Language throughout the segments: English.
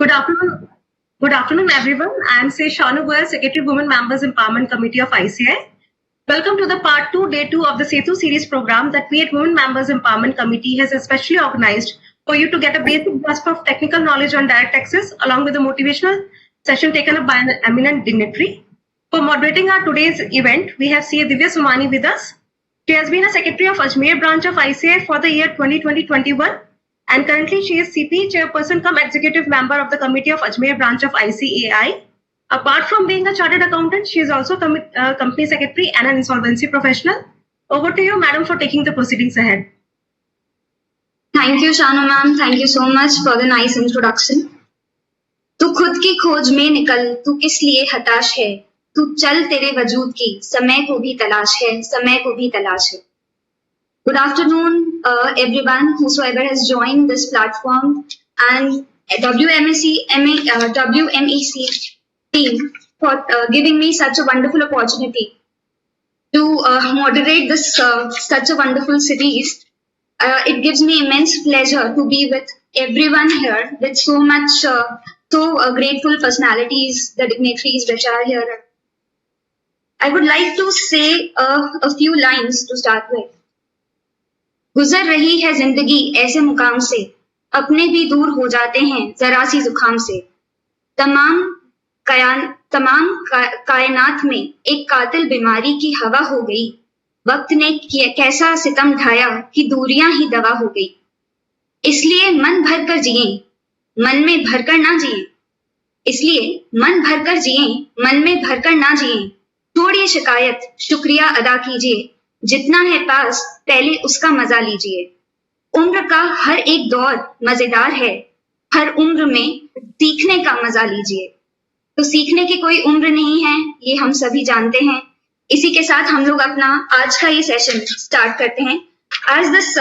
Good afternoon. Good afternoon, everyone. I am Shanu Goyal, Secretary Women Members Empowerment Committee of ICI. Welcome to the Part 2, Day 2 of the SETU Series program that Create Women Members Empowerment Committee has especially organized for you to get a basic grasp of technical knowledge on direct access, along with a motivational session taken up by an eminent dignitary. For moderating our today's event, we have CA Divya Somani with us. She has been a Secretary of Ajmer branch of ICI for the year 2020-21. And currently, she is CPE chairperson cum executive member of the committee of Ajmer branch of ICAI. Apart from being a chartered accountant, she is also company secretary and an insolvency professional. Over to you, madam, for taking the proceedings ahead. Thank you, Shanu ma'am. Thank you so much for the nice introduction. तू खुद की खोज में निकल, तू किस लिए हताश है, तू चल तेरे वजूद की, समय को भी तलाश है, समय को भी तलाश है. Good afternoon, everyone, whosoever has joined this platform, and WMEC team for giving me such a wonderful opportunity to moderate this such a wonderful series. It gives me immense pleasure to be with everyone here with so much grateful personalities, the dignitaries which are here. I would like to say a few lines to start with. गुजर रही है जिंदगी ऐसे मुकाम से, अपने भी दूर हो जाते हैं जरा सी जुकाम से. तमाम कायनात में एक कातिल बीमारी की हवा हो गई. वक्त ने कैसा सितम ढाया कि दूरियां ही दवा हो गई. इसलिए मन भर कर जिए, मन में भरकर ना जिए. इसलिए मन भर कर जिए, मन में भरकर ना जिए. छोड़िए शिकायत, शुक्रिया अदा कीजिए. जितना है पास पहले उसका मजा लीजिए. उम्र का हर एक दौर मजेदार है, हर उम्र में सीखने का मजा लीजिए. तो सीखने की कोई उम्र नहीं है, ये हम सभी जानते हैं. इसी के साथ हम लोग अपना आज का ये सेशन स्टार्ट करते हैं. As this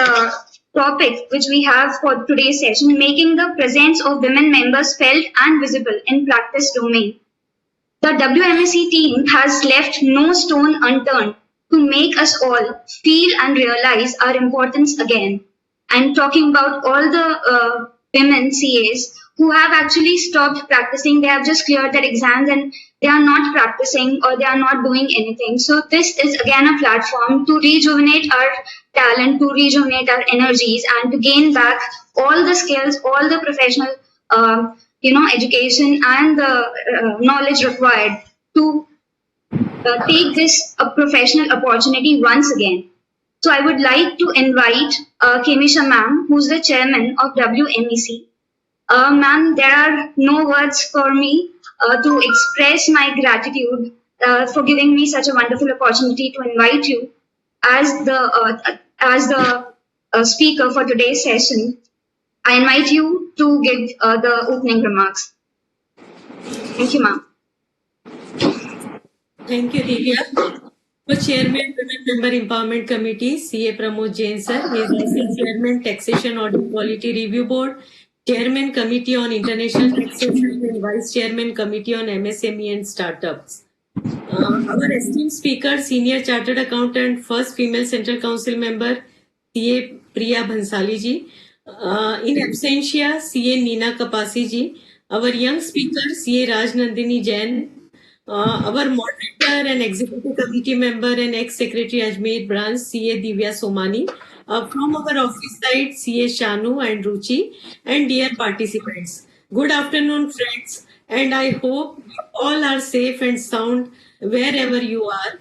topic which we have for today's session, making the presence of women members felt and visible in practice domain. The WMEC team has left no stone unturned to make us all feel and realize our importance again. I'm talking about all the women CAs who have actually stopped practicing. They have just cleared their exams and they are not practicing or they are not doing anything. So this is again a platform to rejuvenate our talent, to rejuvenate our energies, and to gain back all the skills, all the professional, education and the knowledge required to take this a professional opportunity once again. So I would like to invite Kemisha ma'am, who's the chairman of WMEC. Ma'am, there are no words for me to express my gratitude for giving me such a wonderful opportunity to invite you as the speaker for today's session. I invite you to give the opening remarks. Thank you, ma'am. Thank you, Divya. Chairman, Women Member Empowerment Committee, CA Pramod Jain sir. He is also Chairman, Taxation Audit Quality Review Board, Chairman, Committee on International Taxation, and Vice Chairman, Committee on MSME and Startups. Our esteemed speaker, Senior Chartered Accountant, First Female Central Council Member, CA Priya Bhansali ji. In absentia, CA Neena Kapasi ji. Our young speaker, CA Raj Nandini Jain. Our moderator and executive committee member and ex-secretary Ajmer branch, CA Divya Somani. From our office side, CA Shanu and Ruchi, and dear participants. Good afternoon, friends, and I hope you all are safe and sound wherever you are.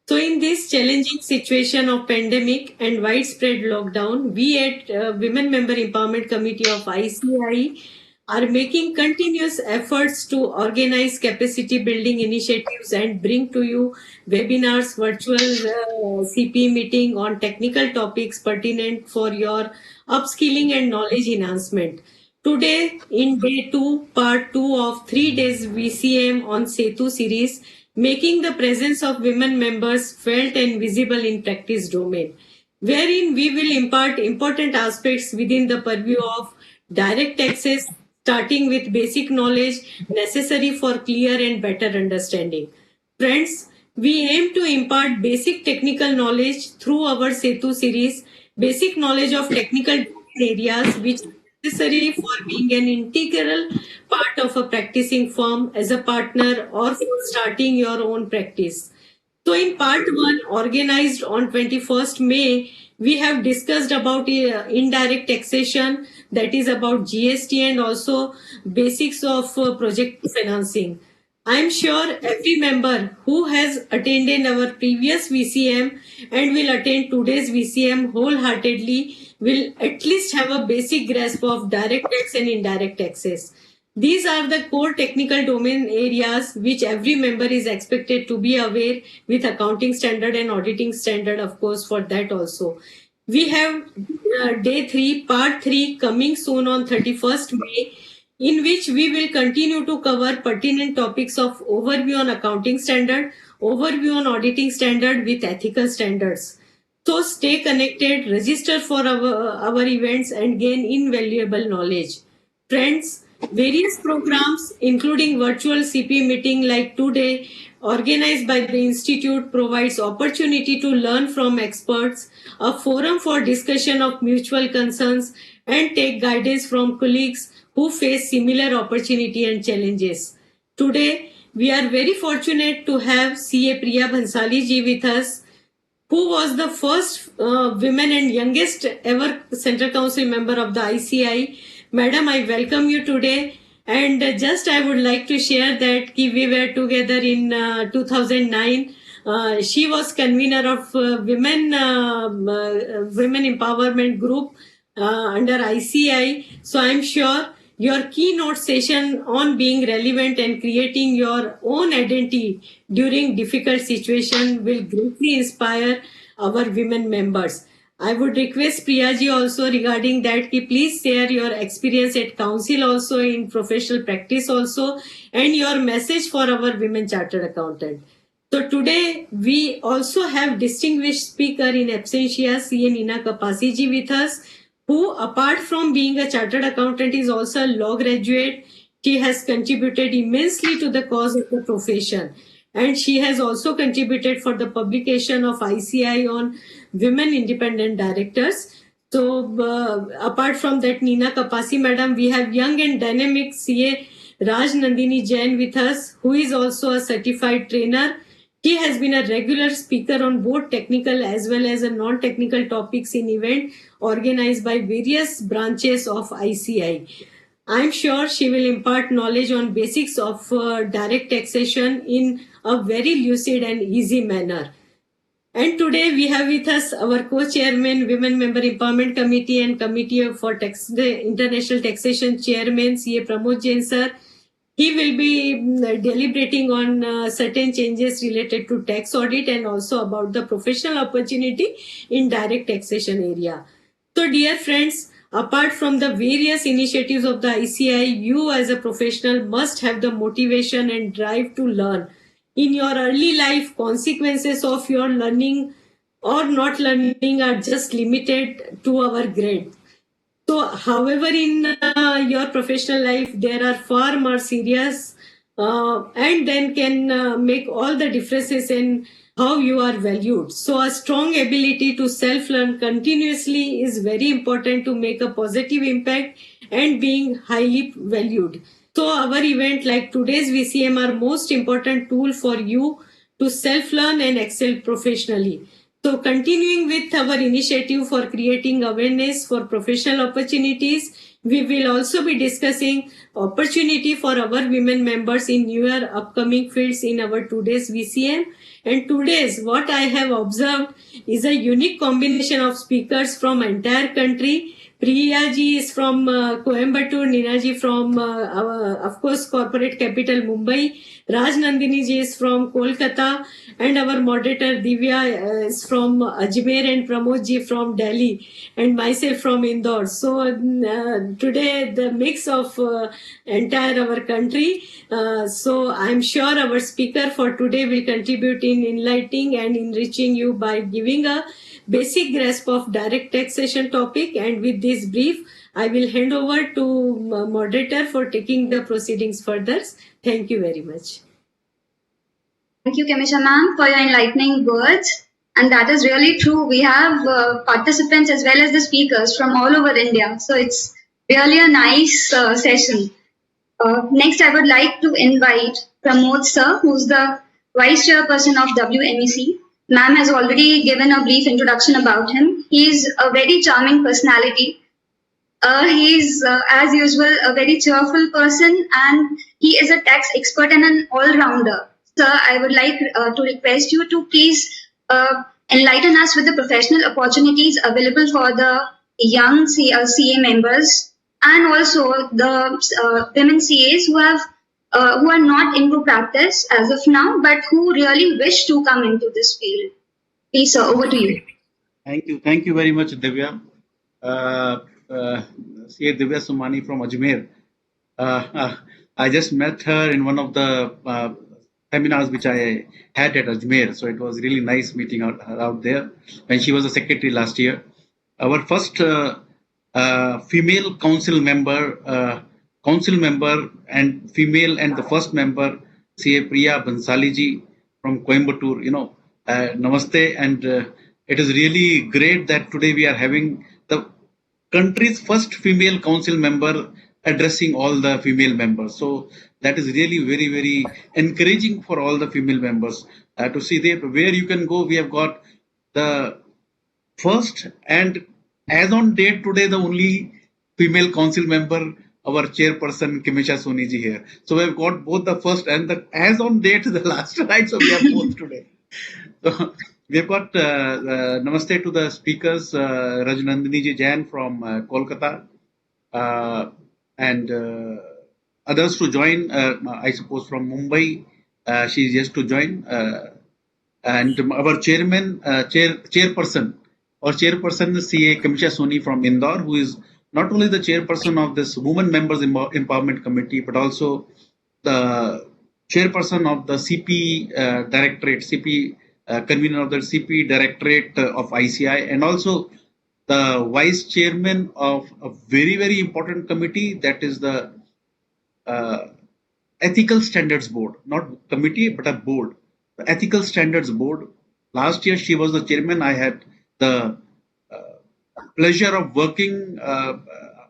So in this challenging situation of pandemic and widespread lockdown, we at Women Member Empowerment Committee of ICI are making continuous efforts to organize capacity building initiatives and bring to you webinars, virtual CPE meeting on technical topics pertinent for your upskilling and knowledge enhancement. Today, in day 2, part 2 of 3 days VCM on SETU series, making the presence of women members felt and visible in practice domain, wherein we will impart important aspects within the purview of direct access, starting with basic knowledge necessary for clear and better understanding. Friends, we aim to impart basic technical knowledge through our SETU series, basic knowledge of technical areas which necessary for being an integral part of a practicing firm as a partner or for starting your own practice. So in part 1, organized on 21st May, we have discussed about indirect taxation, that is about GST, and also basics of project financing. I am sure every member who has attended our previous VCM and will attend today's VCM wholeheartedly will at least have a basic grasp of direct tax and indirect taxes. These are the core technical domain areas which every member is expected to be aware with accounting standard and auditing standard, of course, for that also. We have day 3, part 3 coming soon on 31st May, in which we will continue to cover pertinent topics of overview on accounting standard, overview on auditing standard with ethical standards. So stay connected, register for our events and gain invaluable knowledge. Friends, various programs including virtual CPE meeting like today organized by the institute provides opportunity to learn from experts, a forum for discussion of mutual concerns and take guidance from colleagues who face similar opportunity and challenges. Today, we are very fortunate to have CA Priya Bhansali ji with us, who was the first women and youngest ever Central Council member of the ICI. Madam, I welcome you today. And just I would like to share that we were together in 2009. She was convener of women empowerment group under ICI. So I'm sure your keynote session on being relevant and creating your own identity during difficult situation will greatly inspire our women members. I would request Priyaji also regarding that ki please share your experience at council also in professional practice also and your message for our women chartered accountant. So today we also have distinguished speaker in absentia CA Nina Kapasi ji with us, who apart from being a chartered accountant is also a law graduate. She has contributed immensely to the cause of the profession. And she has also contributed for the publication of ICI on women independent directors. So apart from that, Nina Kapasi madam, we have young and dynamic CA Raj Nandini Jain with us, who is also a certified trainer. He has been a regular speaker on both technical as well as a non-technical topics in event organized by various branches of ICI. I'm sure she will impart knowledge on basics of direct taxation in a very lucid and easy manner. And today we have with us our co-chairman, Women Member Empowerment Committee and Committee for the International Taxation Chairman, CA Pramod Jain sir. He will be deliberating on certain changes related to tax audit and also about the professional opportunity in direct taxation area. So dear friends, apart from the various initiatives of the ICI, you as a professional must have the motivation and drive to learn. In your early life, consequences of your learning or not learning are just limited to our grade. So, however, in your professional life, there are far more serious and then can make all the differences in how you are valued. So, a strong ability to self-learn continuously is very important to make a positive impact and being highly valued. So, our event like today's VCM are most important tool for you to self-learn and excel professionally. So continuing with our initiative for creating awareness for professional opportunities, we will also be discussing opportunity for our women members in newer upcoming fields in our today's VCM. And today's what I have observed is a unique combination of speakers from entire country. Priya ji is from Coimbatore, Nina ji from, of course, corporate capital Mumbai. Raj Nandini ji is from Kolkata, and our moderator Divya is from Ajmer, and Pramod ji from Delhi, and myself from Indore. So today the mix of entire our country. So I'm sure our speaker for today will contribute in enlightening and enriching you by giving a basic grasp of direct taxation topic. And with this brief, I will hand over to moderator for taking the proceedings further. Thank you very much. Thank you, Kemisha ma'am, for your enlightening words. And that is really true. We have participants as well as the speakers from all over India. So it's Really a nice session. Next, I would like to invite Pramod sir, who's the Vice Chairperson of WMEC. Ma'am has already given a brief introduction about him. He's a very charming personality. He's, as usual, a very cheerful person, and he is a tax expert and an all-rounder. Sir, I would like to request you to please enlighten us with the professional opportunities available for the young CA members and also the women CAs who are not into practice as of now, but who really wish to come into this field. Please, sir, over to you. Thank you very much, Divya. Uh, uh, CA Divya Sumani from Ajmer. I just met her in one of the seminars which I had at Ajmer, so it was really nice meeting her out there when she was a secretary last year. Our first female council member and female and the first member, CA Priya Bansali ji from Coimbatore. Namaste, and it is really great that today we are having the country's first female council member addressing all the female members. So that is really very, very encouraging for all the female members to see that where you can go. We have got the first and as on date today, the only female council member, our chairperson Kimisha Soni ji here. So we've got both the first and the as on date the last, right? So we have both today. So we've got namaste to the speakers, Rajnandini ji Jain from Kolkata, and others to join, I suppose from Mumbai. She is yet to join. And our chairperson CA Kamisha Soni from Indore, who is not only the chairperson of this Women Members Empowerment Committee, but also the chairperson of the CPE Directorate, CPE convener of the CPE Directorate of ICI, and also the vice chairman of a very, very important committee, that is the Ethical Standards Board, not committee, but a board. The Ethical Standards Board. Last year, she was the chairman. I had the pleasure of working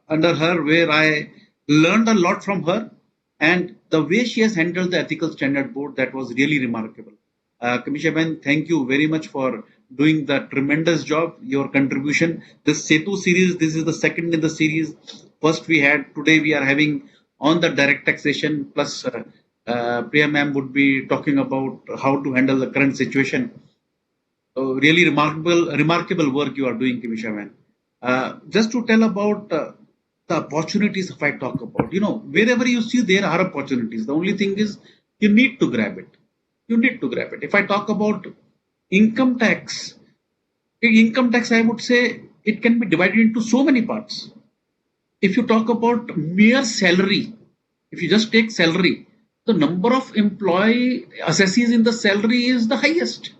under her, where I learned a lot from her. And the way she has handled the Ethical Standard Board, that was really remarkable. Kamisha Ben, thank you very much for doing the tremendous job, your contribution. This SETU series, this is the second in the series. First we had, today we are having on the direct taxation, plus Priya ma'am would be talking about how to handle the current situation. So really remarkable work you are doing, Kimisha ma'am. Just to tell about the opportunities, if I talk about, wherever you see there are opportunities. The only thing is you need to grab it. You need to grab it. If I talk about income tax, I would say it can be divided into so many parts. If you talk about mere salary, if you just take salary, the number of employee assessees in the salary is the highest.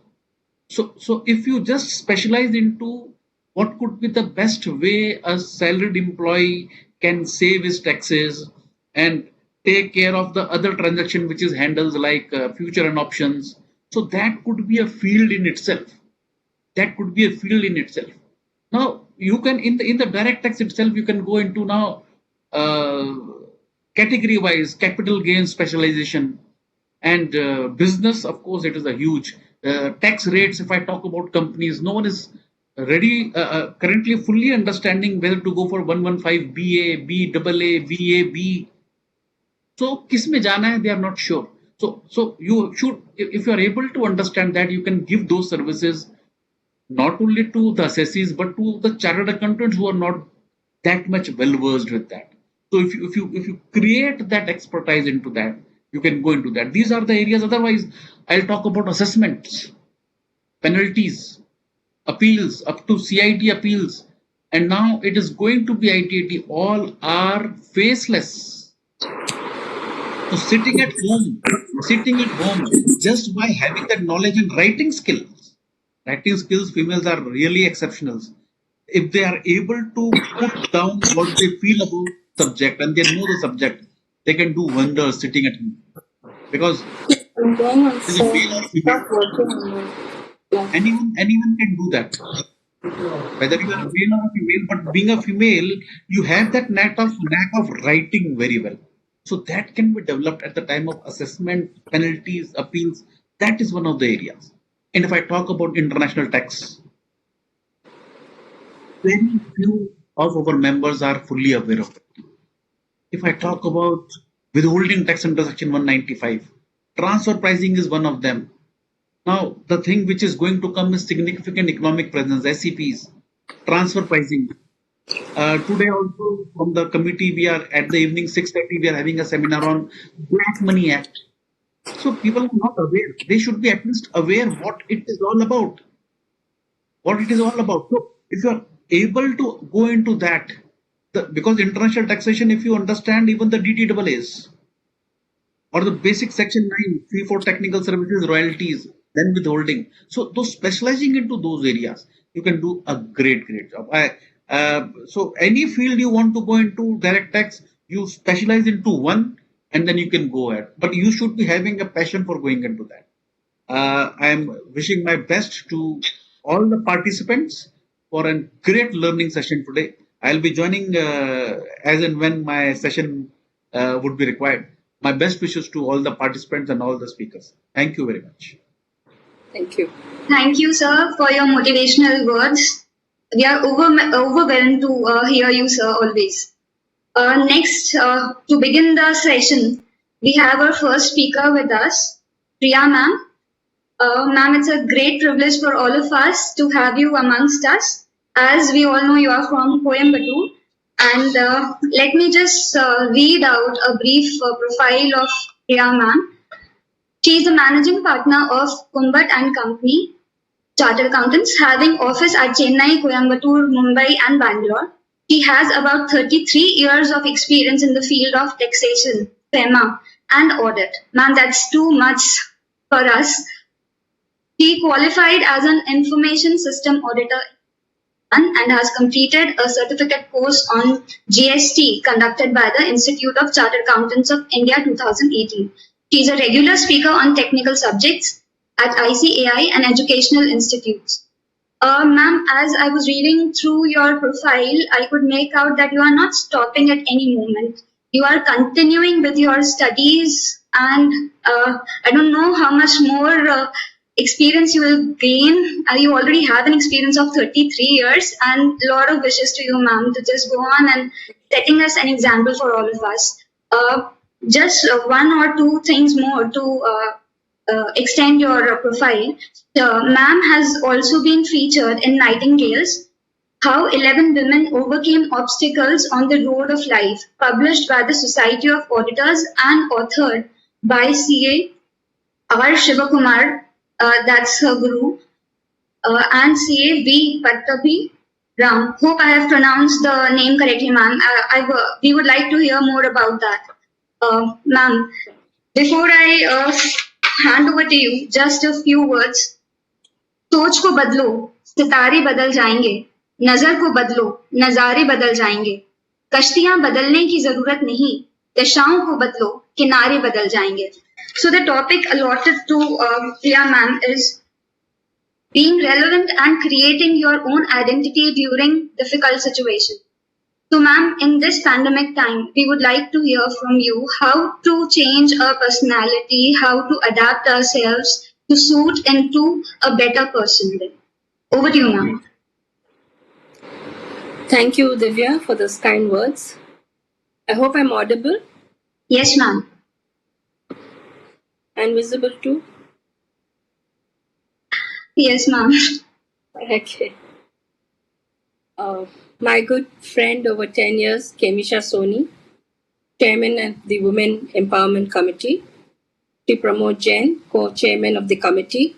So if you just specialize into what could be the best way a salaried employee can save his taxes and take care of the other transaction which is handles like future and options, so that could be a field in itself. That could be a field in itself. Now you can in the direct tax itself, you can go into now category wise capital gain specialization, and business, of course, it is a huge tax rates. If I talk about companies, no one is ready currently fully understanding whether to go for 115 BA, BAA, VAB. So किस में जाना है, they are not sure. So you should, if you are able to understand that, you can give those services not only to the assessees but to the chartered accountants who are not that much well versed with that. So if you create that expertise into that, you can go into that. These are the areas. Otherwise, I'll talk about assessments, penalties, appeals up to CIT appeals, and now it is going to be ITAT. All are faceless. So sitting at home, just by having that knowledge and writing skills, females are really exceptional. If they are able to put down what they feel about subject and they know the subject, they can do wonders sitting at home. Because is it male or female? Anyone can do that. whether you are a male or a female, but being a female, you have that knack of writing very well. So that can be developed at the time of assessment, penalties, appeals. That is one of the areas. And if I talk about international tax, very few of our members are fully aware of it. If I talk about withholding tax under Section 195, transfer pricing is one of them. Now, the thing which is going to come is significant economic presence, SEPs, transfer pricing. Today also from the committee, we are at the evening 6:30, we are having a seminar on Black Money Act. So people are not aware. They should be at least aware what it is all about. What it is all about. So if you are able to go into that, because international taxation, if you understand even the DTAAs or the basic section 9, fee for technical services, royalties, then withholding. So those specializing into those areas, you can do a great job. So any field you want to go into direct tax, you specialize into one and then you can go ahead. But you should be having a passion for going into that. I am wishing my best to all the participants for a great learning session today. I'll be joining as and when my session would be required. My best wishes to all the participants and all the speakers. Thank you very much. Thank you. Thank you, sir, for your motivational words. We are overwhelmed to hear you, sir, always. Next, to begin the session, we have our first speaker with us, Priya ma'am. Ma'am, it's a great privilege for all of us to have you amongst us. As we all know, you are from Coimbatore. And let me just read out a brief profile of Priya ma'am. She is the managing partner of Kumbat and Company, Chartered Accountants, having office at Chennai, Coimbatore, Mumbai, and Bangalore. She has about 33 years of experience in the field of taxation, FEMA, and audit. Ma'am, that's too much for us. She qualified as an information system auditor and has completed a certificate course on GST conducted by the Institute of Chartered Accountants of India 2018. She is a regular speaker on technical subjects at ICAI and educational institutes. Ma'am, as I was reading through your profile, I could make out that you are not stopping at any moment. You are continuing with your studies, and I don't know how much more experience you will gain. You already have an experience of 33 years, and a lot of wishes to you, ma'am, to just go on and setting us an example for all of us. Just one or two things more to extend your profile. Ma'am has also been featured in Nightingales, How 11 Women Overcame Obstacles on the Road of Life, published by the Society of Auditors and authored by CA R. Shivakumar, that's her guru, and CA V. Pattabi Ram. Hope I have pronounced the name correctly, ma'am. We would like to hear more about that. Ma'am, before I hand over to you, just a few words. सोच को बदलो, सितारे बदल जाएंगे, नजर को बदलो, नजारे बदल जाएंगे, कश्तियां बदलने की जरूरत नहीं, दिशाओं को बदलो, किनारे बदल जाएंगे. So the topic allotted to Priya ma'am is being relevant and creating your own identity during difficult situations. So, ma'am, in this pandemic time, we would like to hear from you how to change our personality, how to adapt ourselves to suit into a better person. Over to you, ma'am. Thank you, Divya, for those kind words. I hope I'm audible Yes, ma'am. and visible too. Yes, ma'am. Okay. My good friend over 10 years, Kemisha Soni, Chairman of the Women Empowerment Committee, Shri Pramod Jain, Co-Chairman of the committee,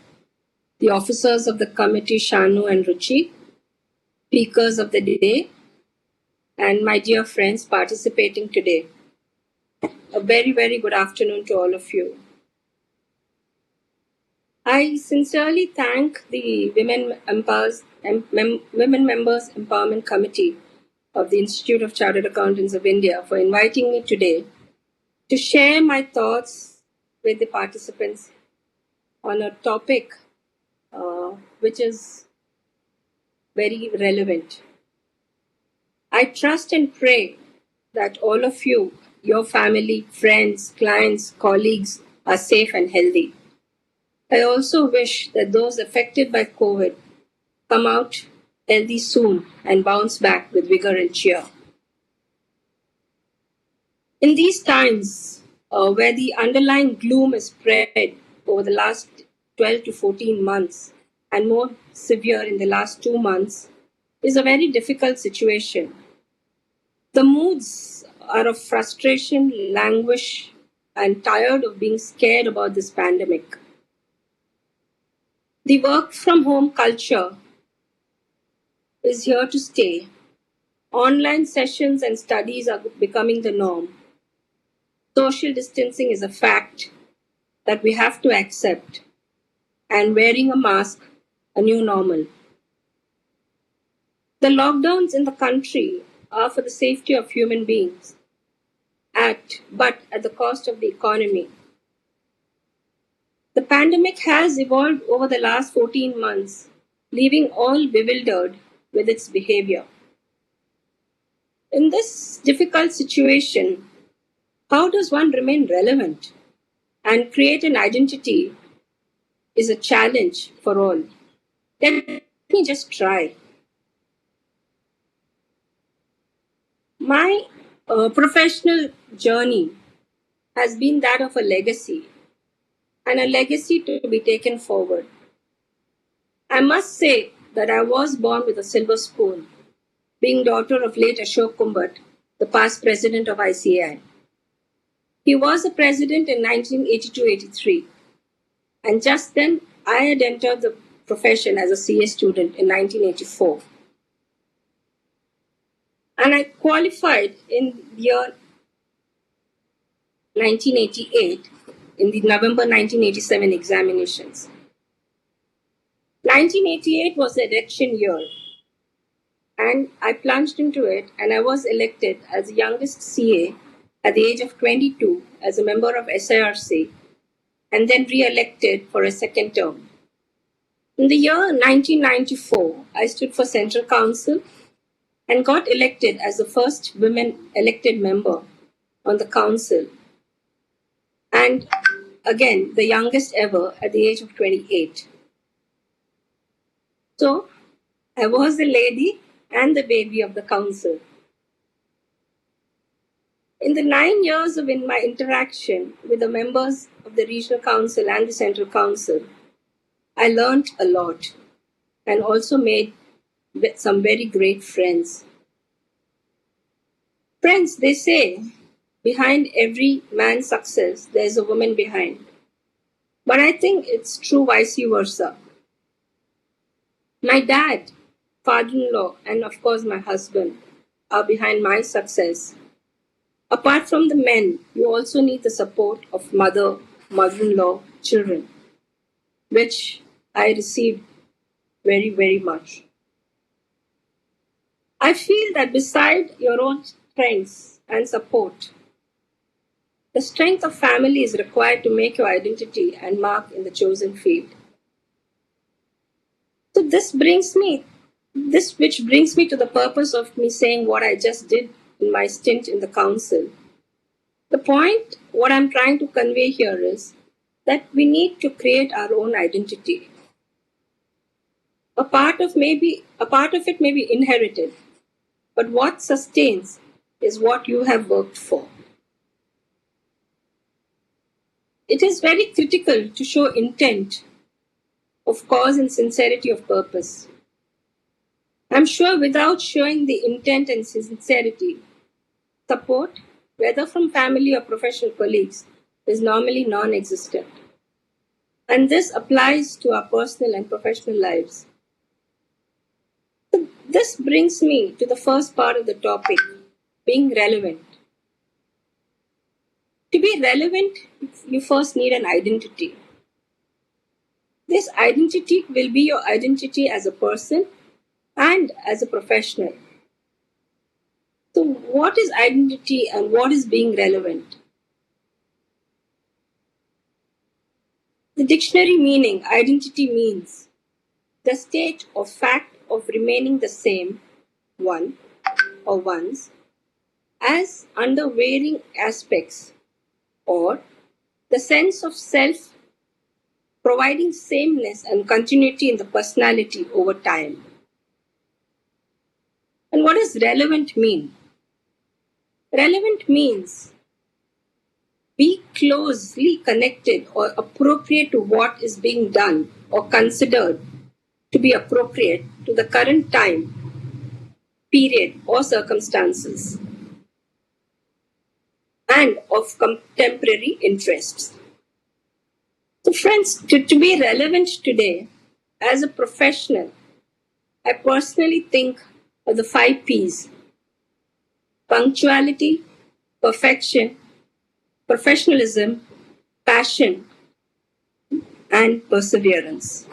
the officers of the committee, Shanu and Ruchi, speakers of the day, and my dear friends participating today. A very, very good afternoon to all of you. I sincerely thank the Women Members Empowerment Committee of the Institute of Chartered Accountants of India for inviting me today to share my thoughts with the participants on a topic which is very relevant. I trust and pray that all of you, your family, friends, clients, colleagues are safe and healthy. I also wish that those affected by COVID come out healthy soon and bounce back with vigor and cheer. In these times where the underlying gloom is spread over the last 12 to 14 months and more severe in the last 2 months, is a very difficult situation. The moods are of frustration, languish, and tired of being scared about this pandemic. The work from home culture is here to stay. Online sessions and studies are becoming the norm. Social distancing is a fact that we have to accept, and wearing a mask a new normal. The lockdowns in the country are for the safety of human beings, but at the cost of the economy. The pandemic has evolved over the last 14 months, leaving all bewildered with its behavior. In this difficult situation, how does one remain relevant and create an identity is a challenge for all. Let me just try. My professional journey has been that of a legacy and a legacy to be taken forward. I must say that I was born with a silver spoon, being daughter of late Ashok Kumbat, the past president of ICAI. He was a president in 1982-83, and just then I had entered the profession as a CA student in 1984. And I qualified in the year 1988 in the November 1987 examinations. 1988 was the election year, and I plunged into it, and I was elected as the youngest CA at the age of 22 as a member of SIRC, and then re-elected for a second term. In the year 1994, I stood for Central Council and got elected as the first women elected member on the council, and again the youngest ever at the age of 28. So I was the lady and the baby of the council. In the 9 years of my interaction with the members of the regional council and the central council, I learned a lot and also made some very great friends. Friends, they say, behind every man's success, there's a woman behind. But I think it's true vice versa. My dad, father-in-law, and of course my husband are behind my success. Apart from the men, you also need the support of mother, mother-in-law, children, which I received very, very much. I feel that beside your own strengths and support, the strength of family is required to make your identity and mark in the chosen field. So which brings me to the purpose of me saying what I just did in my stint in the council. The point, what I'm trying to convey here is that we need to create our own identity. A part of it may be inherited, but what sustains is what you have worked for. It is very critical to show intent of cause and sincerity of purpose. I'm sure without showing the intent and sincerity, support, whether from family or professional colleagues, is normally non-existent. And this applies to our personal and professional lives. So this brings me to the first part of the topic, being relevant. To be relevant, you first need an identity. This identity will be your identity as a person and as a professional. So what is identity and what is being relevant? The dictionary meaning, identity means the state or fact of remaining the same one or ones as under varying aspects, or the sense of self providing sameness and continuity in the personality over time. And what does relevant mean? Relevant means be closely connected or appropriate to what is being done or considered to be appropriate to the current time, period, or circumstances, and of contemporary interests. So, friends, to be relevant today as a professional, I personally think of the 5 P's: punctuality, perfection, professionalism, passion, and perseverance.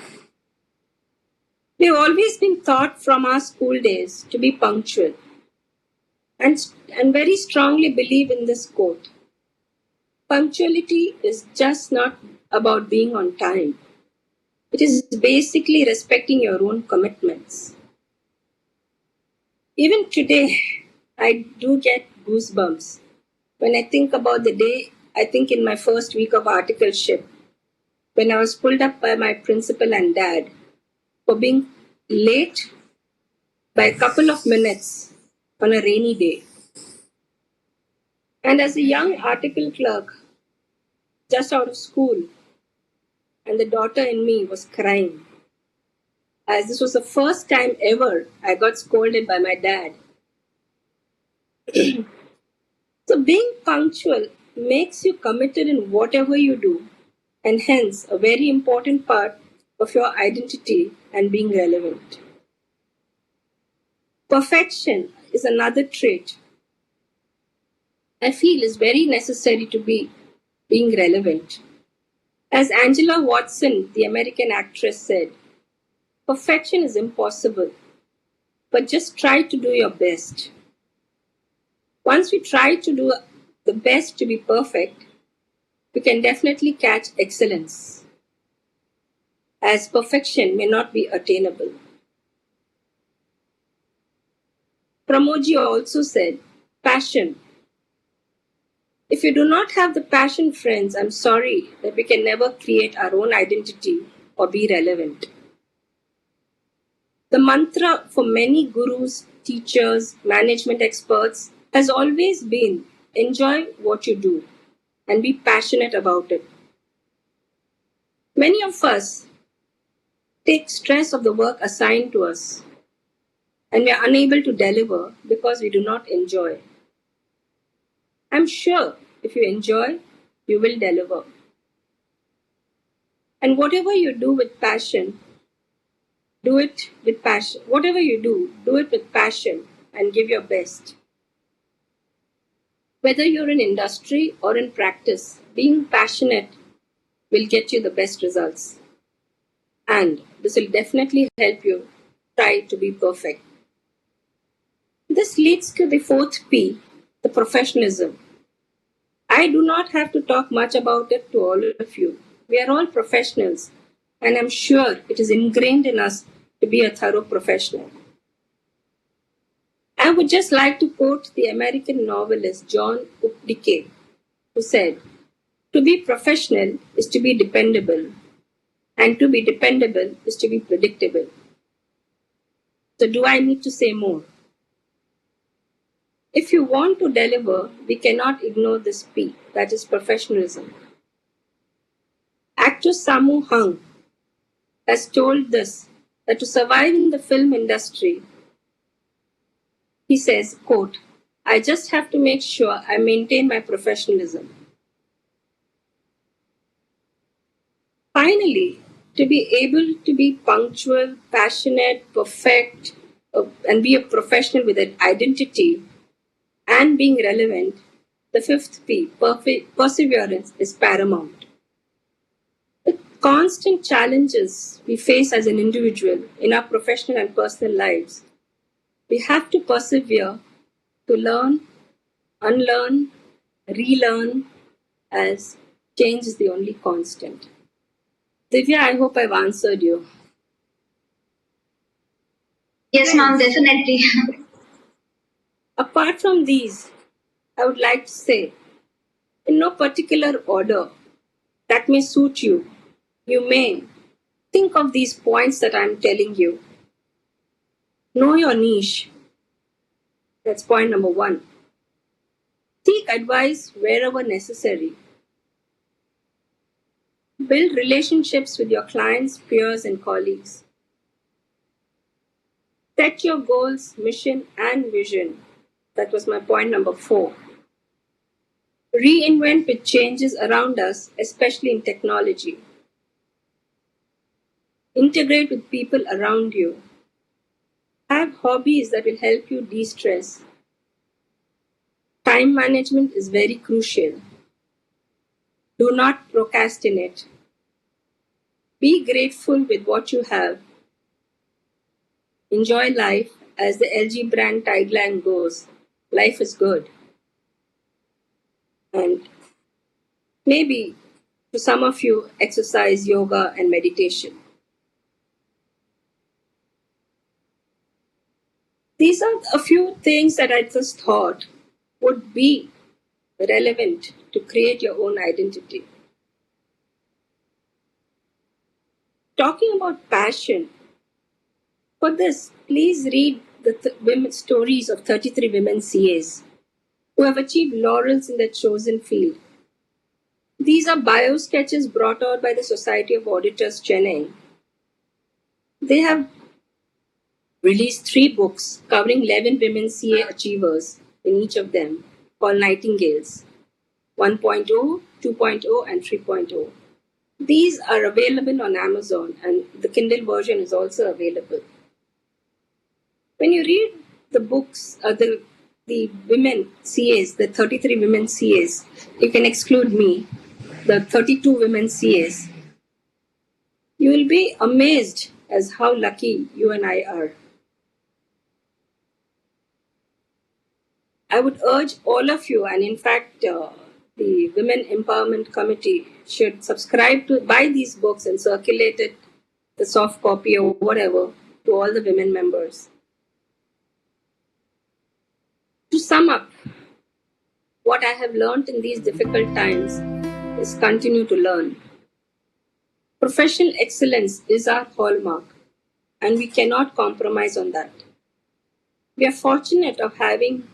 We've always been taught from our school days to be punctual and very strongly believe in this quote. Punctuality is just not about being on time. It is basically respecting your own commitments. Even today, I do get goosebumps when I think about the day, I think in my first week of articleship, when I was pulled up by my principal and dad for being late by a couple of minutes on a rainy day. And as a young article clerk, just out of school, and the daughter in me was crying, as this was the first time ever I got scolded by my dad. So being punctual makes you committed in whatever you do, and hence a very important part of your identity and being relevant. Perfection is another trait I feel is very necessary to be being relevant. As Angela Watson, the American actress, said, perfection is impossible, but just try to do your best. Once we try to do the best to be perfect, we can definitely catch excellence, as perfection may not be attainable. Pramoji also said, passion. If you do not have the passion, friends, I'm sorry that we can never create our own identity or be relevant. The mantra for many gurus, teachers, management experts has always been enjoy what you do and be passionate about it. Many of us take stress of the work assigned to us and we are unable to deliver because we do not enjoy. I'm sure if you enjoy, you will deliver. And whatever you do with passion, do it with passion. Whatever you do it with passion and give your best. Whether you're in industry or in practice, being passionate will get you the best results. And this will definitely help you try to be perfect. This leads to the 4th P, the professionalism. I do not have to talk much about it to all of you. We are all professionals, and I'm sure it is ingrained in us to be a thorough professional. I would just like to quote the American novelist John Updike, who said, to be professional is to be dependable, and to be dependable is to be predictable. So do I need to say more? If you want to deliver, we cannot ignore this P, that is professionalism. Actor Sammo Hung has told this, that to survive in the film industry, he says, quote, I just have to make sure I maintain my professionalism. Finally, to be able to be punctual, passionate, perfect, and be a professional with an identity and being relevant, the 5th P, perseverance, is paramount. The constant challenges we face as an individual in our professional and personal lives, we have to persevere to learn, unlearn, relearn, as change is the only constant. Divya, I hope I've answered you. Yes, ma'am, definitely. Apart from these, I would like to say, in no particular order that may suit you, you may think of these points that I'm telling you. Know your niche. That's point number 1. Seek advice wherever necessary. Build relationships with your clients, peers, and colleagues. Set your goals, mission, and vision. That was my point number 4. Reinvent with changes around us, especially in technology. Integrate with people around you. Have hobbies that will help you de stress. Time management is very crucial. Do not procrastinate. Be grateful with what you have. Enjoy life, as the LG brand tagline goes, life is good. And maybe to some of you, exercise, yoga, and meditation. These are a few things that I just thought would be relevant to create your own identity. Talking about passion, for this, please read the women stories of 33 women CAs who have achieved laurels in their chosen field. These are bio sketches brought out by the Society of Auditors, Chennai. They have released 3 books covering 11 women CA achievers in each of them, called Nightingales 1.0, 2.0, and 3.0. These are available on Amazon, and the Kindle version is also available. When you read the books, the women CAs, the 33 women CAs, you can exclude me, the 32 women CAs, you will be amazed as how lucky you and I are. I would urge all of you, and in fact, the Women Empowerment Committee should subscribe to buy these books and circulate it, the soft copy or whatever, to all the women members. To sum up, what I have learned in these difficult times is continue to learn. Professional excellence is our hallmark, and we cannot compromise on that. We are fortunate of having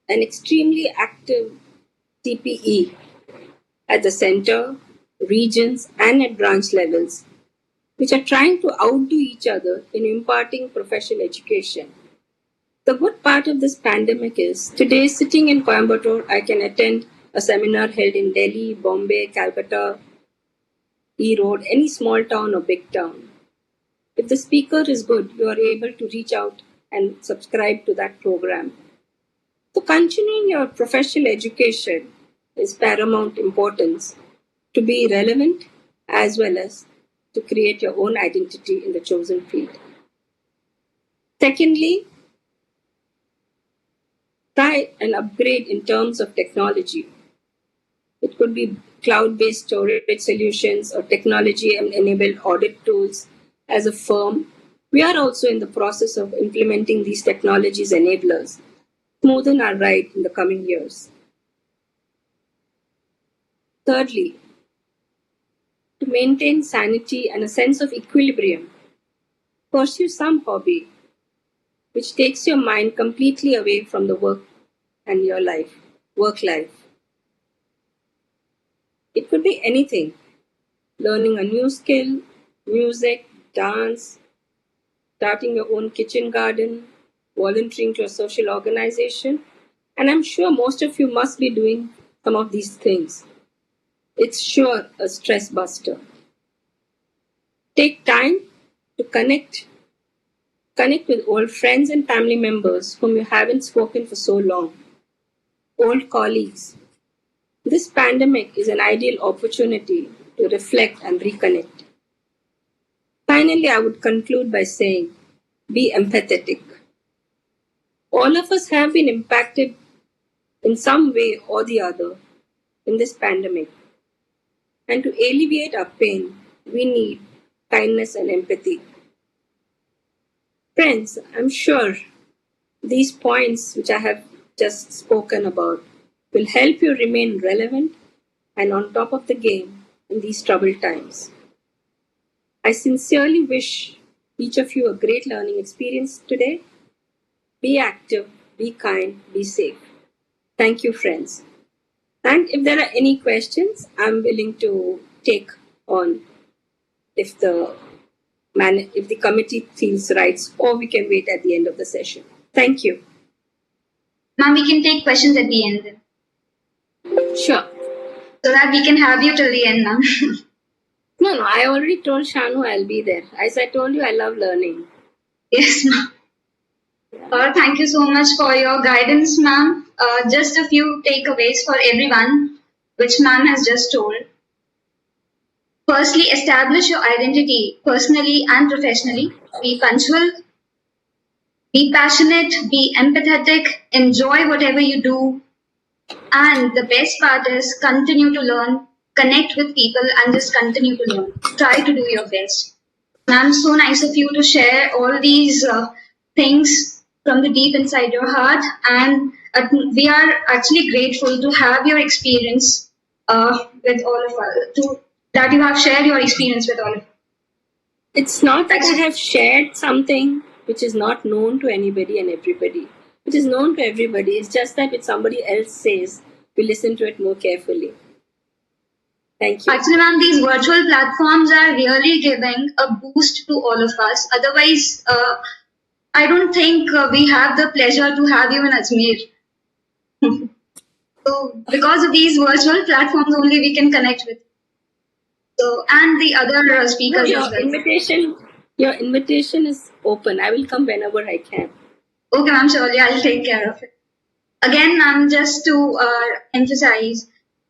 an extremely active CPE at the center, regions, and at branch levels, which are trying to outdo each other in imparting professional education. The good part of this pandemic is today, sitting in Coimbatore, I can attend a seminar held in Delhi, Bombay, Calcutta, E-Road, any small town or big town. If the speaker is good, you are able to reach out and subscribe to that program. So continuing your professional education is paramount importance to be relevant as well as to create your own identity in the chosen field. Secondly, try and upgrade in terms of technology. It could be cloud-based storage solutions or technology-enabled audit tools. As a firm, we are also in the process of implementing these technologies enablers, smoothen our ride in the coming years. Thirdly, to maintain sanity and a sense of equilibrium, pursue some hobby which takes your mind completely away from the work and your life, work life. It could be anything, learning a new skill, music, dance, starting your own kitchen garden, volunteering to a social organization, and I'm sure most of you must be doing some of these things. It's sure a stress buster. Take time to connect with old friends and family members whom you haven't spoken for so long, old colleagues. This pandemic is an ideal opportunity to reflect and reconnect. Finally, I would conclude by saying, be empathetic. All of us have been impacted in some way or the other in this pandemic. And to alleviate our pain, we need kindness and empathy. Friends, I'm sure these points which I have just spoken about will help you remain relevant and on top of the game in these troubled times. I sincerely wish each of you a great learning experience today. Be active, be kind, be safe. Thank you, friends. And if there are any questions, I'm willing to take on if the committee feels right, or we can wait at the end of the session. Thank you. Ma'am, we can take questions at the end then, Sure. so that we can have you till the end, ma'am. No, I already told Shanu I'll be there. As I told you, I love learning. Yes, ma'am. Thank you so much for your guidance, ma'am. Just a few takeaways for everyone, which ma'am has just told. Firstly, establish your identity personally and professionally. Be punctual, be passionate, be empathetic, enjoy whatever you do. And the best part is continue to learn, connect with people, and just continue to learn. Try to do your best. Ma'am, so nice of you to share all these things from the deep inside your heart. And we are actually grateful to have your experience with all of us, that you have shared your experience with all of us. It's not that I have shared something which is not known to anybody and everybody. It is known to everybody. It's just that if somebody else says, we listen to it more carefully. Thank you. Actually, ma'am, these virtual platforms are really giving a boost to all of us. Otherwise, I don't think we have the pleasure to have you in Ajmer. So, because of these virtual platforms, only we can connect with. So, and the other speakers your as well. Your invitation is open. I will come whenever I can. Okay, ma'am, surely I'll take care of it. Again, ma'am, just to emphasize,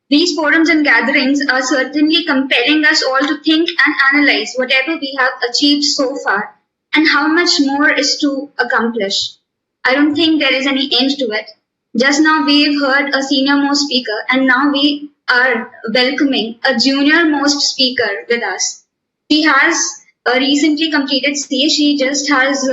these forums and gatherings are certainly compelling us all to think and analyze whatever we have achieved so far and how much more is to accomplish. I don't think there is any end to it. Just now we've heard a senior most speaker, and now we are welcoming a junior most speaker with us. She has recently completed CA. She just has,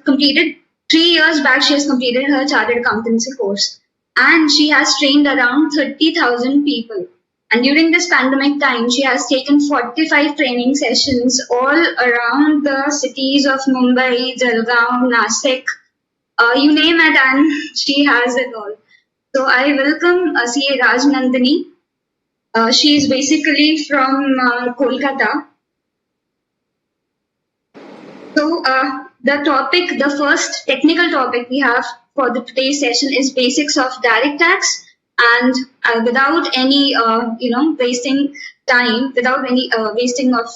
completed 3 years back. She has completed her chartered accountancy course, and she has trained around 30,000 people. And during this pandemic time, she has taken 45 training sessions all around the cities of Mumbai, Jalgaon, Nasik, you name it, and she has it all. So I welcome CA Raj Nandini. She is basically from Kolkata. So the first technical topic we have for the today's session is basics of direct tax. And without any, wasting time, without any wasting of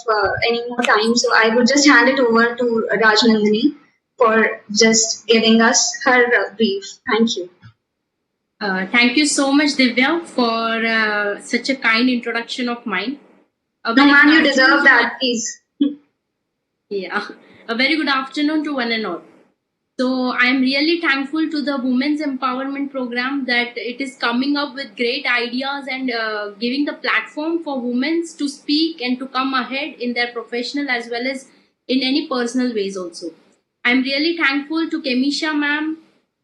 any more time, so I would just hand it over to Raj Nandini for just giving us her brief. Thank you. Thank you so much, Divya, for such a kind introduction of mine. No, man, you deserve that, please. Yeah, a very good afternoon to one and all. So I'm really thankful to the Women's Empowerment Program that it is coming up with great ideas and giving the platform for women to speak and to come ahead in their professional as well as in any personal ways also. I'm really thankful to Kemisha ma'am,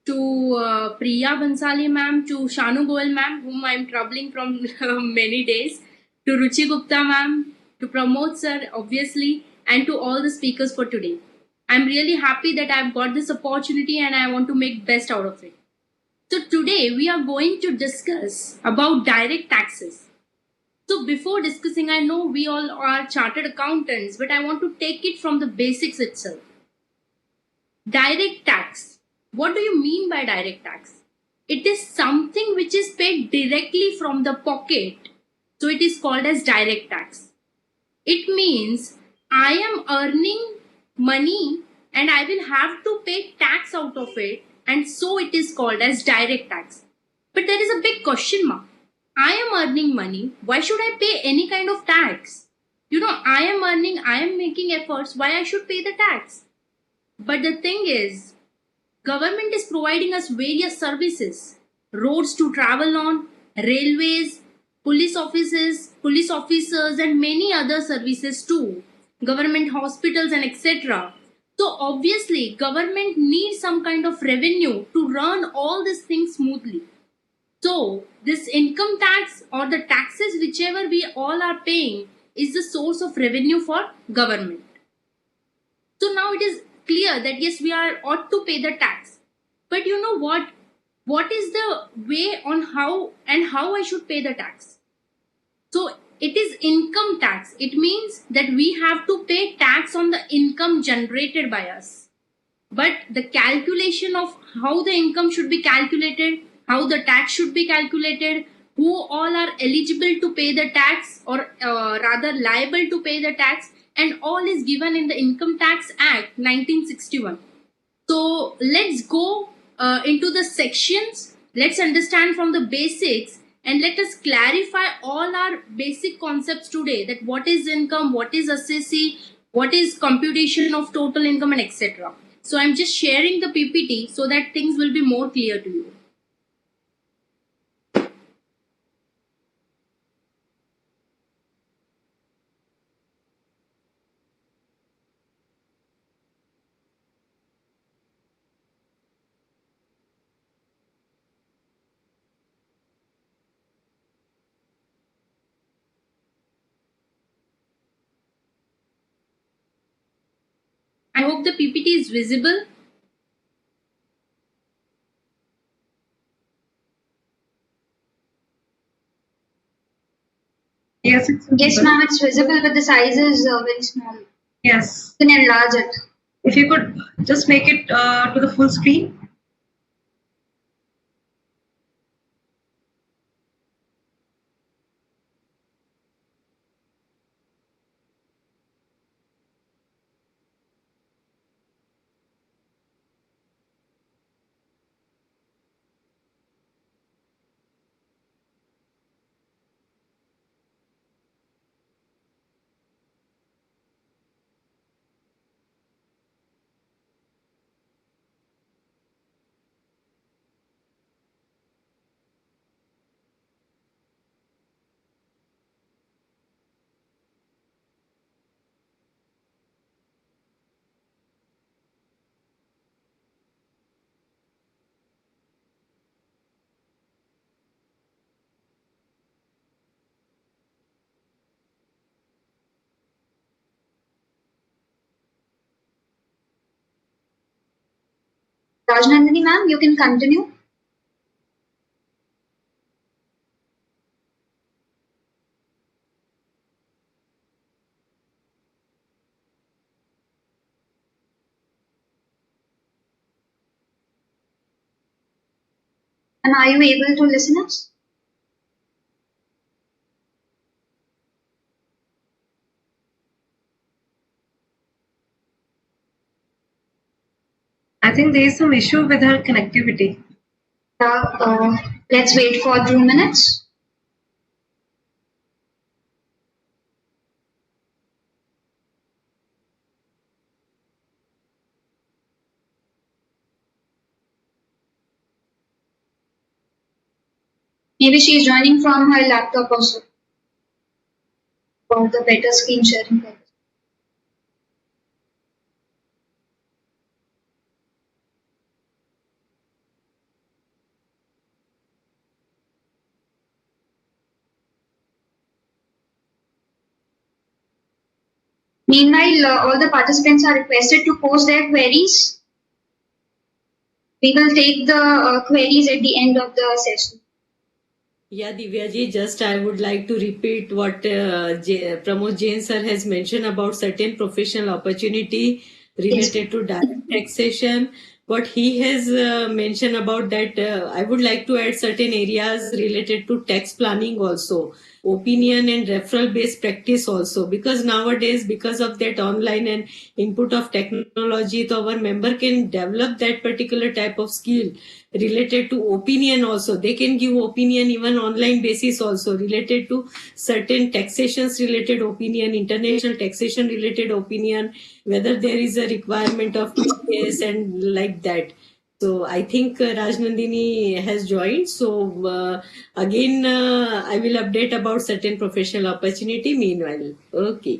to Priya Bansali ma'am, to Shanu Goel ma'am, whom I'm troubling from many days, to Ruchi Gupta ma'am, to Pramod sir, obviously, and to all the speakers for today. I'm really happy that I've got this opportunity and I want to make best out of it. So today we are going to discuss about direct taxes. So before discussing, I know we all are chartered accountants, but I want to take it from the basics itself. Direct tax. What do you mean by direct tax? It is something which is paid directly from the pocket. So it is called as direct tax. It means I am earning money and I will have to pay tax out of it, and so it is called as direct tax. But there is a big question mark. I am earning money, why should I pay any kind of tax? I am earning, I am making efforts, why I should pay the tax? But the thing is, government is providing us various services, roads to travel on, railways, police offices, police officers, and many other services too, government hospitals and etc. So obviously government needs some kind of revenue to run all these things smoothly. So this income tax or the taxes whichever we all are paying is the source of revenue for government. So now it is clear that yes, we are ought to pay the tax. But you know what? What is the way on how I should pay the tax? So it is income tax. It means that we have to pay tax on the income generated by us. But the calculation of how the income should be calculated, how the tax should be calculated, who all are eligible to pay the tax or rather liable to pay the tax, and all is given in the Income Tax Act 1961. So let's go into the sections. Let's understand from the basics and let us clarify all our basic concepts today, that what is income, what is assessee, what is computation of total income, and etc. So I'm just sharing the PPT so that things will be more clear to you. I hope the PPT is visible. Yes, it's Yes, ma'am, it's visible, but the size is very small. Yes. You can enlarge it. If you could just make it to the full screen. Rajnandini, ma'am, you can continue. And are you able to listen us? I think there is some issue with her connectivity. Let's wait for 2 minutes. Maybe she is joining from her laptop also for the better screen sharing purpose. Meanwhile, all the participants are requested to post their queries. We will take the queries at the end of the session. Yeah, Divyaji, just I would like to repeat what Pramod Jain sir has mentioned about certain professional opportunity related to direct taxation. What he has mentioned about that, I would like to add certain areas related to tax planning also, opinion and referral based practice also, because nowadays, because of that online and input of technology, so our member can develop that particular type of skill related to opinion also. They can give opinion even online basis also related to certain taxations related opinion, international taxation related opinion, whether there is a requirement of TPS and like that. So I think Rajnandini has joined. So again, I will update about certain professional opportunity meanwhile. Okay.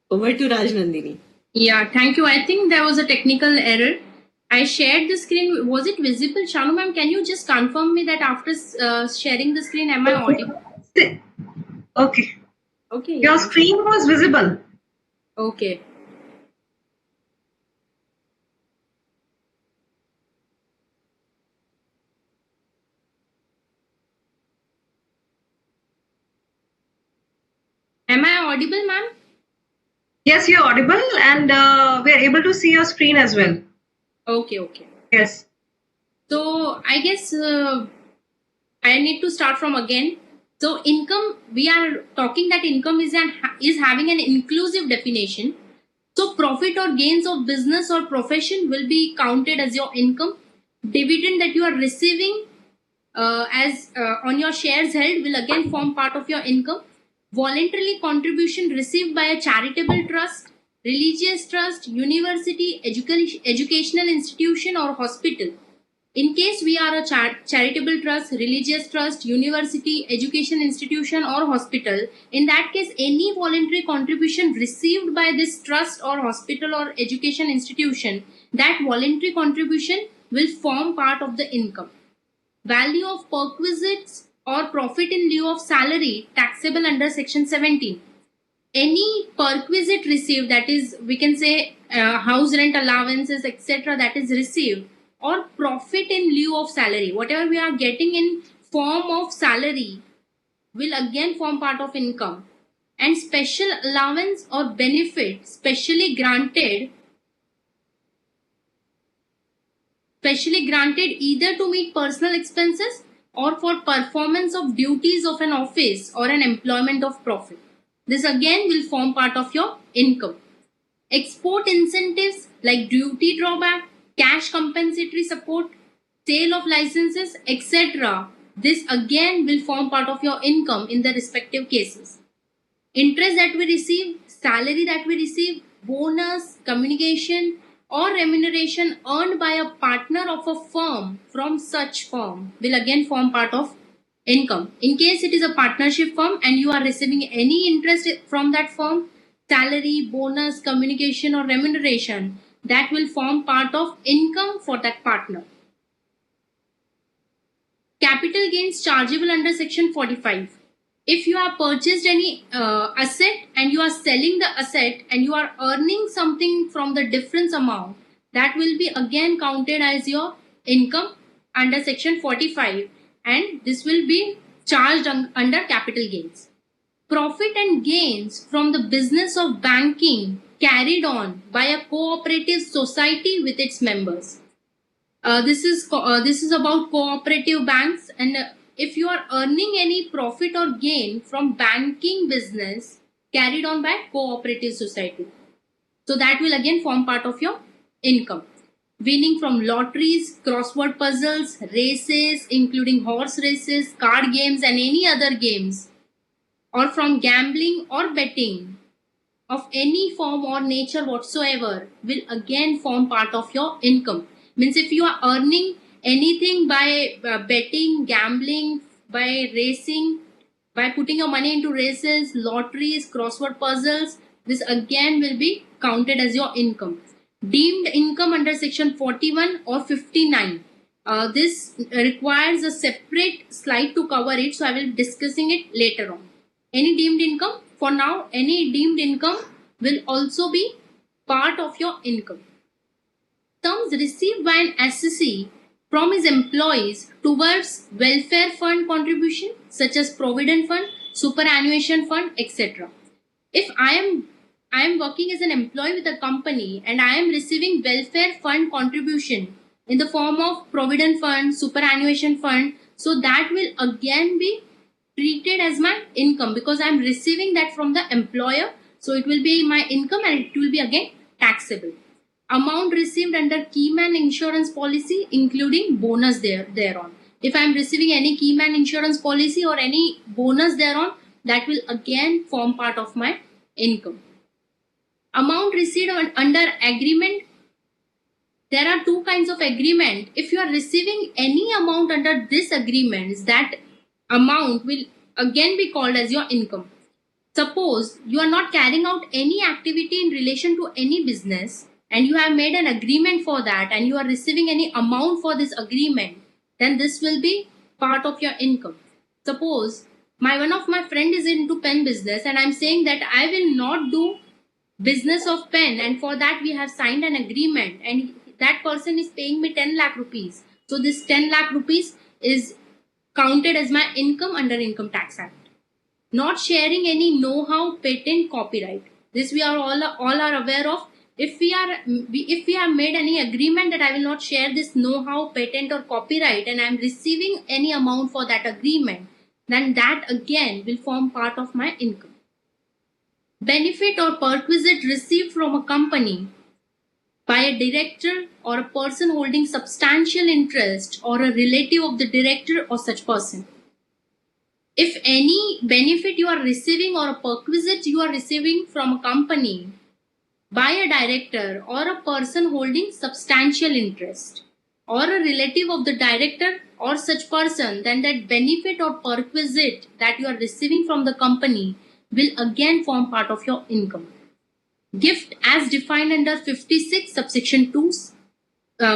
Over to Rajnandini. Yeah, thank you. I think there was a technical error. I shared the screen. Was it visible? Shanu ma'am, can you just confirm me that after sharing the screen, am I audible? Okay. Okay, Your yeah. screen was visible. Okay. Am I audible, ma'am? Yes, you're audible, and we're able to see your screen as well. Okay, okay. Yes. So I guess I need to start from again. So income, we are talking that income is having an inclusive definition. So profit or gains of business or profession will be counted as your income. Dividend that you are receiving as on your shares held will again form part of your income. Voluntarily contribution received by a charitable trust, religious trust, university, educational institution or hospital. In case we are a charitable trust, religious trust, university, education institution or hospital, in that case any voluntary contribution received by this trust or hospital or education institution, that voluntary contribution will form part of the income. Value of perquisites or profit in lieu of salary taxable under section 17. Any perquisite received, that is we can say house rent allowances etc., that is received, or profit in lieu of salary, whatever we are getting in form of salary will again form part of income. And special allowance or benefit specially granted either to meet personal expenses or for performance of duties of an office or an employment of profit. This again will form part of your income. Export incentives like duty drawback, cash compensatory support, sale of licenses, etc. This again will form part of your income in the respective cases. Interest that we receive, salary that we receive, bonus, communication, or remuneration earned by a partner of a firm from such firm will again form part of income. In case it is a partnership firm and you are receiving any interest from that firm, salary, bonus, communication, or remuneration, that will form part of income for that partner. Capital gains chargeable under section 45. If you have purchased any asset and you are selling the asset and you are earning something from the difference amount, that will be again counted as your income under section 45, and this will be charged under capital gains. Profit and gains from the business of banking carried on by a cooperative society with its members. This is about cooperative banks, and if you are earning any profit or gain from banking business carried on by cooperative society, so that will again form part of your income. Winning from lotteries, crossword puzzles, races including horse races, card games and any other games, or from gambling or betting of any form or nature whatsoever will again form part of your income. Means if you are earning anything by betting, gambling, by racing, by putting your money into races, lotteries, crossword puzzles, this again will be counted as your income. Deemed income under section 41 or 59. This requires a separate slide to cover it, so I will be discussing it later on. Any deemed income, for now, any deemed income will also be part of your income. Sums received by an assessee from his employees towards welfare fund contribution such as provident fund, superannuation fund, etc. If I am working as an employee with a company and I am receiving welfare fund contribution in the form of provident fund, superannuation fund, so that will again be treated as my income because I am receiving that from the employer, so it will be my income and it will be again taxable. Amount received under keyman insurance policy including bonus thereon. If I am receiving any keyman insurance policy or any bonus thereon, that will again form part of my income. Amount received under agreement. There are two kinds of agreement. If you are receiving any amount under this agreements, that amount will again be called as your income. Suppose you are not carrying out any activity in relation to any business and you have made an agreement for that and you are receiving any amount for this agreement, then this will be part of your income. Suppose one of my friend is into pen business and I'm saying that I will not do business of pen, and for that we have signed an agreement and that person is paying me 10 lakh rupees. So this 10 lakh rupees is counted as my income under Income Tax Act. Not sharing any know-how, patent, copyright. This we are all are aware of. If we have made any agreement that I will not share this know-how, patent or copyright and I am receiving any amount for that agreement, then that again will form part of my income. Benefit or perquisite received from a company by a director or a person holding substantial interest or a relative of the director or such person. If any benefit you are receiving or a perquisite you are receiving from a company by a director or a person holding substantial interest or a relative of the director or such person, then that benefit or perquisite that you are receiving from the company will again form part of your income. Gift as defined under 56 subsection 2,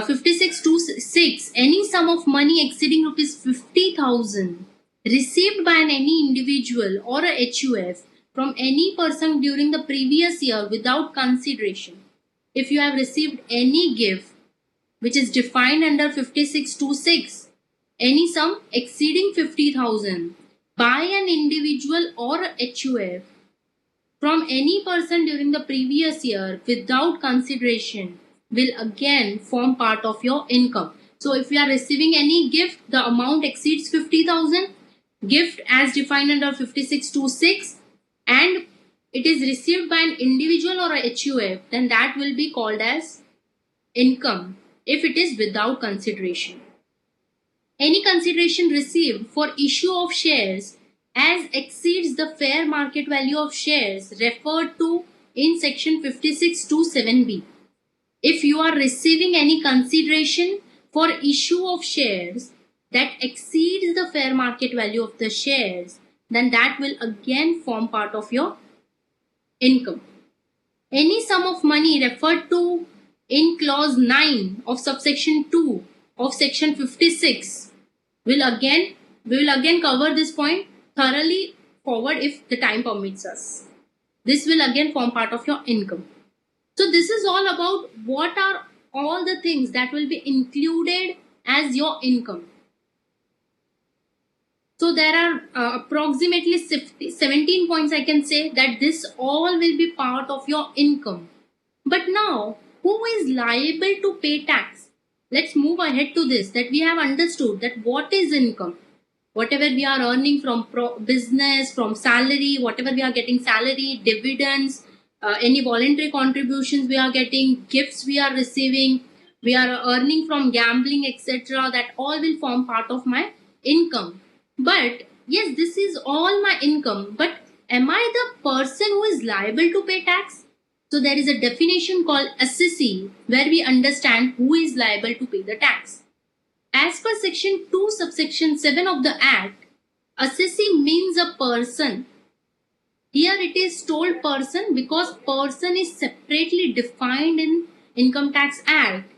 56 to 6, any sum of money exceeding rupees 50,000 received by any individual or a HUF from any person during the previous year without consideration. If you have received any gift which is defined under 56 to 6, any sum exceeding 50,000 by an individual or a HUF from any person during the previous year without consideration will again form part of your income. So if you are receiving any gift, the amount exceeds 50,000, gift as defined under 56 to 6, and it is received by an individual or a HUF, then that will be called as income if it is without consideration. Any consideration received for issue of shares as exceeds the fair market value of shares referred to in section 56 to 7b. If you are receiving any consideration for issue of shares that exceeds the fair market value of the shares, then that will again form part of your income. Any sum of money referred to in clause 9 of subsection 2 of section 56 we will again cover this point thoroughly forward if the time permits us. This will again form part of your income. So this is all about what are all the things that will be included as your income. So there are approximately 17 points I can say that this all will be part of your income. But now, who is liable to pay tax? Let's move ahead to this, that we have understood that what is income. Whatever we are earning from business, from salary, whatever we are getting salary, dividends, any voluntary contributions we are getting, gifts we are receiving, we are earning from gambling, etc. That all will form part of my income. But yes, this is all my income. But am I the person who is liable to pay tax? So there is a definition called assessee where we understand who is liable to pay the tax. As per section 2 subsection 7 of the Act, assessee means a person. Here it is told person because person is separately defined in Income Tax Act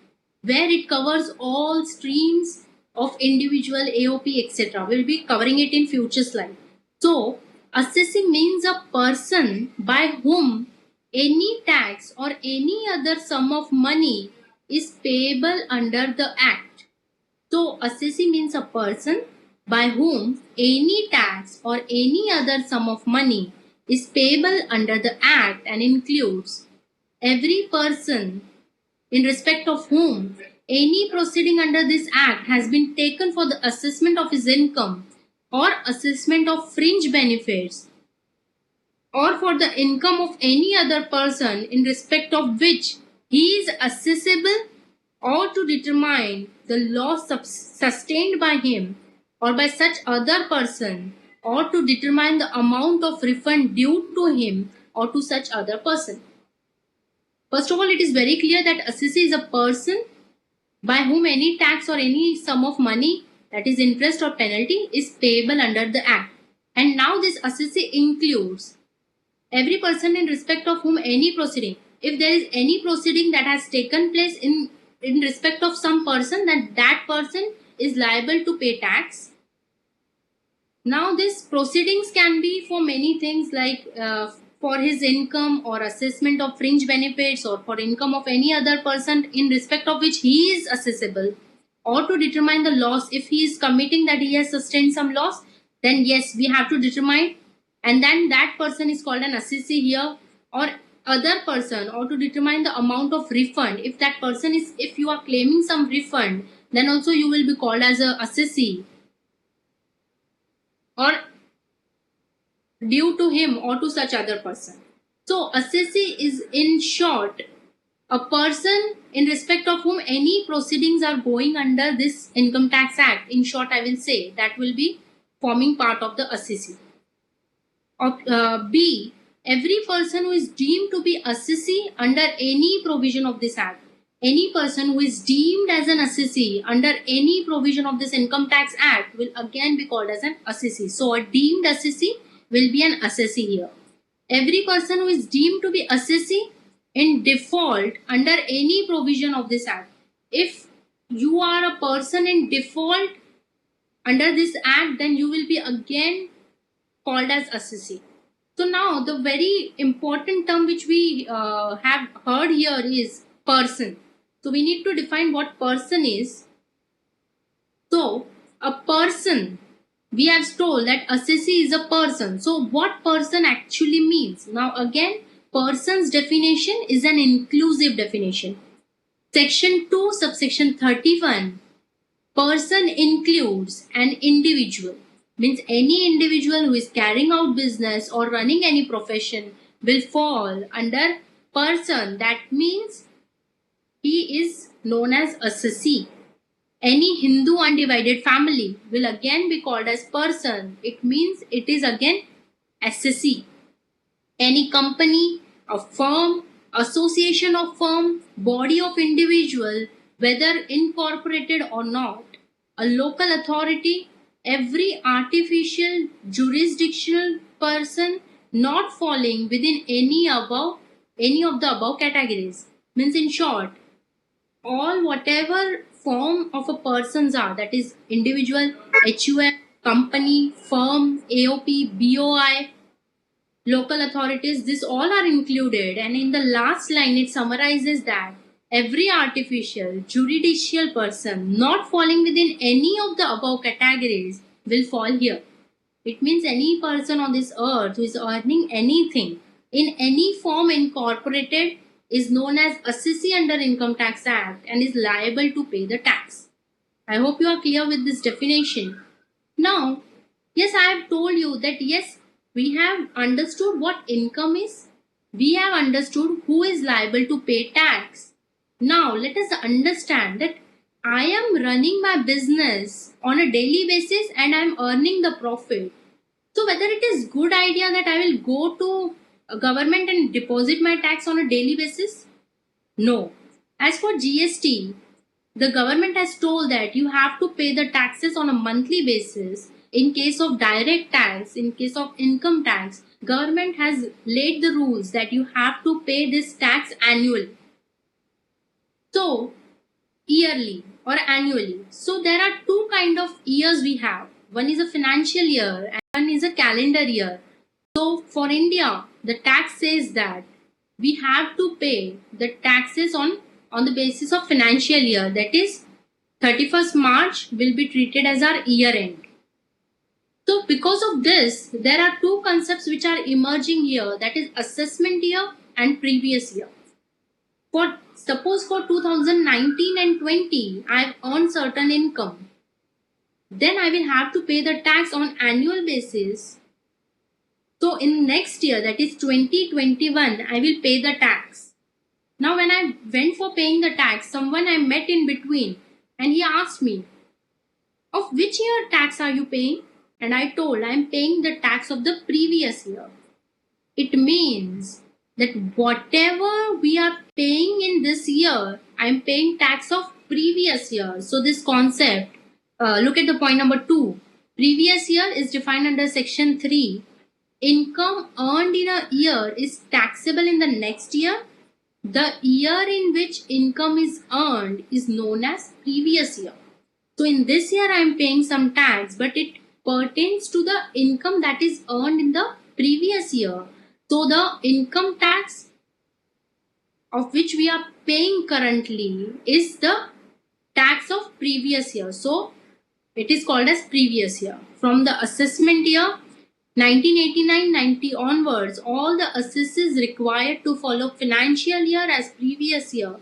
where it covers all streams of individual AOP etc. We'll be covering it in future slide. So assessee means a person by whom any tax or any other sum of money is payable under the Act. So assessee means a person by whom any tax or any other sum of money is payable under the Act and includes every person in respect of whom any proceeding under this Act has been taken for the assessment of his income or assessment of fringe benefits or for the income of any other person in respect of which he is assessable or to determine the loss sustained by him or by such other person or to determine the amount of refund due to him or to such other person. First of all, it is very clear that assessee is a person by whom any tax or any sum of money, that is interest or penalty, is payable under the Act. And now this assessee includes Every person in respect of whom any proceeding, if there is any proceeding that has taken place in respect of some person, then that person is liable to pay tax. Now, these proceedings can be for many things, like for his income or assessment of fringe benefits, or for income of any other person in respect of which he is assessable, or to determine the loss. If he is committing that he has sustained some loss, then yes, we have to determine, and then that person is called an assessee here, or other person, or to determine the amount of refund. If that person is, if you are claiming some refund, then also you will be called as a assessee, or due to him or to such other person. So assessee is, in short, a person in respect of whom any proceedings are going under this Income Tax Act. In short, I will say that will be forming part of the assessee. B, every person who is deemed to be assessee under any provision of this act. Any person who is deemed as an assessee under any provision of this Income Tax Act will again be called as an assessee. So a deemed assessee will be an assessee here. Every person who is deemed to be assessee in default under any provision of this act. If you are a person in default under this act, then you will be again called as assessee. So now the very important term which we have heard here is person. So we need to define what person is. So a person, we have told that assessee is a person. So what person actually means? Now again, person's definition is an inclusive definition. Section 2, subsection 31, person includes an individual. Means any individual who is carrying out business or running any profession will fall under person. That means he is known as assessee. Any Hindu undivided family will again be called as person. It means it is again assessee. Any company, a firm, association of firm, body of individual, whether incorporated or not, a local authority, every artificial jurisdictional person not falling within any of the above categories. Means in short, all whatever form of a persons are, that is individual, HUF, company, firm, AOP, BOI, local authorities, this all are included. And in the last line, it summarizes that every artificial judicial person not falling within any of the above categories will fall here. It means any person on this earth who is earning anything in any form incorporated is known as assessee under Income Tax Act and is liable to pay the tax. I hope you are clear with this definition. Now, yes, I have told you that yes, we have understood what income is. We have understood who is liable to pay tax. Now, let us understand that I am running my business on a daily basis and I am earning the profit. So whether it is good idea that I will go to a government and deposit my tax on a daily basis? No. As for GST, the government has told that you have to pay the taxes on a monthly basis. In case of direct tax, in case of income tax, government has laid the rules that you have to pay this tax annually. So, yearly or annually. So there are two kind of years we have. One is a financial year and one is a calendar year. So for India, the tax says that we have to pay the taxes on the basis of financial year. That is 31st March will be treated as our year end. So because of this, there are two concepts which are emerging here, that is assessment year and previous year. For suppose for 2019 and 20, I have earned certain income. Then I will have to pay the tax on annual basis. So in next year, that is 2021, I will pay the tax. Now when I went for paying the tax, someone I met in between and he asked me, of which year tax are you paying? And I told I am paying the tax of the previous year. It means that whatever we are paying in this year, I am paying tax of previous year. So this concept, look at the point number 2. Previous year is defined under section 3. income earned in a year is taxable in the next year, the year in which income is earned is known as previous year. So in this year I am paying some tax, but it pertains to the income that is earned in the previous year. So the income tax of which we are paying currently is the tax of previous year. So it is called as previous year. From the assessment year 1989-90 onwards, all the assesses required to follow financial year as previous year.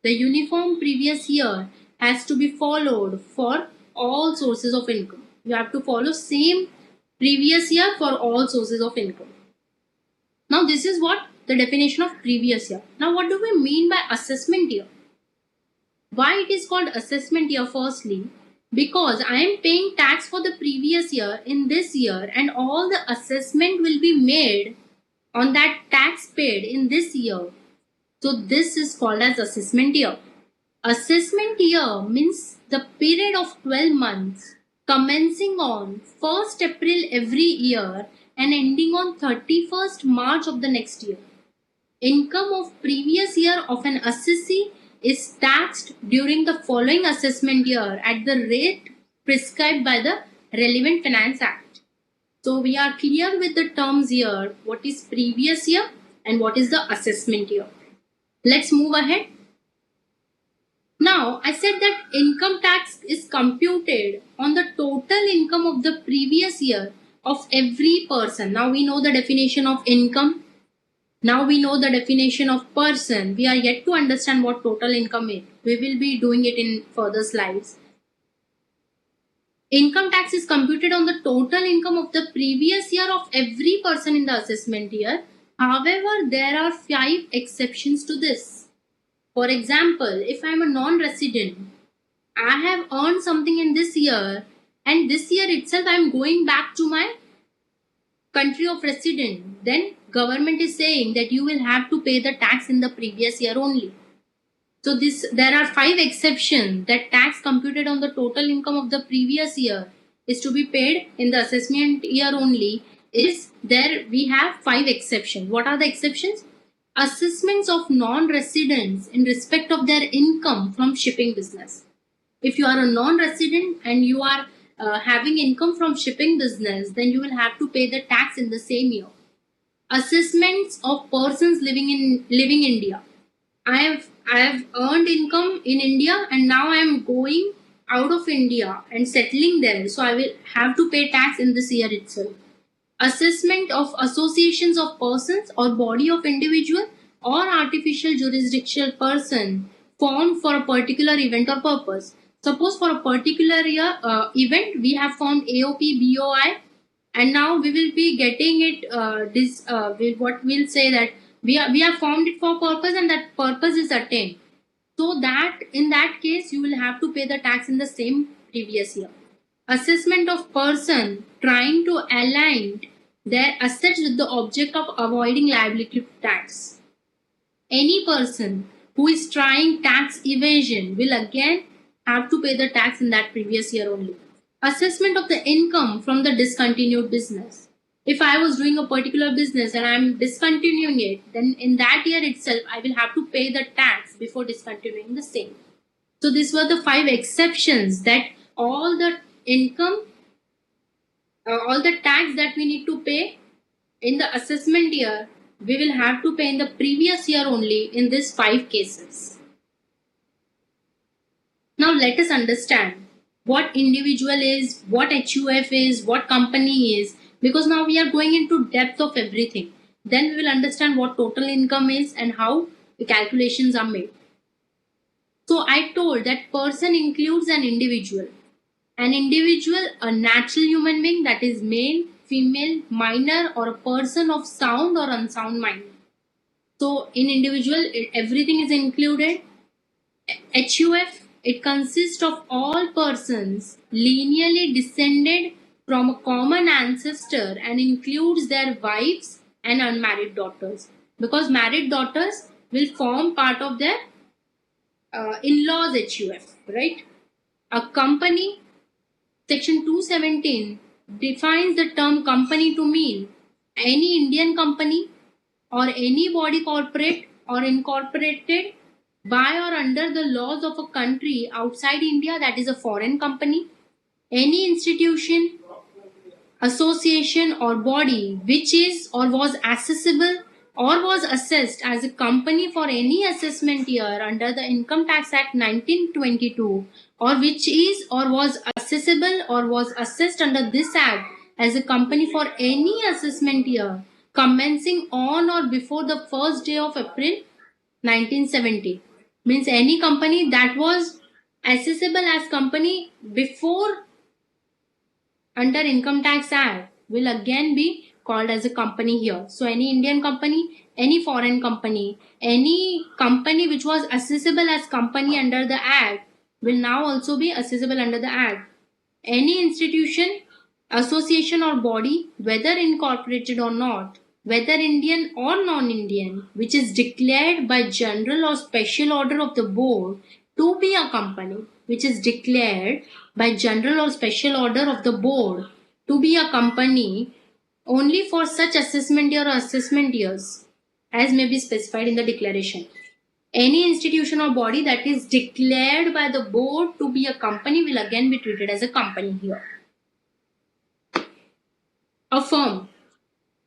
The uniform previous year has to be followed for all sources of income. You have to follow same previous year for all sources of income. Now this is what the definition of previous year. Now what do we mean by assessment year? Why it is called assessment year? Firstly, because I am paying tax for the previous year in this year, and all the assessment will be made on that tax paid in this year. So this is called as assessment year. Assessment year means the period of 12 months commencing on 1st April every year and ending on 31st March of the next year. Income of previous year of an assessee is taxed during the following assessment year at the rate prescribed by the relevant Finance Act. So we are clear with the terms here, what is previous year and what is the assessment year. Let's move ahead. Now I said that income tax is computed on the total income of the previous year of every person. Now we know the definition of income. Now we know the definition of person. We are yet to understand what total income is. We will be doing it in further slides. Income tax is computed on the total income of the previous year of every person in the assessment year. However, there are 5 exceptions to this. For example, if I am a non-resident, I have earned something in this year, and this year itself I am going back to my country of residence, then government is saying that you will have to pay the tax in the previous year only. So there are 5 exceptions that tax computed on the total income of the previous year is to be paid in the assessment year only. We have 5 exceptions. What are the exceptions? Assessments of non-residents in respect of their income from shipping business. If you are a non-resident and you are having income from shipping business, then you will have to pay the tax in the same year. Assessments of persons living in India. I have earned income in India and now I am going out of India and settling there, so I will have to pay tax in this year itself. Assessment of associations of persons or body of individual or artificial jurisdictional person formed for a particular event or purpose. Suppose for a particular event we have formed AOP, BOI, and now we will be getting it. What we'll say that we have formed it for purpose and that purpose is attained. So that in that case you will have to pay the tax in the same previous year. Assessment of person trying to align their assets with the object of avoiding liability tax. Any person who is trying tax evasion will again have to pay the tax in that previous year only. Assessment of the income from the discontinued business. If I was doing a particular business and I am discontinuing it, then in that year itself I will have to pay the tax before discontinuing the same. So these were the 5 exceptions that all the income, all the tax that we need to pay in the assessment year, we will have to pay in the previous year only in these 5 cases. Now let us understand what individual is, what HUF is, what company is, because now we are going into depth of everything. Then we will understand what total income is and how the calculations are made. So I told that person includes an individual. An individual, a natural human being, that is male, female, minor, or a person of sound or unsound mind. So in individual, everything is included. HUF, it consists of all persons lineally descended from a common ancestor and includes their wives and unmarried daughters, because married daughters will form part of their in-laws HUF, right? A company, section 217 defines the term company to mean any Indian company or any body corporate or incorporated by or under the laws of a country outside India, that is a foreign company, any institution, association or body which is or was accessible or was assessed as a company for any assessment year under the Income Tax Act 1922, or which is or was accessible or was assessed under this act as a company for any assessment year commencing on or before the first day of April 1970. Means any company that was accessible as company before under Income Tax Act will again be called as a company here. So any Indian company, any foreign company, any company which was accessible as company under the Act will now also be accessible under the Act. Any institution, association or body, whether incorporated or not, whether Indian or non-Indian, which is declared by general or special order of the board to be a company, which is declared by general or special order of the board to be a company only for such assessment year or assessment years as may be specified in the declaration. Any institution or body that is declared by the board to be a company will again be treated as a company here. A firm,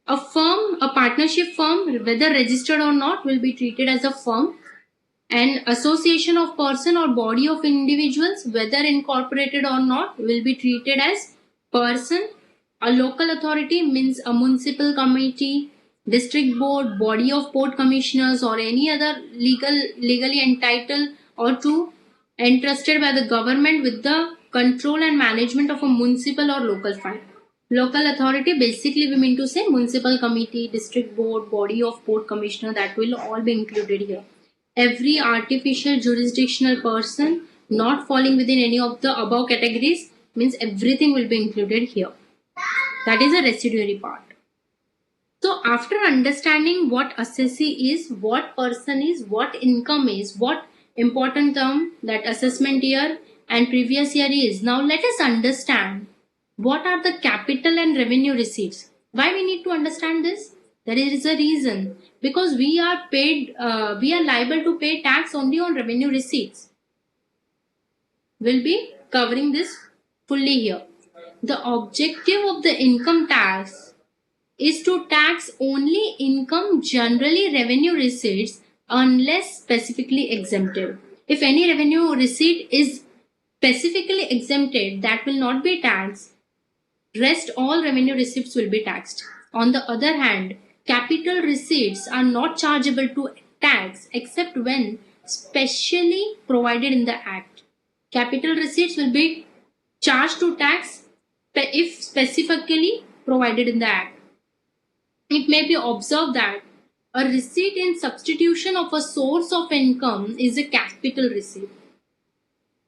a partnership firm, whether registered or not, will be treated as a firm. An association of person or body of individuals, whether incorporated or not, will be treated as person. A local authority means a municipal committee, district board, body of port commissioners, or any other legally entitled or to entrusted by the government with the control and management of a municipal or local fund. Local authority, basically we mean to say municipal committee, district board, body of port commissioner, that will all be included here. Every artificial jurisdictional person not falling within any of the above categories means everything will be included here. That is a residuary part. So after understanding what assessee is, what person is, what income is, what important term that assessment year and previous year is, now let us understand what are the capital and revenue receipts. Why we need to understand this? There is a reason, because we are liable to pay tax only on revenue receipts. We'll be covering this fully here. The objective of the income tax is to tax only income, generally revenue receipts, unless specifically exempted. If any revenue receipt is specifically exempted, that will not be taxed. Rest all revenue receipts will be taxed. On the other hand, capital receipts are not chargeable to tax except when specially provided in the Act. Capital receipts will be charged to tax if specifically provided in the Act. It may be observed that a receipt in substitution of a source of income is a capital receipt.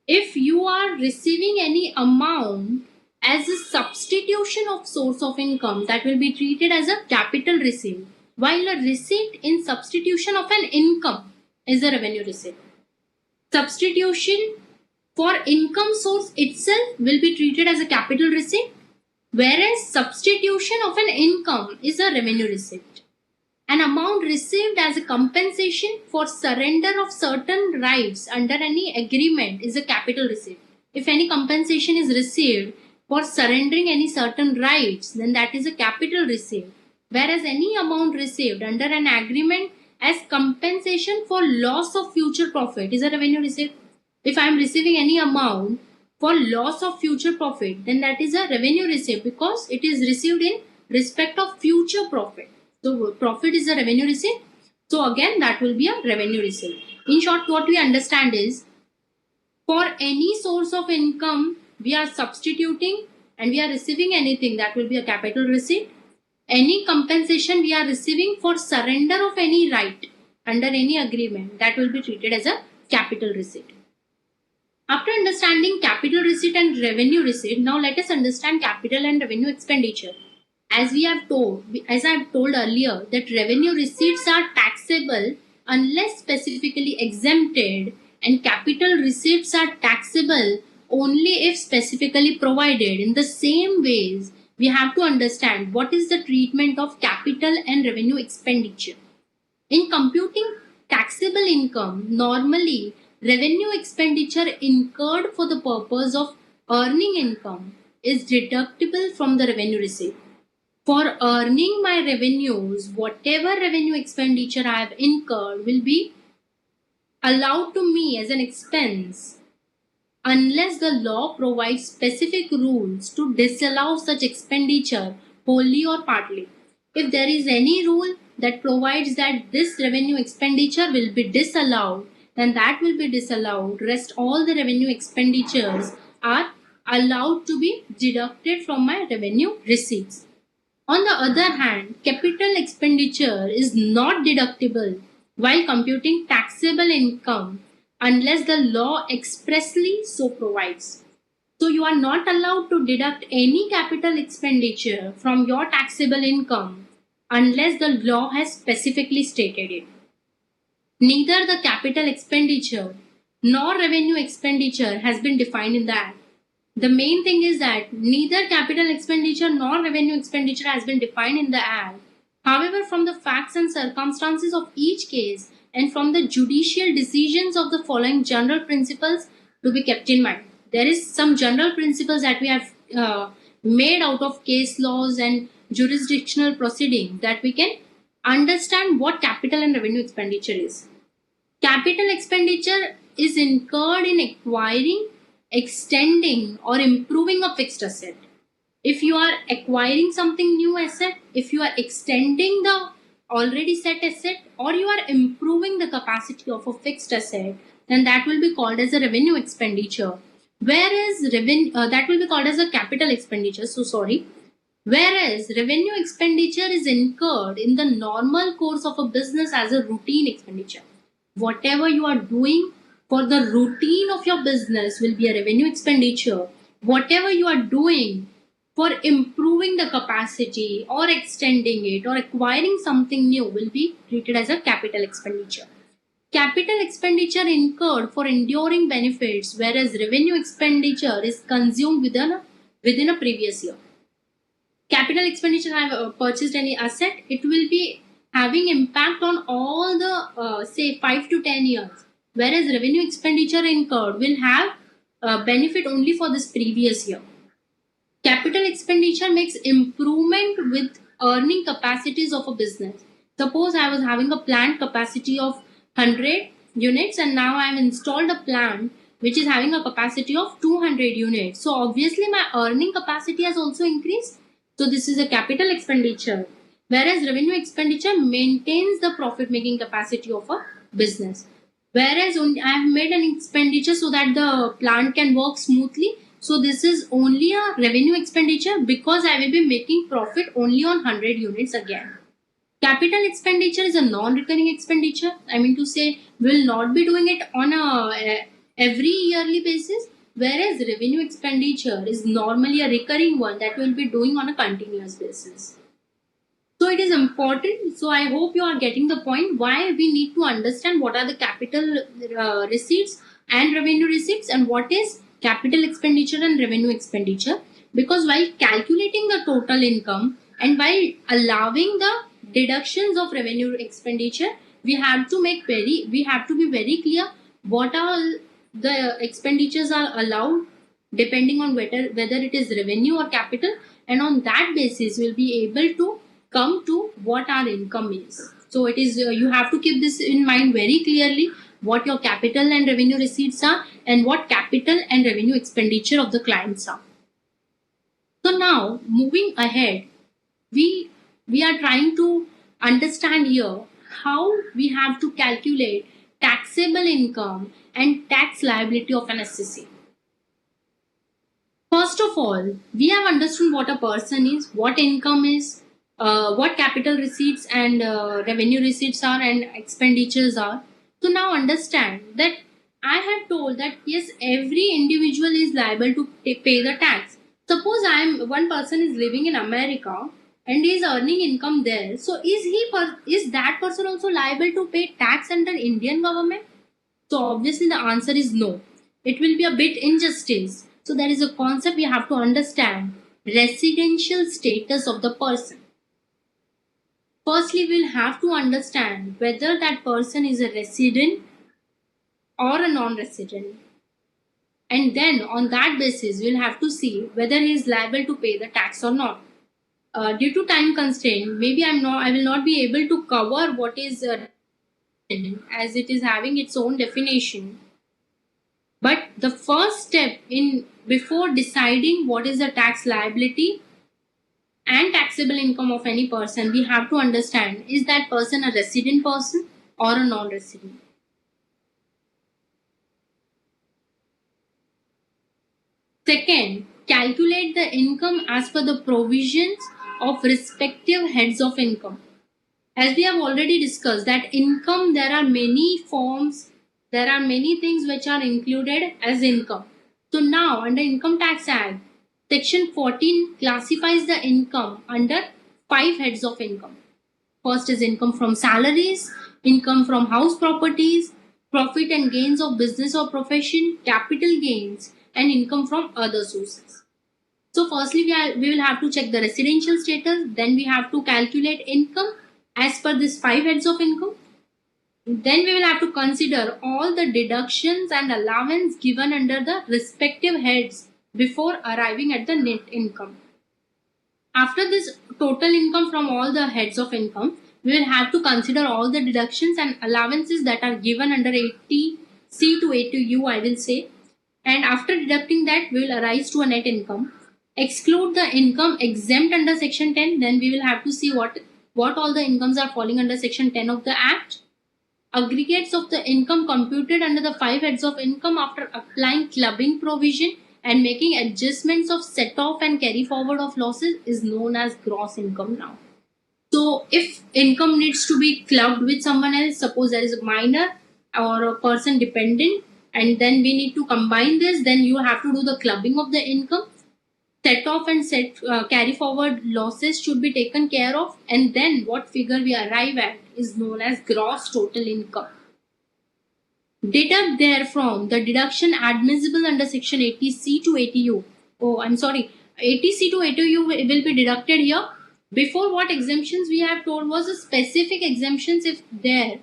If you are receiving any amount as a substitution of source of income, that will be treated as a capital receipt, while a receipt in substitution of an income is a revenue receipt. Substitution for income source itself will be treated as a capital receipt, whereas substitution of an income is a revenue receipt. An amount received as a compensation for surrender of certain rights under any agreement is a capital receipt. If any compensation is received for surrendering any certain rights, then that is a capital receipt. Whereas any amount received under an agreement as compensation for loss of future profit is a revenue receipt. If I am receiving any amount for loss of future profit, then that is a revenue receipt because it is received in respect of future profit. So profit is a revenue receipt. So again, that will be a revenue receipt. In short, what we understand is, for any source of income, we are substituting and we are receiving anything, that will be a capital receipt. Any compensation we are receiving for surrender of any right under any agreement, that will be treated as a capital receipt. After understanding capital receipt and revenue receipt, now let us understand capital and revenue expenditure. As I have told earlier, that revenue receipts are taxable unless specifically exempted, and capital receipts are taxable only if specifically provided. In the same ways, we have to understand what is the treatment of capital and revenue expenditure. In computing taxable income, normally revenue expenditure incurred for the purpose of earning income is deductible from the revenue receipt. For earning my revenues, whatever revenue expenditure I have incurred will be allowed to me as an expense unless the law provides specific rules to disallow such expenditure wholly or partly. If there is any rule that provides that this revenue expenditure will be disallowed, then that will be disallowed. Rest all the revenue expenditures are allowed to be deducted from my revenue receipts. On the other hand, capital expenditure is not deductible while computing taxable income unless the law expressly so provides. So you are not allowed to deduct any capital expenditure from your taxable income unless the law has specifically stated it. Neither the capital expenditure nor revenue expenditure has been defined in the Act. The main thing is that neither capital expenditure nor revenue expenditure has been defined in the Act. However, from the facts and circumstances of each case and from the judicial decisions of the following general principles to be kept in mind. There is some general principles that we have made out of case laws and jurisdictional proceedings that we can understand what capital and revenue expenditure is. Capital expenditure is incurred in acquiring, extending, or improving a fixed asset. If you are acquiring something new asset, if you are extending the already set asset, or you are improving the capacity of a fixed asset, then that will be called as a revenue expenditure. Whereas that will be called as a capital expenditure. Whereas revenue expenditure is incurred in the normal course of a business as a routine expenditure. Whatever you are doing for the routine of your business will be a revenue expenditure. Whatever you are doing for improving the capacity or extending it or acquiring something new will be treated as a capital expenditure. Capital expenditure incurred for enduring benefits, whereas revenue expenditure is consumed within a previous year. Capital expenditure, have purchased any asset, it will be having impact on all the say 5 to 10 years, whereas revenue expenditure incurred will have benefit only for this previous year. Capital expenditure makes improvement with earning capacities of a business. Suppose I was having a plant capacity of 100 units and now I have installed a plant which is having a capacity of 200 units. So obviously my earning capacity has also increased. So this is a capital expenditure. Whereas revenue expenditure maintains the profit making capacity of a business. Whereas I have made an expenditure so that the plant can work smoothly. So this is only a revenue expenditure because I will be making profit only on 100 units again. Capital expenditure is a non-recurring expenditure. I mean to say, we will not be doing it on a every yearly basis. Whereas revenue expenditure is normally a recurring one that we'll be doing on a continuous basis. So it is important. So I hope you are getting the point why we need to understand what are the capital receipts and revenue receipts and what is capital expenditure and revenue expenditure. Because while calculating the total income and while allowing the deductions of revenue expenditure, we have to be very clear what all the expenditures are allowed depending on whether it is revenue or capital, and on that basis we'll be able to come to what our income is. So it is you have to keep this in mind very clearly, what your capital and revenue receipts are and what capital and revenue expenditure of the clients are. So now moving ahead, we are trying to understand here how we have to calculate taxable income and tax liability of an assessee. First of all, we have understood what a person is, what income is, what capital receipts and revenue receipts are and expenditures are. So now understand that I have told that yes, every individual is liable to pay the tax. Suppose one person is living in America and is earning income there. So is that person also liable to pay tax under Indian government? So obviously the answer is no. It will be a bit injustice. So there is a concept we have to understand residential status of the person. Firstly, we'll have to understand whether that person is a resident or a non-resident. And then on that basis, we'll have to see whether he is liable to pay the tax or not. Due to time constraint, maybe I will not be able to cover what is as it is having its own definition. But the first step before deciding what is the tax liability and taxable income of any person, we have to understand, is that person a resident person or a non-resident? Second, calculate the income as per the provisions of respective heads of income. As we have already discussed that income, there are many forms, there are many things which are included as income. So now under Income Tax Act, Section 14 classifies the income under 5 heads of income. First is income from salaries, income from house properties, profit and gains of business or profession, capital gains, and income from other sources. So firstly, we will have to check the residential status, then we have to calculate income as per this 5 heads of income. Then we will have to consider all the deductions and allowance given under the respective heads before arriving at the net income. After this total income from all the heads of income, we will have to consider all the deductions and allowances that are given under 80C to 80U, I will say. And after deducting that, we will arise to a net income. Exclude the income exempt under Section 10, then we will have to see what all the incomes are falling under Section 10 of the Act. Aggregates of the income computed under the 5 heads of income after applying clubbing provision and making adjustments of set off and carry forward of losses is known as gross income now. So if income needs to be clubbed with someone else, suppose there is a minor or a person dependent, and then we need to combine this, then you have to do the clubbing of the income. Set off and carry forward losses should be taken care of, and then what figure we arrive at is known as gross total income. Deduct therefrom the deduction admissible under Section 80C to 80U. 80C to 80U will be deducted here. Before, what exemptions we have told was the specific exemptions if there,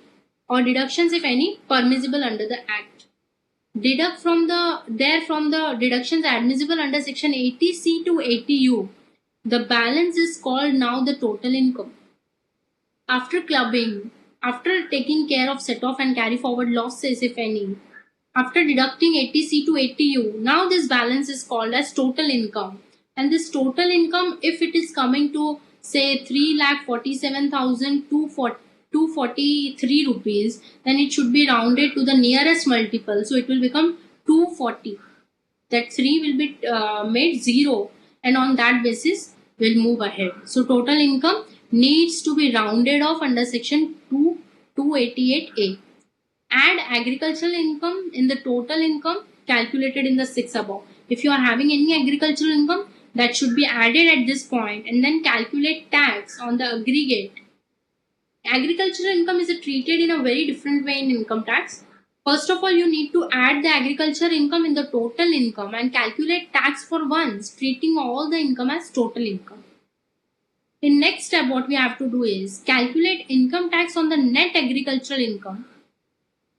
or deductions if any, permissible under the Act. Deduct from the deductions admissible under Section 80C to 80U. The balance is called now the total income. After clubbing, after taking care of set off and carry forward losses if any, after deducting 80C to 80U, now this balance is called as total income. And this total income, if it is coming to say 3,47,243 rupees, then it should be rounded to the nearest multiple. So it will become 240. That 3 will be made 0, and on that basis we'll move ahead. So total income needs to be rounded off under Section 288A. Add agricultural income in the total income calculated in the 6 above. If you are having any agricultural income, that should be added at this point, and then calculate tax on the aggregate. Agricultural income is treated in a very different way in income tax. First of all, you need to add the agricultural income in the total income and calculate tax for once, treating all the income as total income. In next step, what we have to do is calculate income tax on the net agricultural income.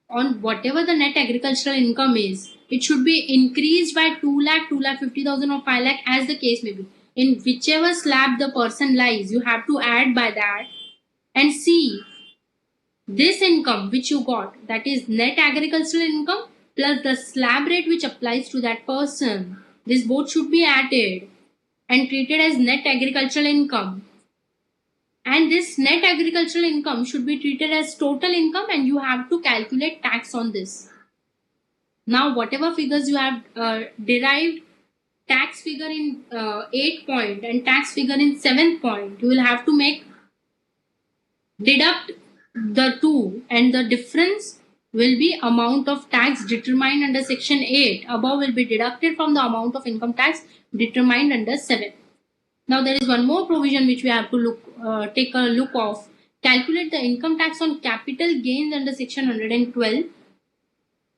On whatever the net agricultural income is, it should be increased by 2 lakh, 2,50,000 or 5 lakh as the case may be. In whichever slab the person lies, you have to add by that and see this income which you got, that is net agricultural income plus the slab rate which applies to that person. This both should be added and treated as net agricultural income. And this net agricultural income should be treated as total income, and you have to calculate tax on this. Now, whatever figures you have derived, tax figure in 8th point and tax figure in 7th point, you will have to deduct the two, and the difference will be amount of tax determined under Section 8 above will be deducted from the amount of income tax determined under 7. Now there is one more provision which we have to take a look of. Calculate the income tax on capital gains under Section 112.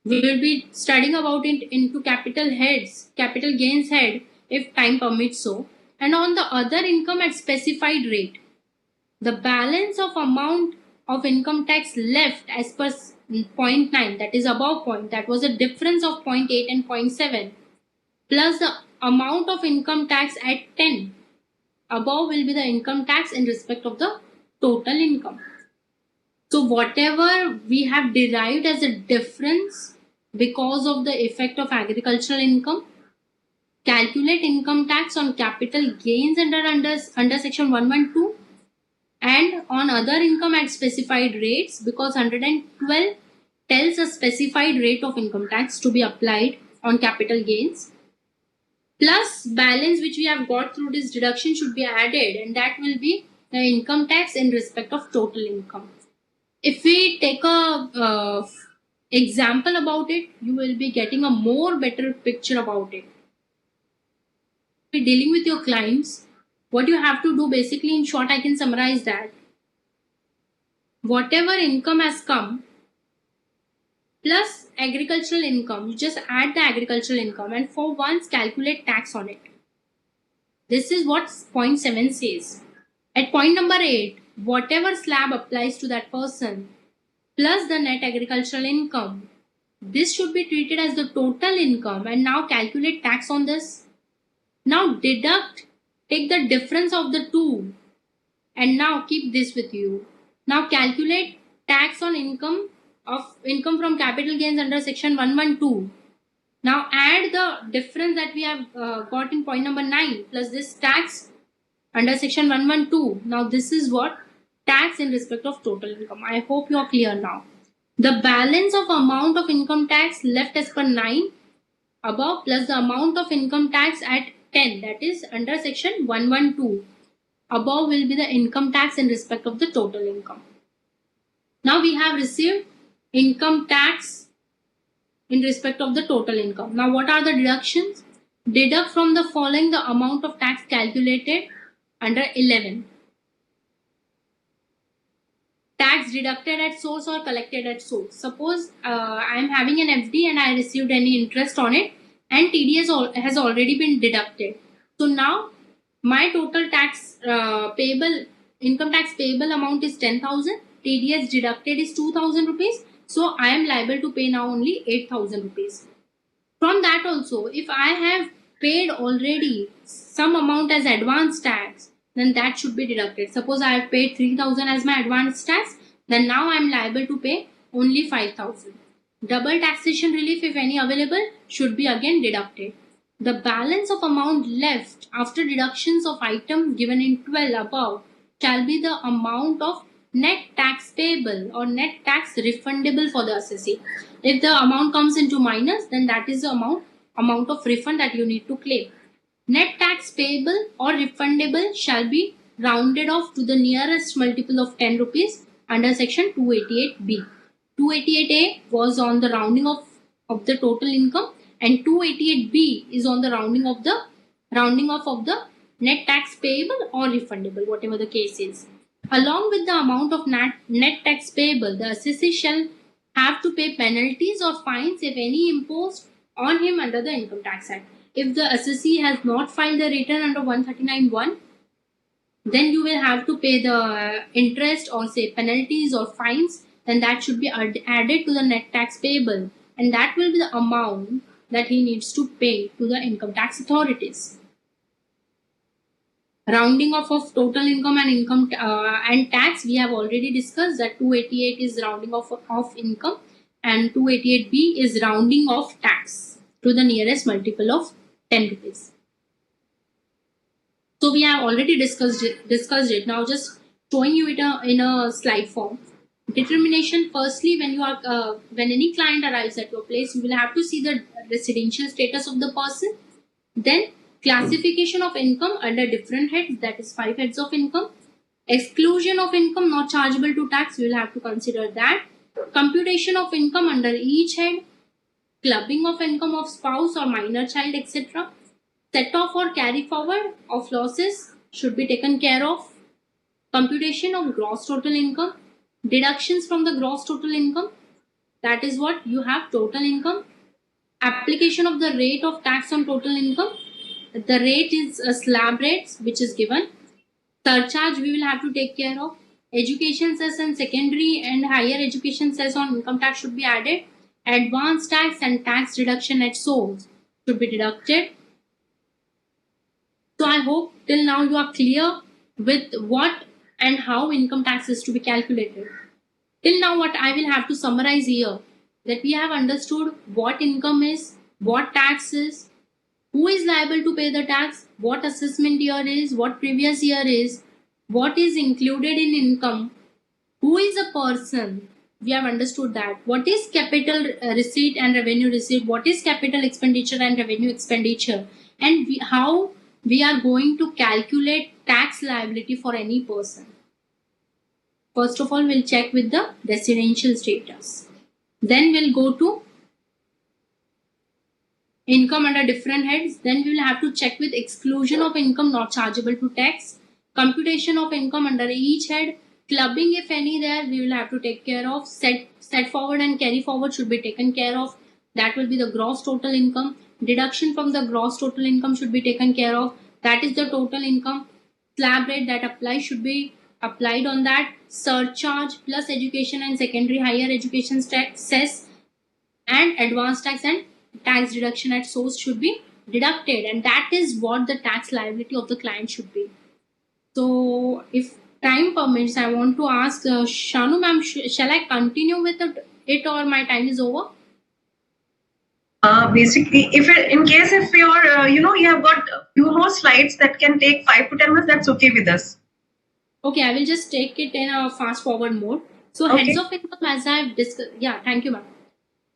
We will be studying about it into capital gains head if time permits so. and on the other income at specified rate. The balance of amount of income tax left as per 0.9, that is above point, that was a difference of 0.8 and 0.7, plus the amount of income tax at 10. Above will be the income tax in respect of the total income. So whatever we have derived as a difference because of the effect of agricultural income, calculate income tax on capital gains under section 112 and on other income at specified rates, because 112 tells a specified rate of income tax to be applied on capital gains, plus balance which we have got through this deduction should be added, and that will be the income tax in respect of total income. If we take a example about it, you will be getting a more better picture about it. If you're dealing with your clients, what you have to do, basically in short I can summarize that whatever income has come plus agricultural income, you just add the agricultural income and for once calculate tax on it. This is what point 7 says. At point number 8, whatever slab applies to that person plus the net agricultural income, this should be treated as the total income, and now calculate tax on this. Now deduct, take the difference of the two, and now keep this with you. Now calculate tax on income from capital gains under section 112. Now add the difference that we have got in point number 9 plus this tax under section 112. Now this is what tax in respect of total income. I hope you are clear now. The balance of amount of income tax left as per 9 above plus the amount of income tax at 10, that is under section 112 above, will be the income tax in respect of the total income. Now we have received income tax in respect of the total income. Now what are the deductions? Deduct from the following the amount of tax calculated under 11. Tax deducted at source or collected at source. Suppose I am having an FD and I received any interest on it and TDS has already been deducted. So now my total tax payable, income tax payable amount is 10,000. TDS deducted is 2,000 rupees. So I am liable to pay now only 8,000 rupees. From that also, if I have paid already some amount as advance tax, then that should be deducted. Suppose I have paid 3,000 as my advance tax, then now I am liable to pay only 5,000. Double taxation relief, if any available, should be again deducted. The balance of amount left after deductions of items given in 12 above shall be the amount of net tax payable or net tax refundable for the assessee. If the amount comes into minus, then that is the amount of refund that you need to claim. Net tax payable or refundable shall be rounded off to the nearest multiple of 10 rupees under section 288B. 288A was on the rounding of the total income, and 288B is on the rounding off of the net tax payable or refundable, whatever the case is. Along with the amount of net tax payable, the assessee shall have to pay penalties or fines, if any, imposed on him under the Income Tax Act. If the assessee has not filed the return under 139(1), then you will have to pay the interest or say penalties or fines, then that should be added to the net tax payable, and that will be the amount that he needs to pay to the income tax authorities. Rounding off of total income and income and tax, we have already discussed that 288 is rounding off of income and 288B is rounding off tax to the nearest multiple of 10 rupees. So we have already discussed it. Now just showing you it in a slide form. Determination. Firstly, when any client arrives at your place, you will have to see the residential status of the person. Then classification of income under different heads, that is 5 heads of income. Exclusion of income not chargeable to tax, we will have to consider that. Computation of income under each head. Clubbing of income of spouse or minor child, etc. Set off or carry forward of losses should be taken care of. Computation of gross total income. Deductions from the gross total income, that is what you have total income. Application of the rate of tax on total income. the rate is a slab rates which is given. Surcharge we will have to take care of. Education cess and secondary and higher education cess on income tax should be added. Advanced tax and tax deduction at source should be deducted. So I hope till now you are clear with what and how income tax is to be calculated. Till now what I will have to summarize here, that we have understood what income is, what tax is, who is liable to pay the tax, what assessment year is, what previous year is, what is included in income, who is a person. We have understood that. What is capital receipt and revenue receipt, what is capital expenditure and revenue expenditure, and how we are going to calculate tax liability for any person. First of all, we'll check with the residential status. Then we'll go to income under different heads. Then we will have to check with exclusion of income not chargeable to tax, computation of income under each head, clubbing if any there we will have to take care of, set forward and carry forward should be taken care of. That will be the gross total income. Deduction from the gross total income should be taken care of. That is the total income. Slab rate that applies should be applied on that. Surcharge plus education and secondary higher education cess and advanced tax and tax deduction at source should be deducted, and that is what the tax liability of the client should be. So if time permits, I want to ask Shanu ma'am, shall I continue with it or my time is over? Basically, in case if you're you have got a few more slides that can take 5 to 10 minutes, that's okay with us. Okay, I will just take it in a fast forward mode. So Okay. heads of income, as I've discussed, yeah, thank you ma'am.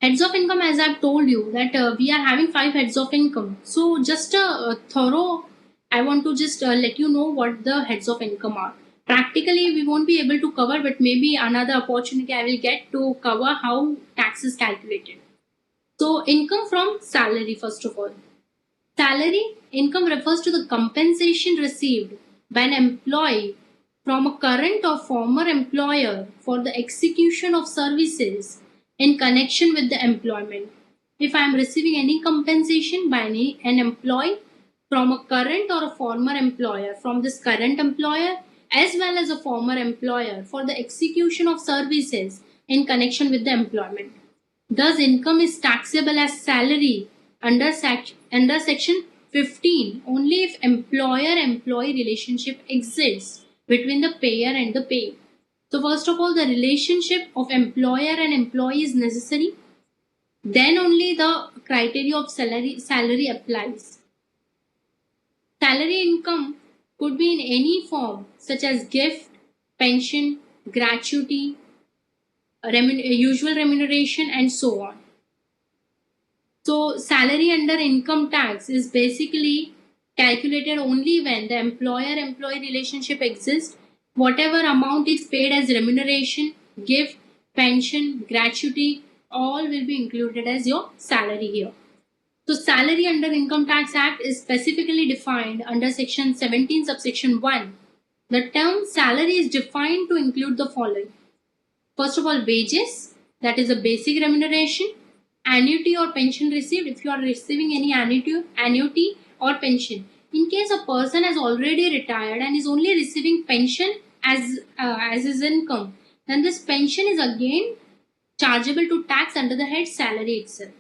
Heads of income, as I've told you that we are having 5 heads of income. So just a thorough, I want to just let you know what the heads of income are. Practically, we won't be able to cover, but maybe another opportunity I will get to cover how tax is calculated. So income from salary, first of all. Salary income refers to the compensation received by an employee from a current or former employer for the execution of services in connection with the employment. If I am receiving any compensation by an employee from a current or a former employer, from this current employer as well as a former employer for the execution of services in connection with the employment. Thus, income is taxable as salary under section 15 only if employer-employee relationship exists between the payer and the paid. So first of all, the relationship of employer and employee is necessary. Then only the criteria of salary applies. Salary income could be in any form such as gift, pension, gratuity, usual remuneration, and so on. So salary under income tax is basically calculated only when the employer-employee relationship exists. Whatever amount is paid as remuneration, gift, pension, gratuity, all will be included as your salary here. So salary under Income Tax Act is specifically defined under section 17 subsection 1. The term salary is defined to include the following. First of all, wages, that is a basic remuneration, annuity or pension received, if you are receiving any annuity or pension. In case a person has already retired and is only receiving pension as his income, then this pension is again chargeable to tax under the head salary itself.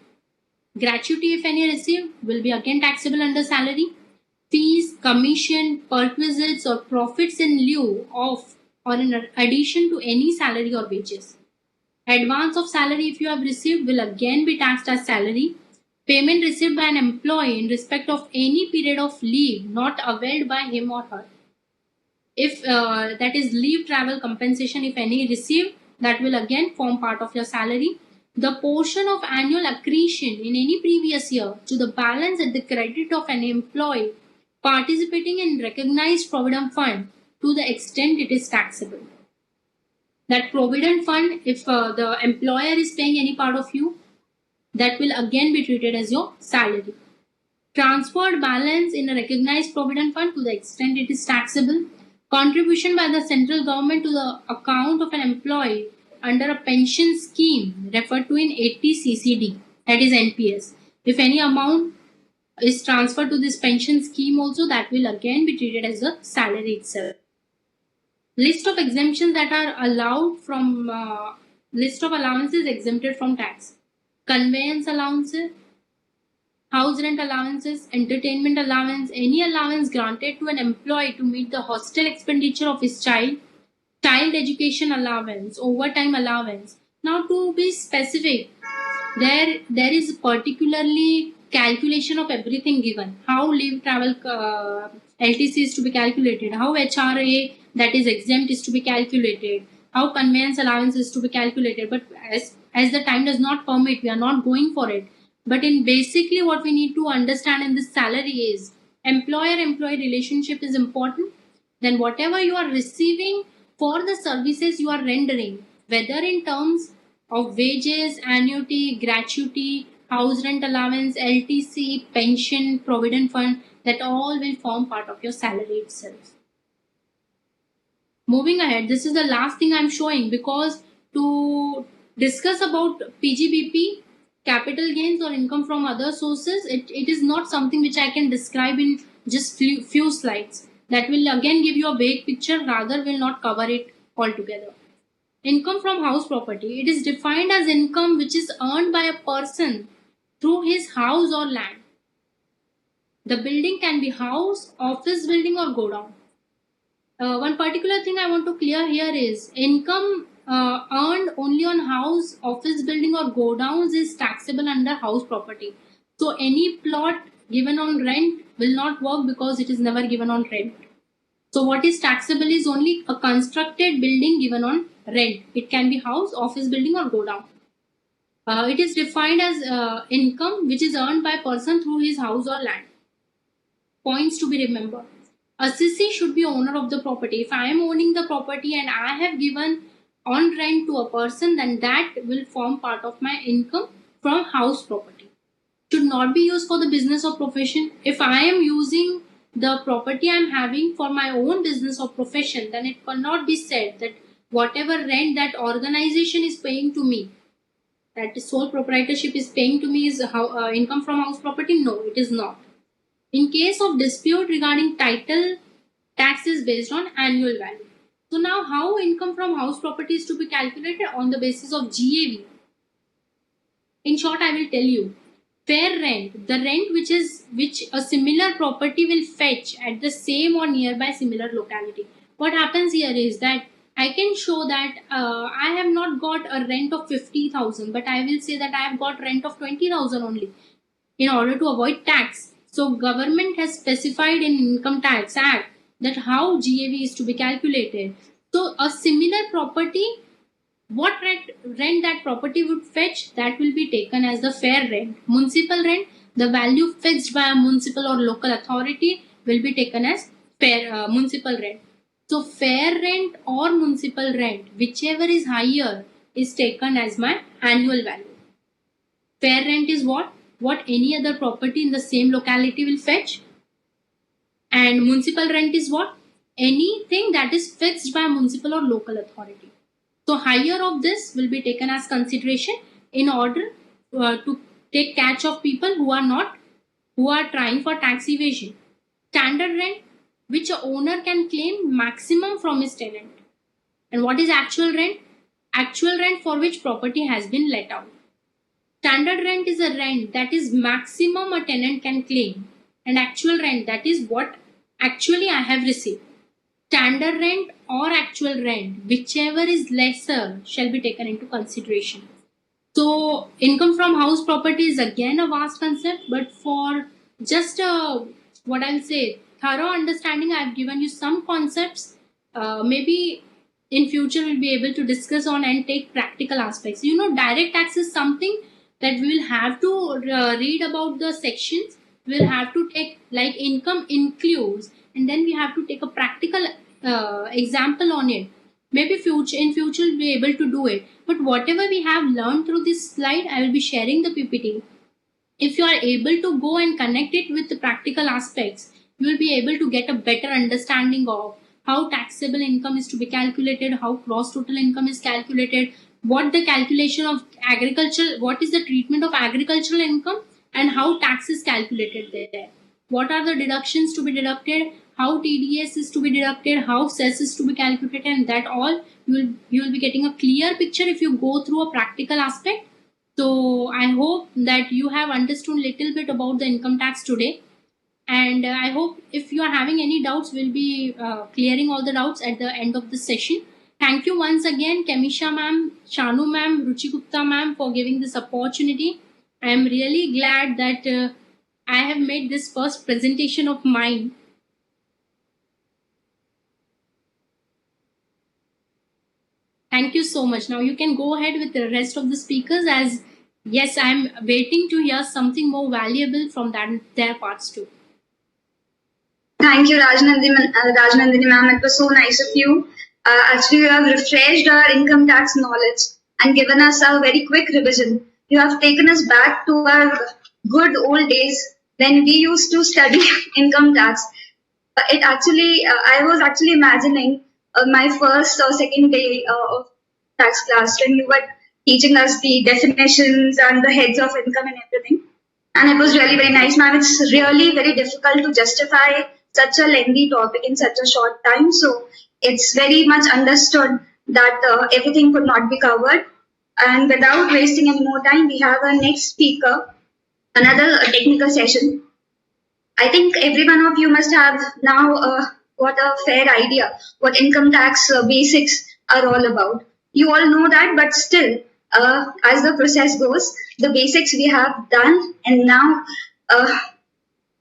Gratuity, if any received, will be again taxable under salary. Fees, commission, perquisites or profits in lieu of or in addition to any salary or wages. Advance of salary, if you have received, will again be taxed as salary. Payment received by an employee in respect of any period of leave not availed by him or her. If that is leave travel compensation, if any received, that will again form part of your salary. The portion of annual accretion in any previous year to the balance at the credit of an employee participating in recognized provident fund to the extent it is taxable. That provident fund, if the employer is paying any part of you, that will again be treated as your salary. Transferred balance in a recognized provident fund to the extent it is taxable. Contribution by the central government to the account of an employee under a pension scheme referred to in 80 CCD, that is NPS. If any amount is transferred to this pension scheme also, that will again be treated as a salary itself. List of exemptions that are allowed from list of allowances exempted from tax: conveyance allowances, house rent allowances, entertainment allowance, any allowance granted to an employee to meet the hostel expenditure of his child, child education allowance, overtime allowance. Now, to be specific, there is particularly calculation of everything given. How leave travel LTC is to be calculated, how HRA that is exempt is to be calculated, how conveyance allowance is to be calculated. But as the time does not permit, we are not going for it. But in basically what we need to understand in this salary is employer-employee relationship is important. Then whatever you are receiving for the services you are rendering, whether in terms of wages, annuity, gratuity, house rent allowance, LTC, pension, provident fund, that all will form part of your salary itself. Moving ahead, this is the last thing I'm showing, because to discuss about PGBP, capital gains or income from other sources, it is not something which I can describe in just few slides. That will again give you a vague picture, rather will not cover it altogether. Income from house property. It is defined as income which is earned by a person through his house or land. The building can be house, office building or go down. One particular thing I want to clear here is income earned only on house, office building or go downs is taxable under house property. So any plot given on rent will not work because it is never given on rent. So what is taxable is only a constructed building given on rent. It can be house, office building or go down. It is defined as income which is earned by person through his house or land. Points to be remembered. Assessee should be owner of the property. If I am owning the property and I have given on rent to a person, then that will form part of my income from house property. Should not be used for the business or profession. If I am using the property I am having for my own business or profession, then it cannot be said that whatever rent that organization is paying to me, that sole proprietorship is paying to me, is income from house property. No, it is not. In case of dispute regarding title, tax is based on annual value. So now how income from house property is to be calculated? On the basis of GAV. In short, I will tell you. Fair rent, the rent which a similar property will fetch at the same or nearby similar locality. What happens here is that I can show that I have not got a rent of 50,000, but I will say that I have got rent of 20,000 only in order to avoid tax. So government has specified in Income Tax Act that how GAV is to be calculated. So a similar property, what rent that property would fetch, that will be taken as the fair rent. Municipal rent, the value fixed by a municipal or local authority, will be taken as fair municipal rent. So fair rent or municipal rent, whichever is higher, is taken as my annual value. Fair rent is what any other property in the same locality will fetch, and municipal rent is what anything that is fixed by municipal or local authority. So higher of this will be taken as consideration in order to take catch of people who are trying for tax evasion. Standard rent, which a owner can claim maximum from his tenant. And what is actual rent? Actual rent for which property has been let out. Standard rent is a rent that is maximum a tenant can claim, and actual rent, that is what actually I have received. Standard rent or actual rent, whichever is lesser, shall be taken into consideration. So income from house property is again a vast concept, but for just what I'll say thorough understanding, I've given you some concepts. Maybe in future we'll be able to discuss on and take practical aspects. Direct tax is something that we will have to read about the sections. We'll have to take like income includes, and then we have to take a practical example on it. Maybe in future we'll be able to do it. But whatever we have learned through this slide, I will be sharing the PPT. If you are able to go and connect it with the practical aspects, you will be able to get a better understanding of how taxable income is to be calculated, how gross total income is calculated, what the calculation of agriculture, what is the treatment of agricultural income, and how tax is calculated there. What are the deductions to be deducted, how TDS is to be deducted, how cess is to be calculated, and that all you will be getting a clear picture if you go through a practical aspect. So I hope that you have understood little bit about the income tax today. And I hope if you are having any doubts, we'll be clearing all the doubts at the end of the session. Thank you once again, Kemisha ma'am, Shanu ma'am, Ruchi Gupta ma'am, for giving this opportunity. I am really glad that I have made this first presentation of mine. Thank you so much. Now you can go ahead with the rest of the speakers, as yes, I'm waiting to hear something more valuable from their parts too. Thank you, Rajnandini ma'am. It was so nice of you. Actually, you have refreshed our income tax knowledge and given us a very quick revision. You have taken us back to our good old days when we used to study income tax. I was actually imagining my first or second day of tax class when you were teaching us the definitions and the heads of income and everything. And it was really very nice, ma'am. It's really very difficult to justify such a lengthy topic in such a short time. So it's very much understood that everything could not be covered. And without wasting any more time, we have our next speaker, another technical session. I think every one of you must have now got a fair idea what income tax basics are all about. You all know that, but still, as the process goes, the basics we have done, and now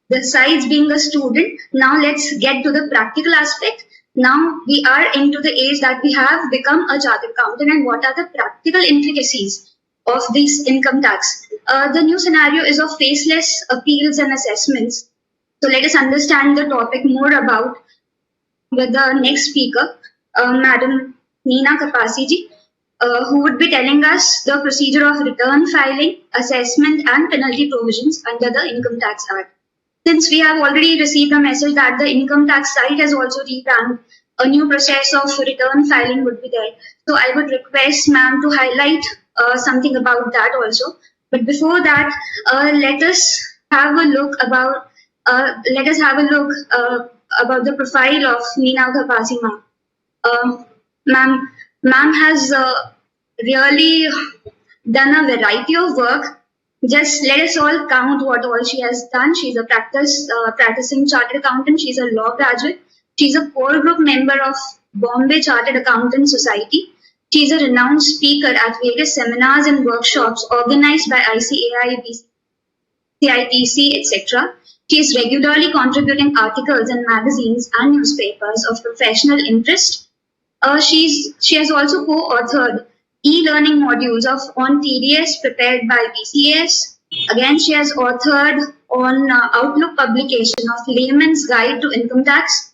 besides being a student, now let's get to the practical aspect. Now we are into the age that we have become a chartered accountant, and what are the practical intricacies of this income tax? The new scenario is of faceless appeals and assessments. So let us understand the topic more about with the next speaker, Madam Neena Kapasiji, who would be telling us the procedure of return filing, assessment and penalty provisions under the Income Tax Act. Since we have already received a message that the income tax site has also revamped, a new process of return filing would be there. So I would request ma'am to highlight something about that also. But before that, let us have a look about the profile of Neena Kapasi ma'am. Ma'am has really done a variety of work. Just let us all count what all she has done. She's a practicing chartered accountant. She's a law graduate. She's a core group member of Bombay Chartered Accountant Society. She's a renowned speaker at various seminars and workshops organized by ICAI, CITC, etc. She is regularly contributing articles in magazines and newspapers of professional interest. She has also co-authored e-learning modules on TDS prepared by VCS. Again, she has authored on Outlook publication of Layman's Guide to Income Tax.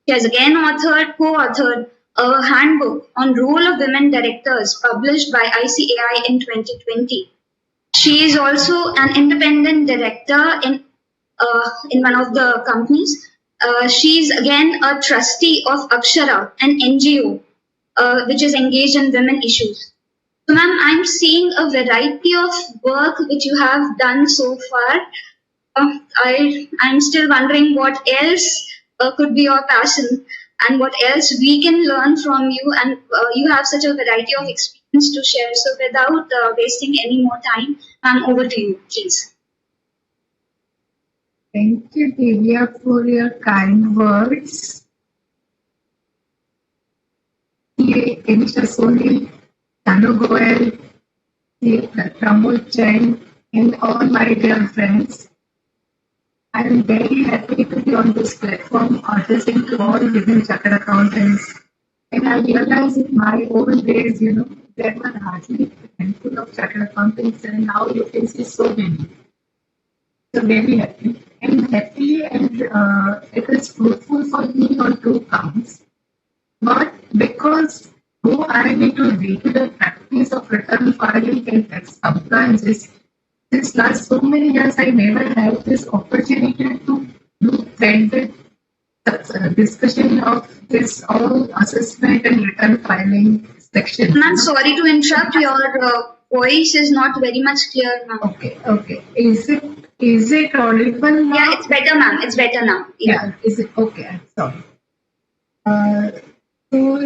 She has again co-authored a handbook on role of women directors published by ICAI in 2020. She is also an independent director in one of the companies. She's again a trustee of Akshara, an NGO which is engaged in women issues. So ma'am, I'm seeing a variety of work which you have done so far. I'm still wondering what else could be your passion and what else we can learn from you, and you have such a variety of experience to share. So without wasting any more time, over to you, please. Thank you, Divya, for your kind words. Kemisha Soni, Tanu Goel, Pramod Jain, and all my dear friends. I am very happy to be on this platform addressing to all women chartered accountants. And I realize in my old days, there were hardly a handful of chartered accountants, and now you can see so many. So very happy. And it is fruitful for me on two counts. But because though I am into regular practice of return filing and tax compliances, since last so many years I never had this opportunity to do candid discussion of this all assessment and return filing section. Ma'am, sorry to interrupt. Your voice is not very much clear, ma'am. Okay. Is it audible now? Yeah, it's better, ma'am. It's better now. Yeah. Is it okay? I'm sorry. So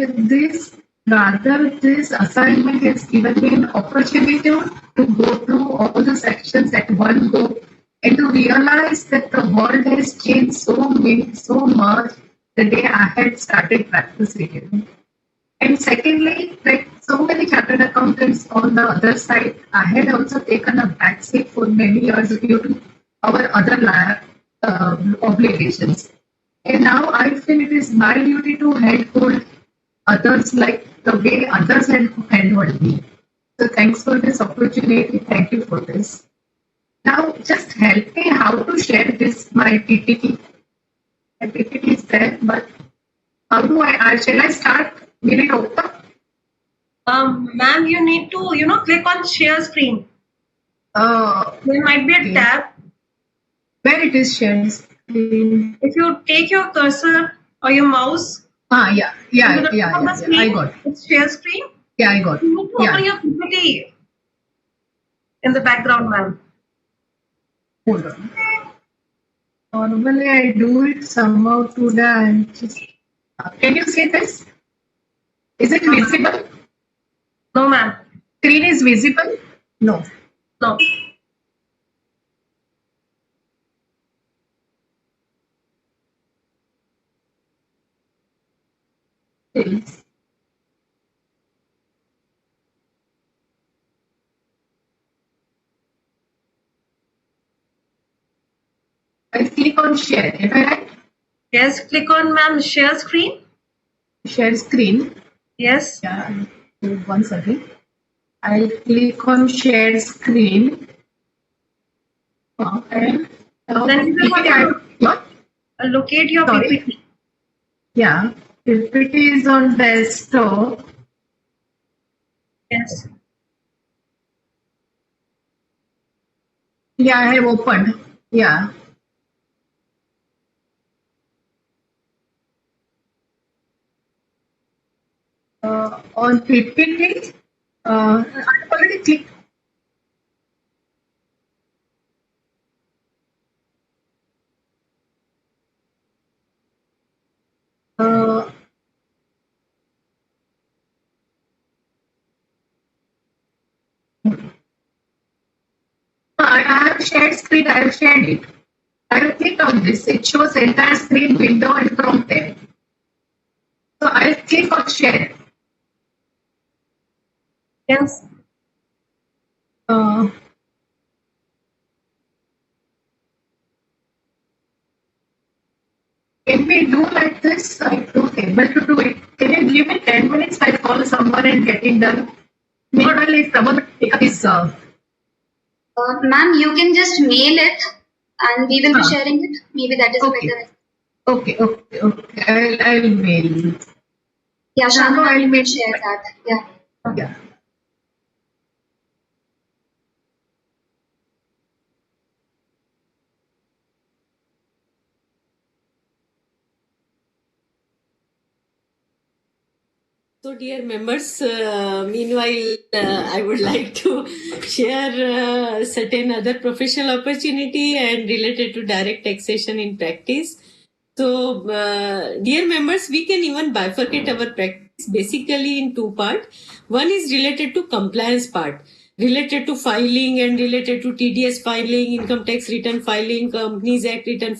this assignment has given me an opportunity to go through all the sections at one go and to realize that the world has changed so much the day I had started practicing it. And secondly, like so many chartered accountants on the other side, I had also taken a backseat for many years due to our other obligations. And now I feel it is my duty to handhold others like the way others had handled me. So thanks for this opportunity. Thank you for this. Now just help me how to share this my PPT. My PPT is there, but how do shall I start? Will it open? Ma'am, you need to, click on share screen. There might be a tab. Where it is sharing screen? If you take your cursor or your mouse. Yeah. I got it. It's share screen. Yeah, I got it. You need to open your PPT in the background, ma'am. Hold on. Normally I do it somehow today. I'm just. Can you see this? Is it visible? No, ma'am. Screen is visible? No. No. Please. I click on share. Am I right? Yes, click on, ma'am, share screen. Share screen. Yes. Yeah. Once again. I'll click on share screen. And then you will locate your PPT. Yeah. PPT is on desktop. Yes. Yeah, I have opened. Yeah. On PPT, I've already clicked. I have shared screen. I have shared it. I have clicked on this. It shows entire screen, window, and prompted. So I click on share. Yes. Can we do like this? I'm not able to do it. Can you give me 10 minutes? I call someone and get it done. Meanwhile, if someone is Ma'am, you can just mail it and we will be sharing it. Maybe that is better. Okay. I'll mail it. Yeah, Shanu, I'll mail share that. Yeah. So, dear members, meanwhile, I would like to share certain other professional opportunity and related to direct taxation in practice. So, dear members, we can even bifurcate our practice basically in two parts. One is related to compliance part, related to filing and related to TDS filing, income tax return filing, companies return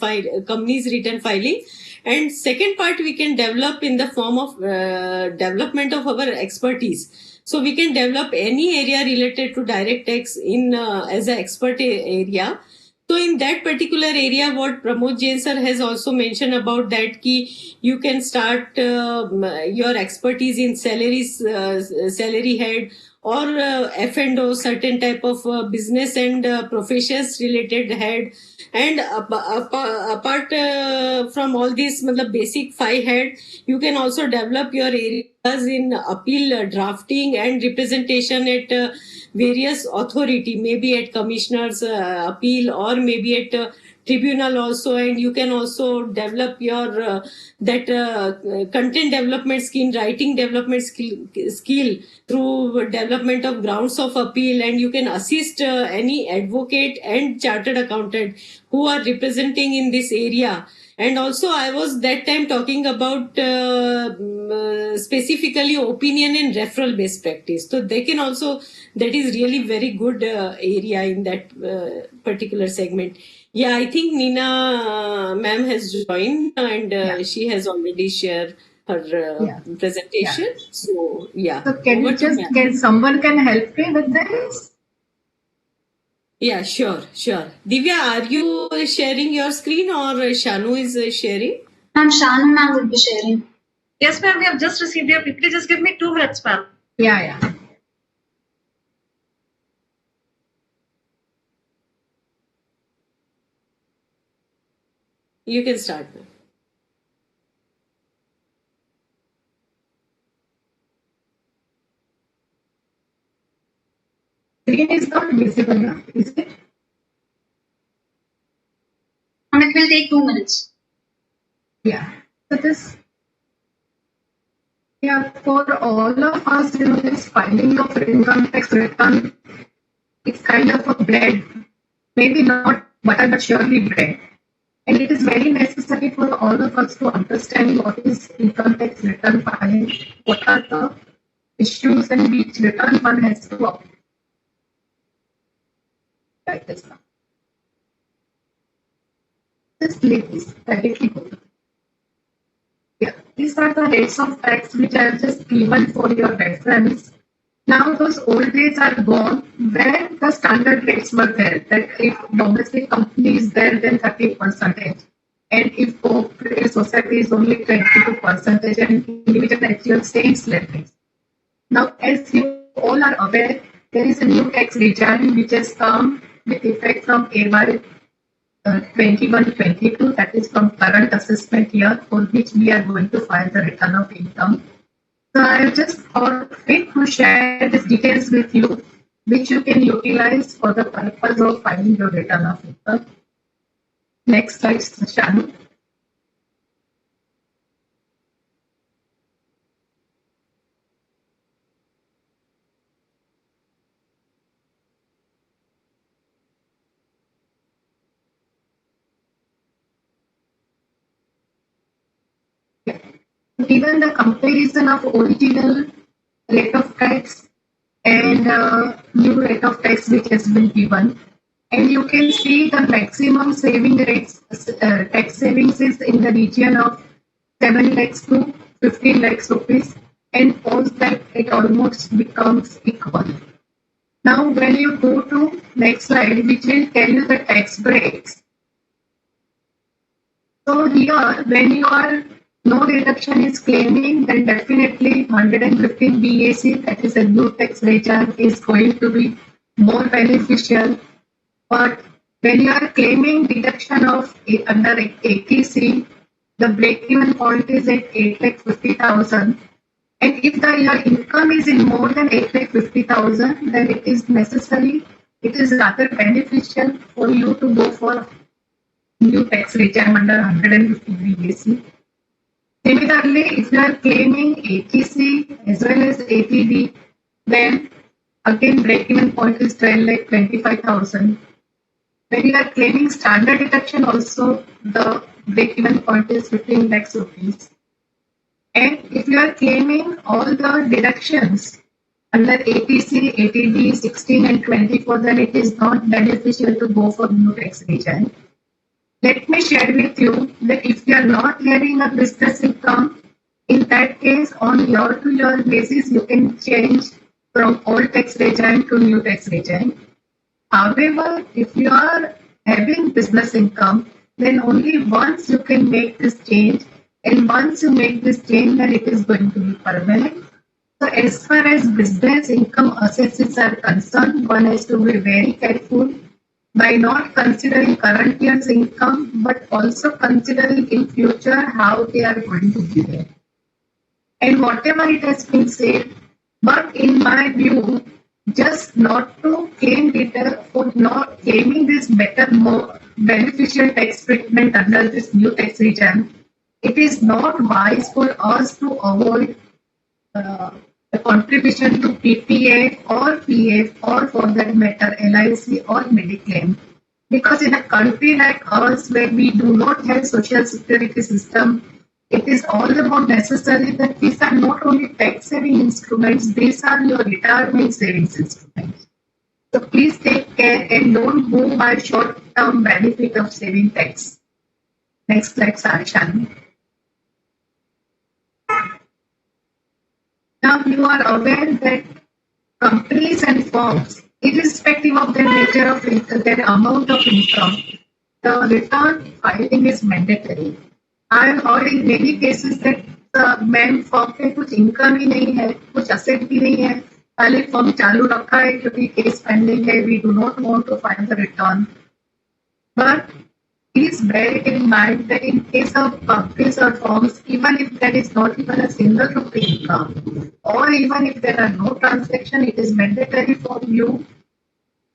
filing. And second part we can develop in the form of development of our expertise. So we can develop any area related to direct tax in as an expert area. So in that particular area, what Pramod Jain sir has also mentioned about that ki you can start your expertise in salary head or F&O, certain type of business and professions related head. And apart from all these basic 5 head, you can also develop your areas in appeal drafting and representation at various authority, maybe at commissioner's appeal or maybe at tribunal also, and you can also develop your content development skill, writing development skill through development of grounds of appeal, and you can assist any advocate and chartered accountant who are representing in this area. And also I was that time talking about specifically opinion and referral based practice, so they can also, that is really very good area in that particular segment. Yeah, I think Nina ma'am has joined, and she has already shared her presentation. So yeah, So can over you to just, ma'am. can someone can help me with this? Yeah, sure. Divya, are you sharing your screen, or Shanu is sharing? Ma'am, Shanu ma'am will be sharing. Yes, ma'am, we have just received your PPT. Just give me 2 minutes, ma'am. Yeah. You can start, ma'am. Screen is not visible now, is it? And it will take 2 minutes. Yeah. So this, for all of us, this filing of income tax return, it's kind of a bread. Maybe not butter, but surely bread. And it is very necessary for all of us to understand what is income tax return filing, what are the issues, and which return one has to apply. Like this now. Just leave this directly go. Yeah, these are the rates of tax which I have just given for your reference. Now those old days are gone where the standard rates were there, that if domestic company is there, then 30%. And if cooperative society is only 22%, and individual actual same slab rates. Now, as you all are aware, there is a new tax regime which has come with effect from AY 21-22, that is from current assessment year, for which we are going to file the return of income. So I just thought fit to share these details with you, which you can utilize for the purpose of filing your return of income. Next slide, Shanu. Given the comparison of original rate of tax and new rate of tax which has been given, and you can see the maximum saving rates, tax savings is in the region of 7 lakhs to 15 lakhs rupees, and post that it almost becomes equal. Now, when you go to next slide, which will tell you the tax breaks. So here, when you are no deduction is claiming, then definitely 115 BAC, that is a new tax regime, is going to be more beneficial. But when you are claiming deduction of under ATC, the break-even point is at 8,50,000. And if your income is in more than 8,50,000, then it is rather beneficial for you to go for new tax regime under 150 BAC. Similarly, if you are claiming ATC as well as ATD, then again break-even point is 12,25,000. When you are claiming standard deduction, also the break-even point is 15 lakhs rupees. And if you are claiming all the deductions under ATC, ATD 16 and 24, then it is not beneficial to go for new tax regime. Let me share with you that if you are not having a business income, in that case, on year-to-year basis, you can change from old tax regime to new tax regime. However, if you are having business income, then only once you can make this change, and once you make this change, then it is going to be permanent. So as far as business income assessments are concerned, one has to be very careful by not considering current year's income, but also considering in future how they are going to be there. And whatever it has been said, but in my view, just not to claim it for not claiming this better more beneficial tax treatment under this new tax regime, it is not wise for us to avoid a contribution to PPF or PF or for that matter LIC or Mediclaim. Because in a country like ours where we do not have social security system, it is all about necessary that these are not only tax saving instruments, these are your retirement savings instruments. So please take care and don't go by short-term benefit of saving tax. Next slide, Shani. Now you are aware that companies and firms, irrespective of their nature of their amount of income, the return filing is mandatory. I have heard in many cases that ma'am form पे कुछ income ही नहीं है, कुछ asset भी नहीं है, खाली form चालू रखा है क्योंकि केस पेंडिंग है, we do not want to file the return. But please bear in mind that in case of companies or firms, even if there is not even a single rupee income, or even if there are no transactions, it is mandatory for you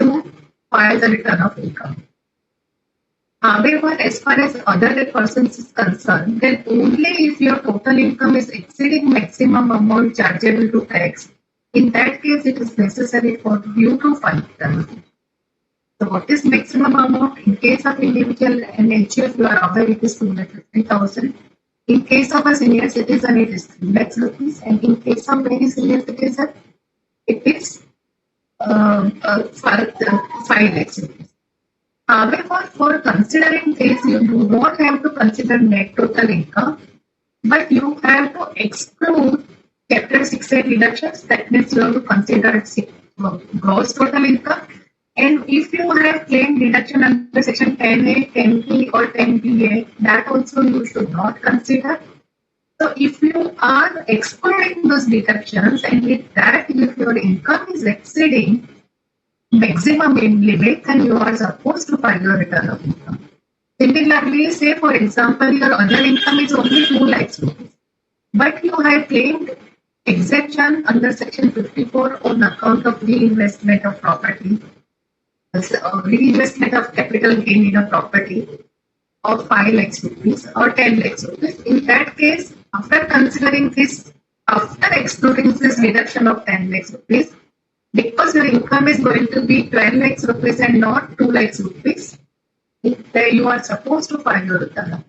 to file the return of income. However, as far as other persons is concerned, then only if your total income is exceeding maximum amount chargeable to tax, in that case it is necessary for you to file return. So what is maximum amount? In case of individual and HUF, you are aware it is 250,000. In case of a senior citizen, it is 3 lakhs rupees. And in case of very senior citizen, it is 5 lakhs rupees. However, for considering this, you do not have to consider net total income, but you have to exclude Chapter 6A deductions. That means you have to consider gross total income. And if you have claimed deduction under Section 10A, 10B, or 10BA, that also you should not consider. So if you are excluding those deductions, and with that, if your income is exceeding maximum limit, then you are supposed to file your return of income. Similarly, say for example, your other income is only 2 lakhs rupees, but you have claimed exemption under Section 54 on account of reinvestment of property, reinvestment of capital gain in a property of 5 lakhs rupees or 10 lakhs rupees. In that case, after considering this, after excluding this deduction of 10 lakhs rupees, because your income is going to be 12 lakhs rupees and not 2 lakhs rupees, you are supposed to file your return.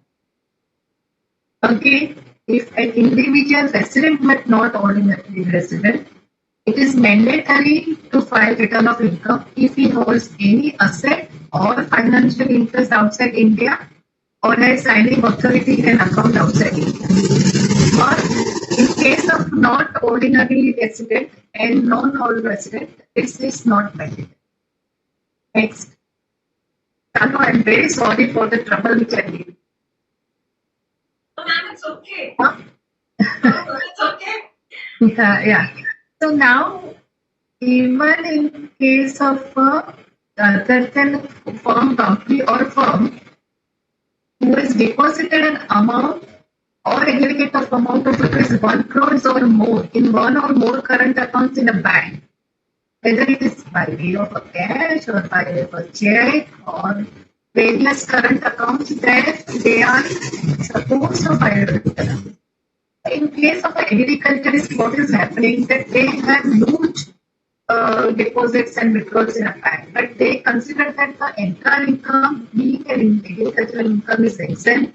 Again, if an individual resident but not ordinary resident, it is mandatory to file return of income if he holds any asset or financial interest outside India or has signing authority in an account outside India. Or in case of not ordinary resident and non-all resident, this is not mandatory. Next. Tanu, I'm very sorry for the trouble which I gave. Oh, ma'am, it's okay. Huh? It's okay. Yeah. So now, even in case of other than firm, company or firm who has deposited an amount or aggregate of amount of rupees 1 crore or more in one or more current accounts in a bank, whether it is by way of a cash or by way of a check or various current accounts, that they are supposed to file a return. In case of agriculturist, what is happening that they have huge deposits and withdrawals in a bank, but they consider that the entire income, being an agricultural income, is exempt.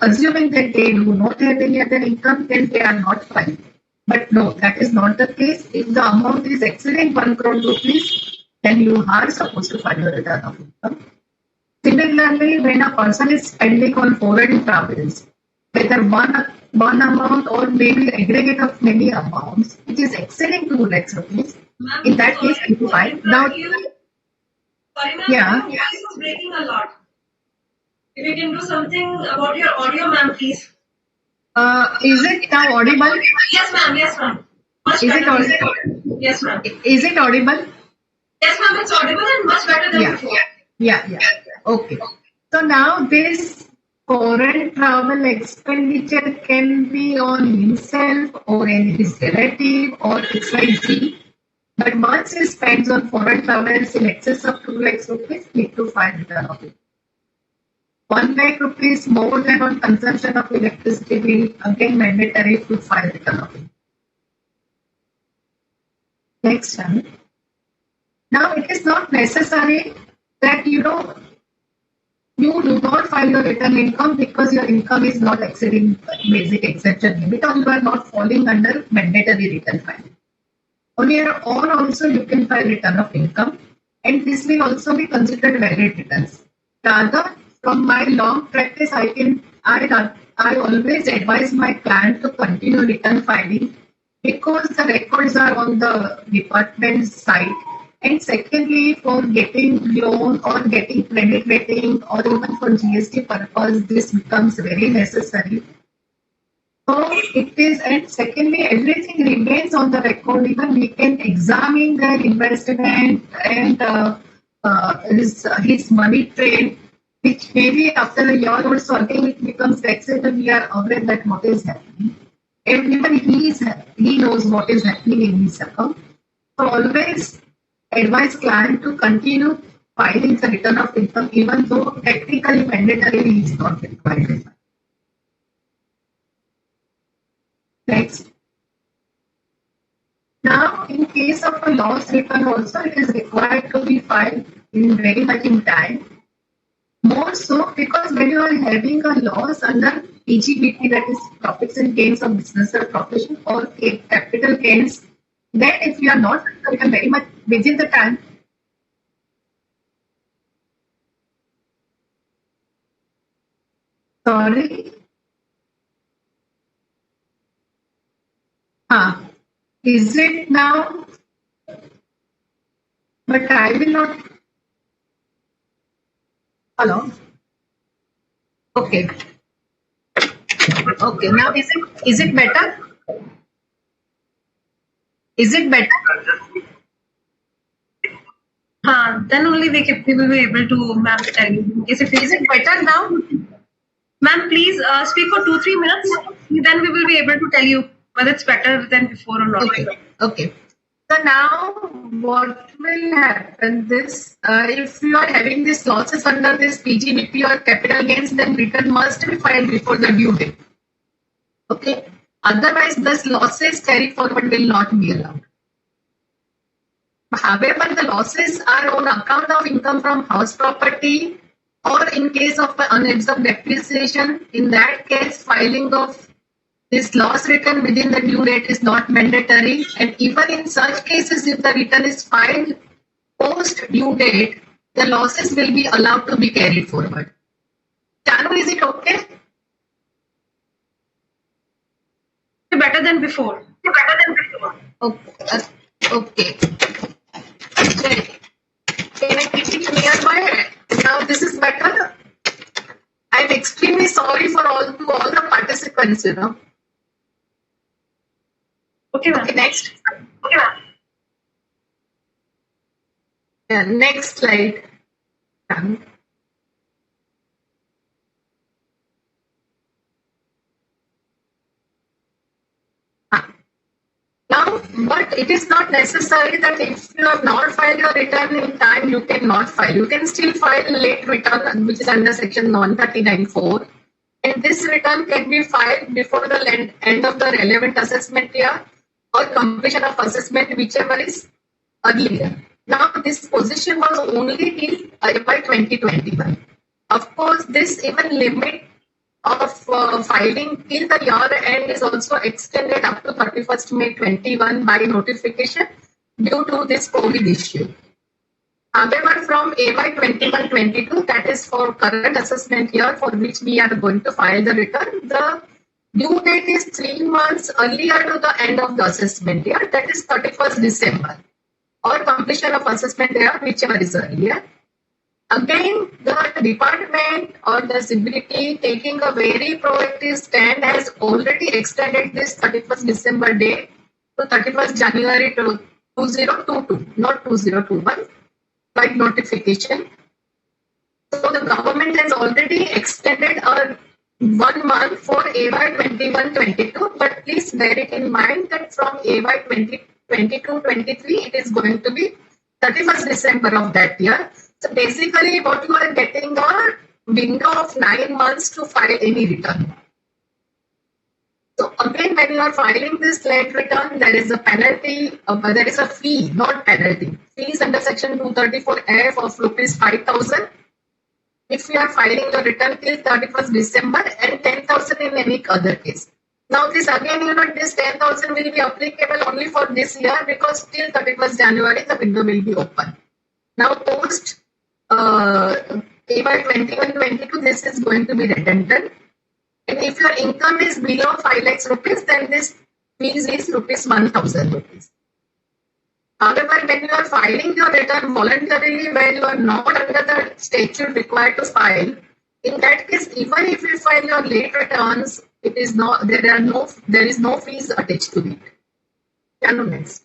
Assuming that they do not have any other income, then they are not filing. But no, that is not the case. If the amount is exceeding 1 crore rupees, then you are supposed to file a return of income. Similarly, when a person is spending on foreign travels, whether one amount or maybe aggregate of many amounts, which is exceeding 2 lakhs rupees, in that case, you file. Now, Sorry, ma'am, yeah. your voice is breaking a lot. If you can do something about your audio, ma'am, please. Is it now audible? Yes, ma'am. Yes, ma'am. Much Is it better. audible? Yes, ma'am. Is it audible? Yes, ma'am. It's audible and much better than before. Yeah. Okay. So now this foreign travel expenditure can be on himself or his relative or XYZ. But once he spends on foreign travels in excess of 2 lakhs rupees, need to file return of it. 1 lakh rupees more than on consumption of electricity bill, again mandatory to file return of income. Next one. Now it is not necessary that you do not file your return income because your income is not exceeding basic exemption limit or you are not falling under mandatory return filing. On your own also you can file return of income and this will also be considered valid returns. Rather, from my long practice, I always advise my client to continue return filing because the records are on the department's site. And secondly, for getting loan or getting credit rating or even for GST purpose, this becomes very necessary. So it is, and secondly, everything remains on the record. Even we can examine their investment and his money trade, which maybe after a year or so again it becomes vexed and we are aware that what is happening. And even he knows what is happening in his account. So always advise client to continue filing the return of income even though technically mandatorily is not required. Next. Now, in case of a loss return also, it is required to be filed in very much in time. More so because when you are having a loss under PGBT, that is profits and gains of business or profession, or capital gains, then if you are not very much within the time, sorry, is it now? But I will not. Hello. Okay. Okay. Now is it better? Is it better? Then only we will be able to, ma'am, tell you. Is it better now? Ma'am, please speak for 2-3 minutes. Then we will be able to tell you whether it's better than before or not. Okay. So now what will happen this, if you are having these losses under this PGBP or capital gains, then return must be filed before the due date. Okay. Otherwise, these losses carry forward will not be allowed. However, the losses are on account of income from house property or in case of unabsorbed depreciation. In that case, filing of this loss return within the due date is not mandatory, and even in such cases, if the return is filed post due date, the losses will be allowed to be carried forward. Chanu, is it okay? Better than before. Okay. Okay. Can I keep it nearby? Now this is better. I'm extremely sorry for all the participants, Okay, ma'am. Okay, next. Yeah, next slide. Now, but it is not necessary that if you have not filed your return in time, you cannot file. You can still file late return, which is under section 139(4). And this return can be filed before the end of the relevant assessment year or completion of assessment, whichever is earlier. Now, this position was only till FY 2021. Of course, this even limit of filing till the year end is also extended up to 31st May 21 by notification due to this COVID issue. However, from AY 21-22, that is for current assessment year for which we are going to file the return, the due date is 3 months earlier to the end of the assessment year, that is 31st December, or completion of assessment year, whichever is earlier. Again, the department or the CBT taking a very proactive stand has already extended this 31st December date to 31st January 2022, not 2021, by notification. So the government has already extended a 1 month for AY 21-22, but please bear it in mind that from AY 2022-23, it is going to be 31st December of that year. So basically what you are getting are window of 9 months to file any return. So again, when you are filing this late return, there is a penalty, there is a fee, not penalty. Fees under section 234F of rupees 5,000 if you are filing your return till 31st December and 10,000 in any other case. Now this again, this 10,000 will be applicable only for this year because till 31st January the window will be open. Now post AY 21-22, this is going to be redundant. And if your income is below 5 lakhs rupees, then this fees is rupees 1,000 rupees. However, when you are filing your return voluntarily, where you are not under the statute required to file, in that case, even if you file your late returns, it is not there is no fees attached to it. Next.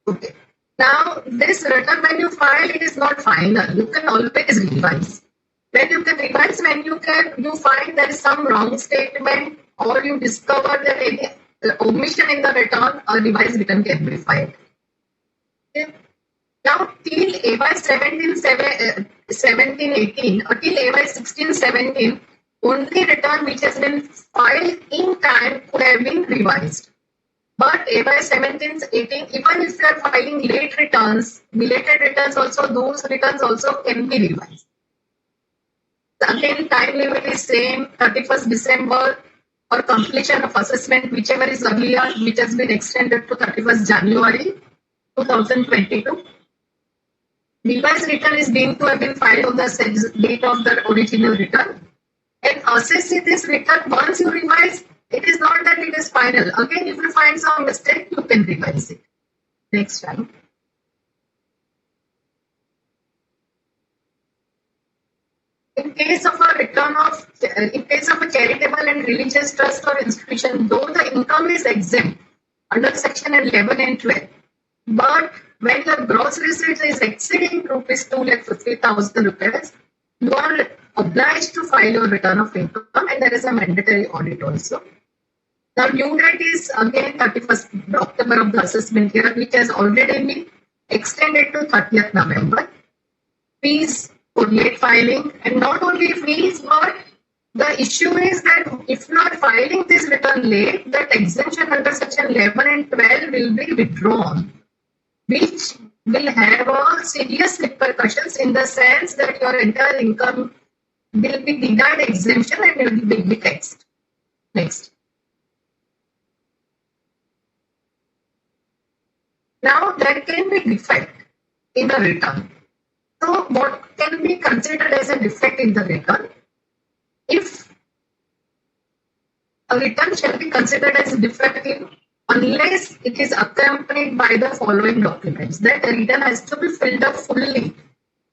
Okay. Now, this return when you file, it is not final. You can always revise. When you can revise, when you find there is some wrong statement or you discover that any omission in the return, a revised return can be filed. Okay. Now, till AY 17-18 or till AY 16-17, only return which has been filed in time could have been revised. But AY 17-18, even if you are filing late returns, belated returns also, those returns also can be revised. Again, time limit is same, 31st December or completion of assessment, whichever is earlier, which has been extended to 31st January 2022. Revised return is deemed to have been filed on the date of the original return. And assessing this return, once you revise, it is not that it is final. Again, if you find some mistake, you can revise it. Next time. In case of a charitable and religious trust or institution, though the income is exempt under section 11 and 12, but when the gross receipts is exceeding rupees 250,000 rupees, you are obliged to file your return of income, and there is a mandatory audit also. Now, due date is again 31st October of the assessment year, which has already been extended to 30th November. Fees for late filing, and not only fees, but the issue is that if you are filing this return late, that exemption under section 11 and 12 will be withdrawn, which will have a serious repercussions in the sense that your entire income will be denied exemption and will be taxed. Next. Now, there can be defect in the return. So, what can be considered as a defect in the return? If a return shall be considered as defective unless it is accompanied by the following documents, that the return has to be filled up fully.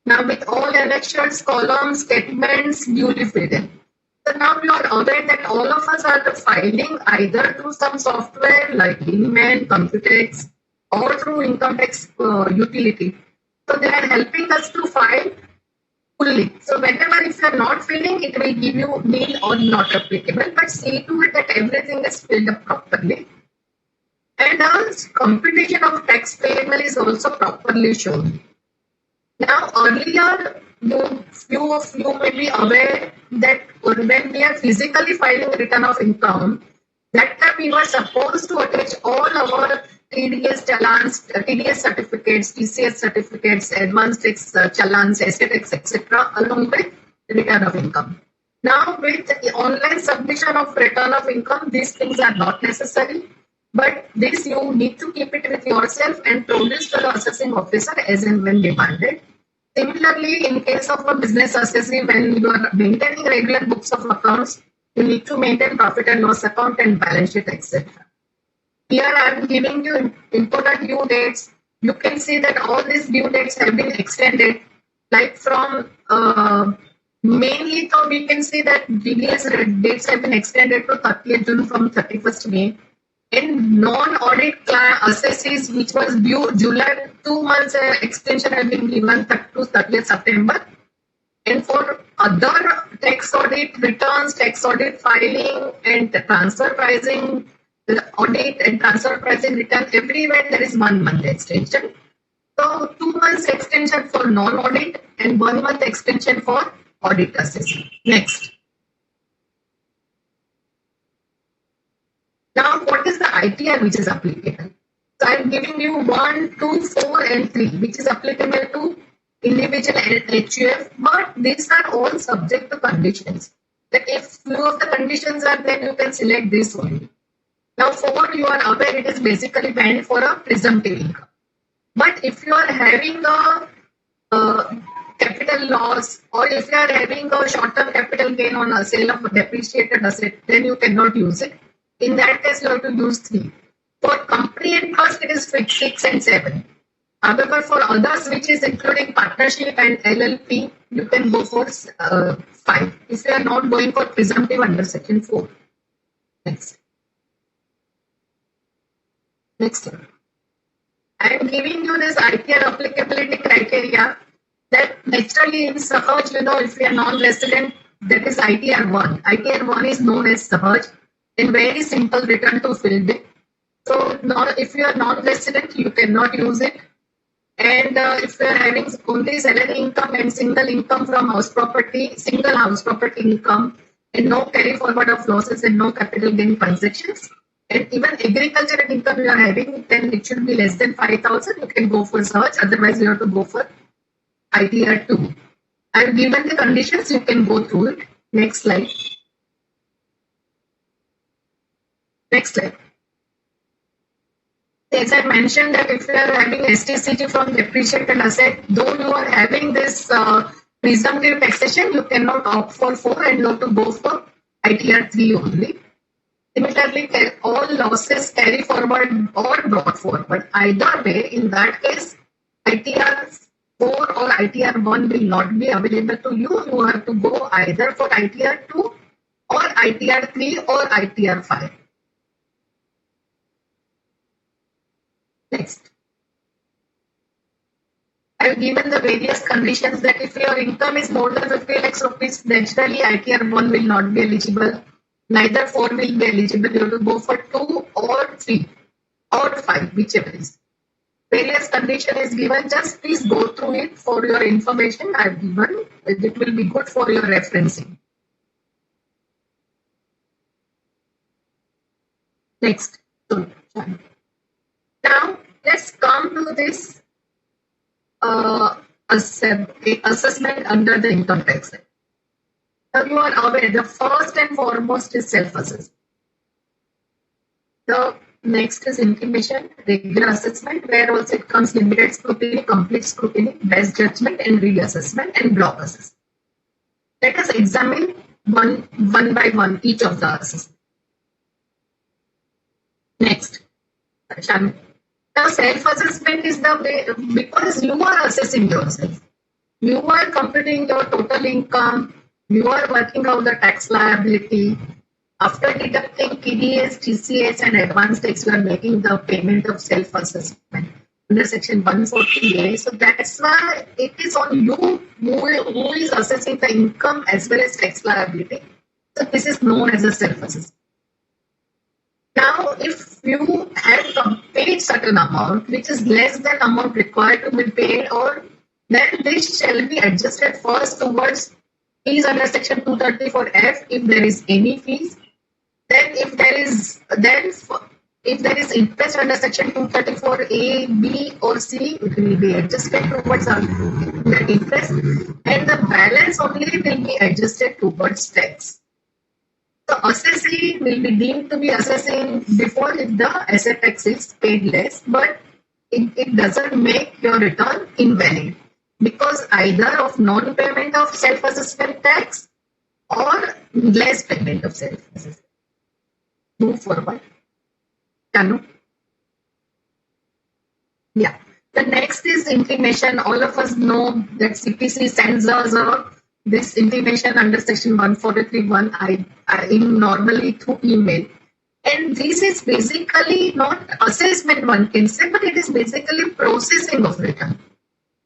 Now, with all annexures, columns, statements duly filled in. So now you are aware that all of us are filing either through some software like Reinvent, Computex, or through income tax utility. So they are helping us to file fully. So whenever if you are not filling, it will give you nil or not applicable. But see to it that everything is filled up properly. And our computation of tax payable is also properly shown. Now earlier, few of you may be aware that when we are physically filing return of income, that time we were supposed to attach all our TDS challans, TDS certificates, TCS certificates, advanced tax challans, SETX, etc., along with return of income. Now, with the online submission of return of income, these things are not necessary. But this you need to keep it with yourself and produce to the assessing officer as and when demanded. Similarly, in case of a business assessee, when you are maintaining regular books of accounts, you need to maintain profit and loss account and balance sheet, etc. Here I am giving you important due dates. You can see that all these due dates have been extended. Like from mainly, so we can see that DDS dates have been extended to 30th June from 31st May. In non-audit assessees, which was due July, 2 months extension have been given to 30th September. And for other tax audit returns, tax audit filing, and transfer pricing audit and transfer pricing return, everywhere there is 1 month extension. So 2 months extension for non-audit and 1 month extension for audit assessment. Next. Now, what is the ITR which is applicable? So I am giving you 1, 2, 4, and 3, which is applicable to individual and HUF, but these are all subject to conditions. That if few of the conditions are there, you can select this only. Now, 4, you are aware it is basically banned for a presumptive income. But if you are having a capital loss, or if you are having a short-term capital gain on a sale of a depreciated asset, then you cannot use it. In that case, you have to use 3. For company and trust, it is fixed 6 and 7. However, for others, which is including partnership and LLP, you can go for 5. If you are not going for presumptive under section 4. Next. Next. I am giving you this ITR applicability criteria that naturally in Sahaj, if you are non-resident, that is ITR 1. ITR 1 is known as Sahaj in very simple return to field. So if you are non-resident, you cannot use it. And if you are having only salary income and single income from house property, single house property income, and no carry forward of losses and no capital gain transactions, and even agricultural income you are having, then it should be less than 5,000. You can go for search. Otherwise, you have to go for ITR 2. I have given the conditions. You can go through it. Next slide. Next slide. As I mentioned that if you are having STCG from depreciated asset, though you are having this presumptive taxation, you cannot opt for 4 and not to go for ITR 3 only. Similarly, all losses carry forward or brought forward. Either way, in that case, ITR 4 or ITR 1 will not be available to you. You have to go either for ITR 2 or ITR 3 or ITR 5. Next. I have given the various conditions that if your income is more than 50 lakhs rupees, naturally ITR 1 will not be eligible. Neither 4 will be eligible. You have to go for 2 or 3 or 5, whichever is. Various condition is given. Just please go through it for your information. I have given. It will be good for your referencing. Next. Now, let's come to this assessment under the income tax act. Now, you are aware the first and foremost is self-assessment. The next is intimation, regular assessment, where also it comes limited scrutiny, complete scrutiny, best judgment, and reassessment and block assessment. Let us examine one by one each of the assessments. Next. Now, self-assessment is the way, because you are assessing yourself. You are computing your total income. You are working out the tax liability. After deducting TDS, TCS, and advance tax, you are making the payment of self-assessment under section 140A. So that's why it is on you who is assessing the income as well as tax liability. So this is known as a self-assessment. Now, if you have paid certain amount, which is less than amount required to be paid, or then this shall be adjusted first towards fees under section 234F if there is any fees. Then if there is interest under section 234A, B or C, it will be adjusted towards that interest, and the balance only will be adjusted towards tax. The assessee will be deemed to be assessing before if the asset tax is paid less, but it doesn't make your return invalid because either of non-payment of self-assessment tax or less payment of self-assessment. Move forward. Tanu? Yeah. The next is intimation. All of us know that CPC sends us this intimation under section 143(1) in normally through email. And this is basically not assessment, one can say, but it is basically processing of return.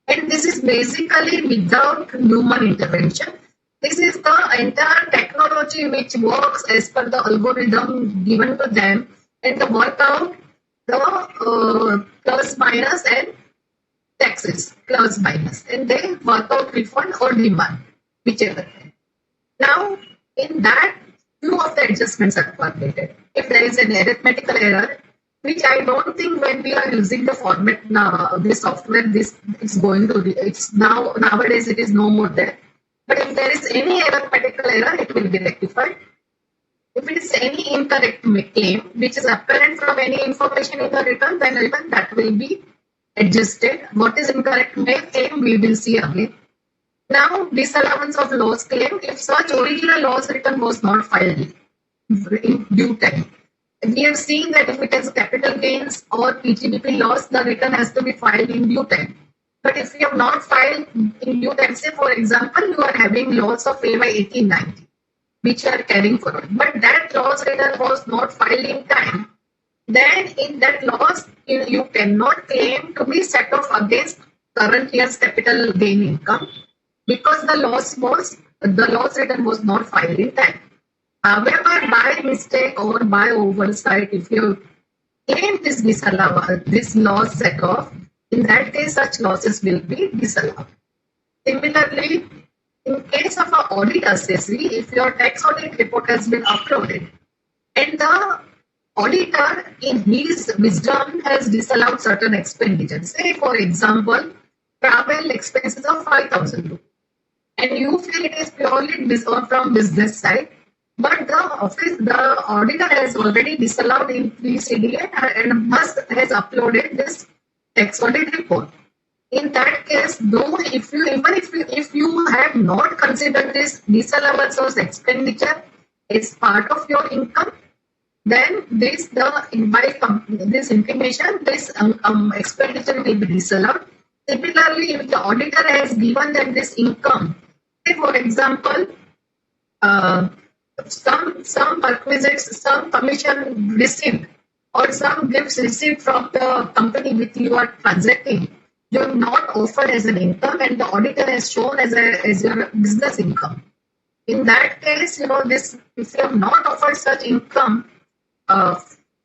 And this is basically without human intervention. This is the entire technology which works as per the algorithm given to them and the work out the plus minus and taxes plus minus, and they work out refund or demand, whichever. Now, in that, few of the adjustments are permitted. If there is an arithmetical error, which I don't think when we are using the format now, the software, this is going to be, it's now, nowadays it is no more there. But if there is any arithmetical error, it will be rectified. If it is any incorrect claim, which is apparent from any information in the return, then even that will be adjusted. What is incorrect claim, we will see again. Now, disallowance of loss claim, if such original loss return was not filed in due time. We have seen that if it has capital gains or PGBP loss, the return has to be filed in due time. But if you have not filed in due time, say for example, you are having loss of AY 1890, which you are carrying forward, but that loss return was not filed in time, then in that loss, you cannot claim to be set off against current year's capital gain income because the loss return was not filed in time. However, by mistake or by oversight, if you claim this loss set off, in that case, such losses will be disallowed. Similarly, in case of an audit assessee, if your tax audit report has been uploaded and the auditor in his wisdom has disallowed certain expenditures, say for example, travel expenses of 5,000 rupees, and you feel it is purely from business side, but the auditor has already disallowed in PCDA and has uploaded this tax audit report. In that case, though, if you have not considered this disallowance of expenditure as part of your income, then this information, this expenditure will be disallowed. Similarly, if the auditor has given them this income, say for example, some perquisites, some commission received, or some gifts received from the company with you are transacting, you have not offered as an income, and the auditor has shown as your business income. In that case, this, if you have not offered such income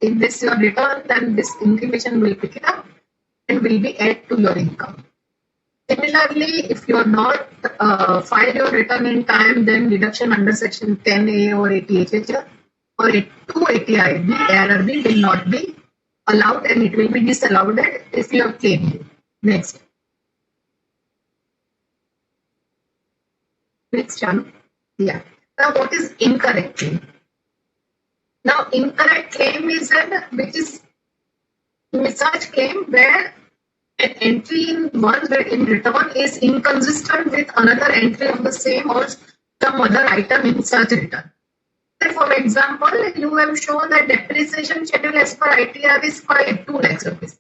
in this your return, then this information will pick it up and will be added to your income. Similarly, if you are not file your return in time, then deduction under section 10A or 80HH or 280IB, ARRB will not be allowed and it will be disallowed if you have claimed it. Next. Next, Shanu. Yeah. Now, what is incorrect claim? Now, incorrect claim is such claim where an entry in return is inconsistent with another entry of the same or some other item in such return. For example, you have shown that depreciation schedule as per ITR is 2 lakhs rupees.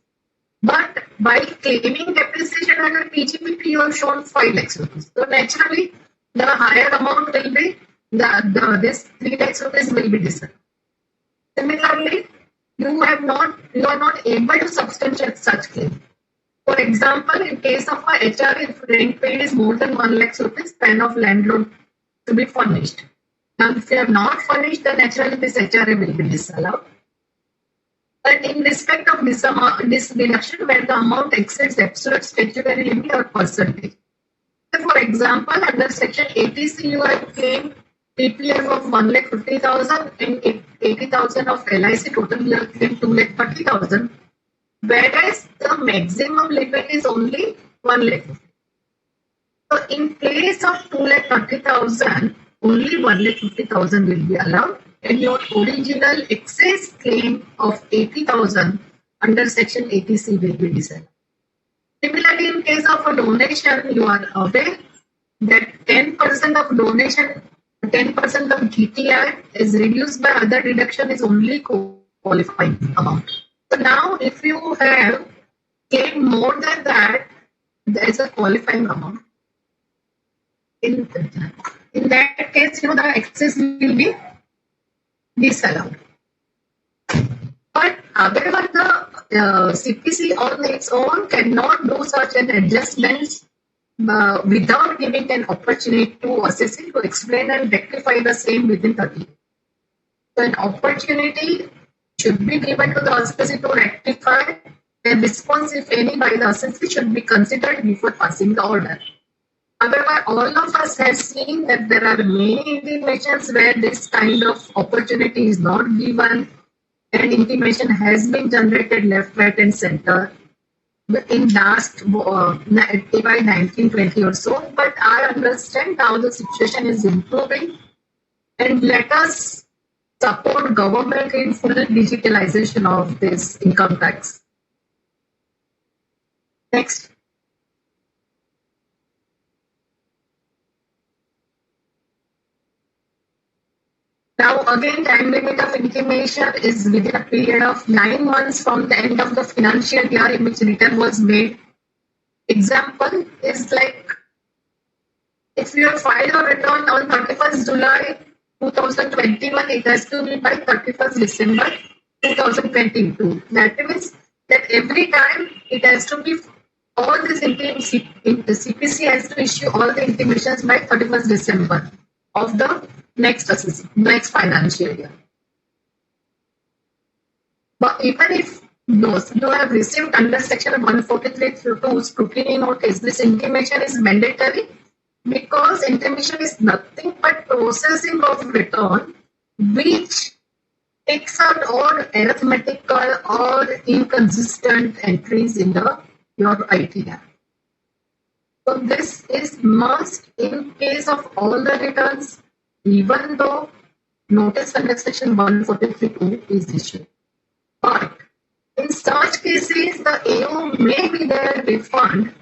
But by claiming depreciation under PGBP, you have shown 5 lakhs rupees. So naturally, the higher amount will be, this 3 lakhs rupees will be disallowed. Similarly, you are not able to substantiate such claim. For example, in case of a HR, if rent paid is more than 1 lakh rupees, then of landlord to be furnished. Now, if you have not furnished, then naturally this HRA will be disallowed. But in respect of this deduction, where the amount exceeds absolute statutory limit or percentage. So for example, under section 80C, you have claimed PPF of 1,50,000 and 80,000 of LIC, total you have claimed 2,30,000. Whereas the maximum limit is only 1 lakh. So in place of 2,30,000, only 1,50,000 will be allowed, and your original excess claim of 80,000 under section 80C will be disallowed. Similarly, in case of a donation, you are aware that 10% of donation, 10% of GTI is reduced by other deduction is only qualifying amount. So now, if you have claimed more than that, there is a qualifying amount. In that case, the excess will be disallowed. But however, the CPC on its own cannot do such an adjustments without giving an opportunity to assessee to explain and rectify the same within 30 days. So an opportunity should be given to the assessee to rectify A response, if any, by the assessee should be considered before passing the order. However, all of us have seen that there are many intimations where this kind of opportunity is not given, and intimation has been generated left, right, and center in last by 1920 or so. But I understand now the situation is improving, and let us support government in full digitalization of this income tax. Next. Now again, time limit of intimation is within a period of 9 months from the end of the financial year in which return was made. Example is like if you have filed a return on 31st July 2021, it has to be by 31st December 2022. That means that every time it has to be all this CPC has to issue all the intimations by 31st December of the next financial year. But even if those who have received under section 143 scrutiny notice, this intimation is mandatory because intimation is nothing but processing of return which takes out all arithmetical or inconsistent entries in your ITR. So this is must in case of all the returns, even though notice under section 143(2) is issued. But in such cases, the AO may be there refund.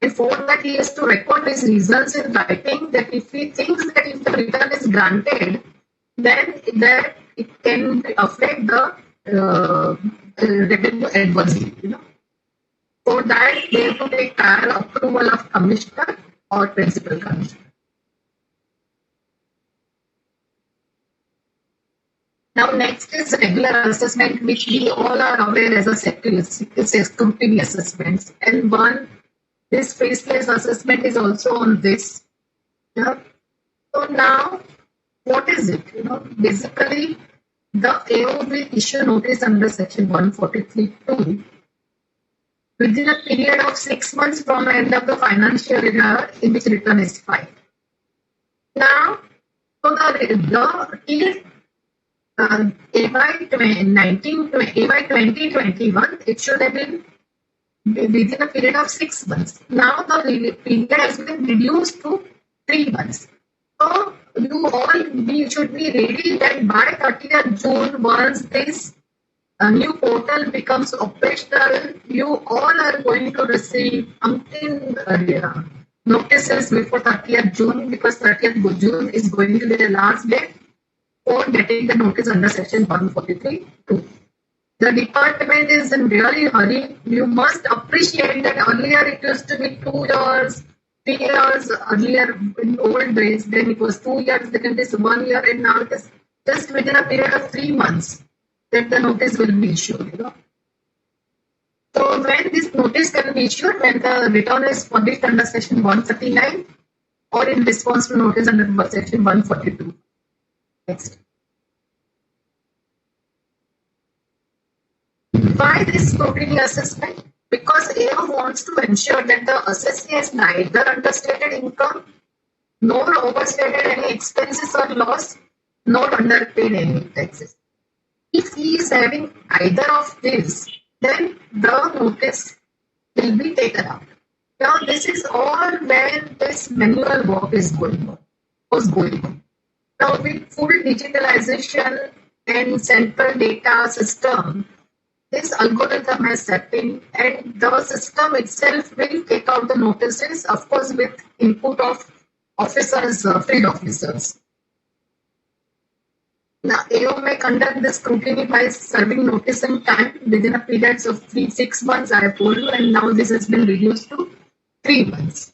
Before that, he has to record his reasons in writing that if he thinks that if the return is granted, then that it can affect the revenue adversely. For that, they have to take prior approval of commissioner or principal commissioner. Now, next is regular assessment, which we all are aware as a scrutiny assessments. And this faceless assessment is also on this. Yeah. So now, what is it? Basically, the AO will issue notice under section 143(2) within a period of 6 months from the end of the financial year in which return is filed. Now, so till AY 2021, it should have been within a period of 6 months. Now the period has been reduced to 3 months. So we should be ready that by 30th June, once this new portal becomes operational, you all are going to receive notices before 30th June, because 30th June is going to be the last day for getting the notice under section 143(2). The department is in really hurry. You must appreciate that earlier it used to be 2 years, 3 years earlier in old days. Then it was 2 years, then it is 1 year, and now it is just within a period of 3 months that the notice will be issued. So when this notice can be issued, when the return is published under section 139 or in response to notice under section 142. Next. Why this scrutiny assessment? Because AO wants to ensure that the assessee has neither understated income, nor overstated any expenses or loss, nor underpaid any taxes. If he is having either of these, then the notice will be taken out. Now, this is all when this manual work was going on. Now, with full digitalization and central data system, this algorithm has set in, and the system itself will take out the notices, of course, with input of officers, field officers. Now, AO may conduct the scrutiny by serving notice in time within a period of 6 months, I have told you, and now this has been reduced to 3 months.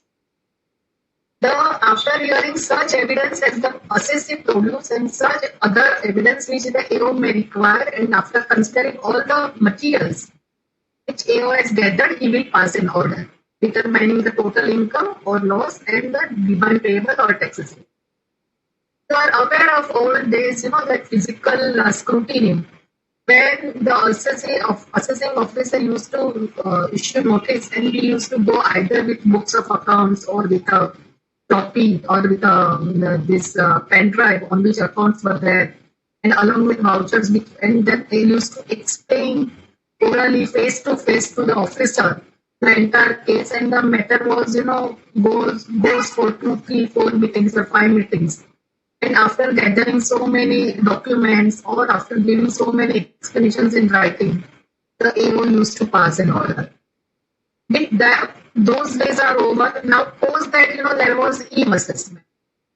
After hearing such evidence as the assessee produce and such other evidence which the AO may require, and after considering all the materials which AO has gathered, he will pass an order determining the total income or loss and the demand payable or taxes. You are aware of old days, that physical scrutiny. when the assessing officer used to issue notice, and we used to go either with books of accounts or with a copy or with this pen drive on which accounts were there, and along with vouchers, and then they used to explain orally face to face to the officer the entire case, and the matter was, goes for 2, 3, 4 meetings or 5 meetings. And after gathering so many documents or after giving so many explanations in writing, the AO used to pass an order. With that, those days are over. Now, post that, there was e-assessment.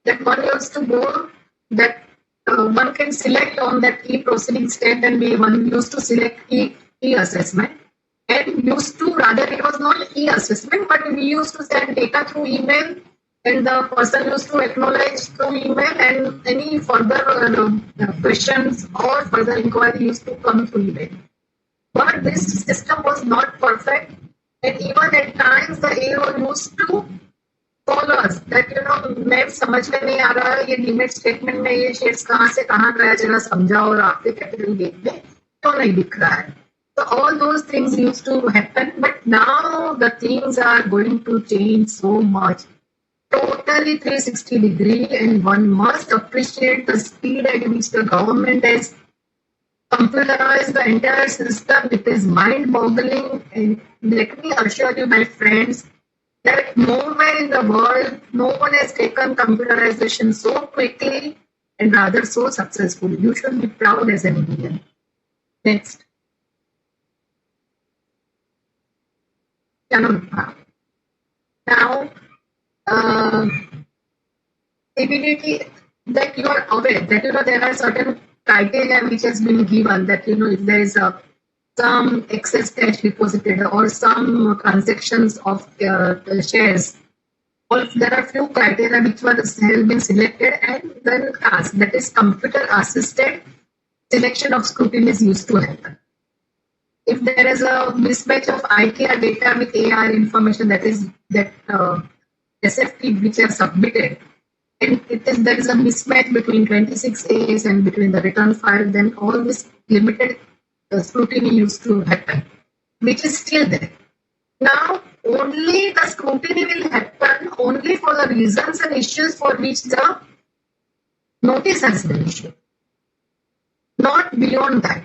That one used to go, that one can select on that e-proceeding step, and one used to select e-assessment. And used to, rather, it was not e-assessment, but we used to send data through email, and the person used to acknowledge through email, and any further questions or further inquiry used to come through email. But this system was not perfect, and even at times the AO used to call us that, मैं समझ में नहीं आ रहा है, ये limit statement में ये shares कहाँ से कहाँ गया, जरा समझाओ, और आपके कैपिटल गेट में क्यों नहीं दिख रहा है. So all those things used to happen, but now the things are going to change so much. Totally 360-degree, and one must appreciate the speed at which the government has computerized the entire system. It is mind-boggling, and let me assure you, my friends, that nowhere in the world, no one has taken computerization so quickly and rather so successfully. You should be proud as an Indian. Next. Now, immediately that you are aware that there are certain criteria which has been given, that if there is some excess cash deposited or some transactions of shares, or there are few criteria which have been selected and then cast, that is computer assisted selection of scrutiny is used to happen. If there is a mismatch of IKEA data with AR information, that SFT which are submitted, and there is a mismatch between 26 A's and between the return file, then all this limited scrutiny used to happen, which is still there. Now, only the scrutiny will happen only for the reasons and issues for which the notice has been issued, not beyond that.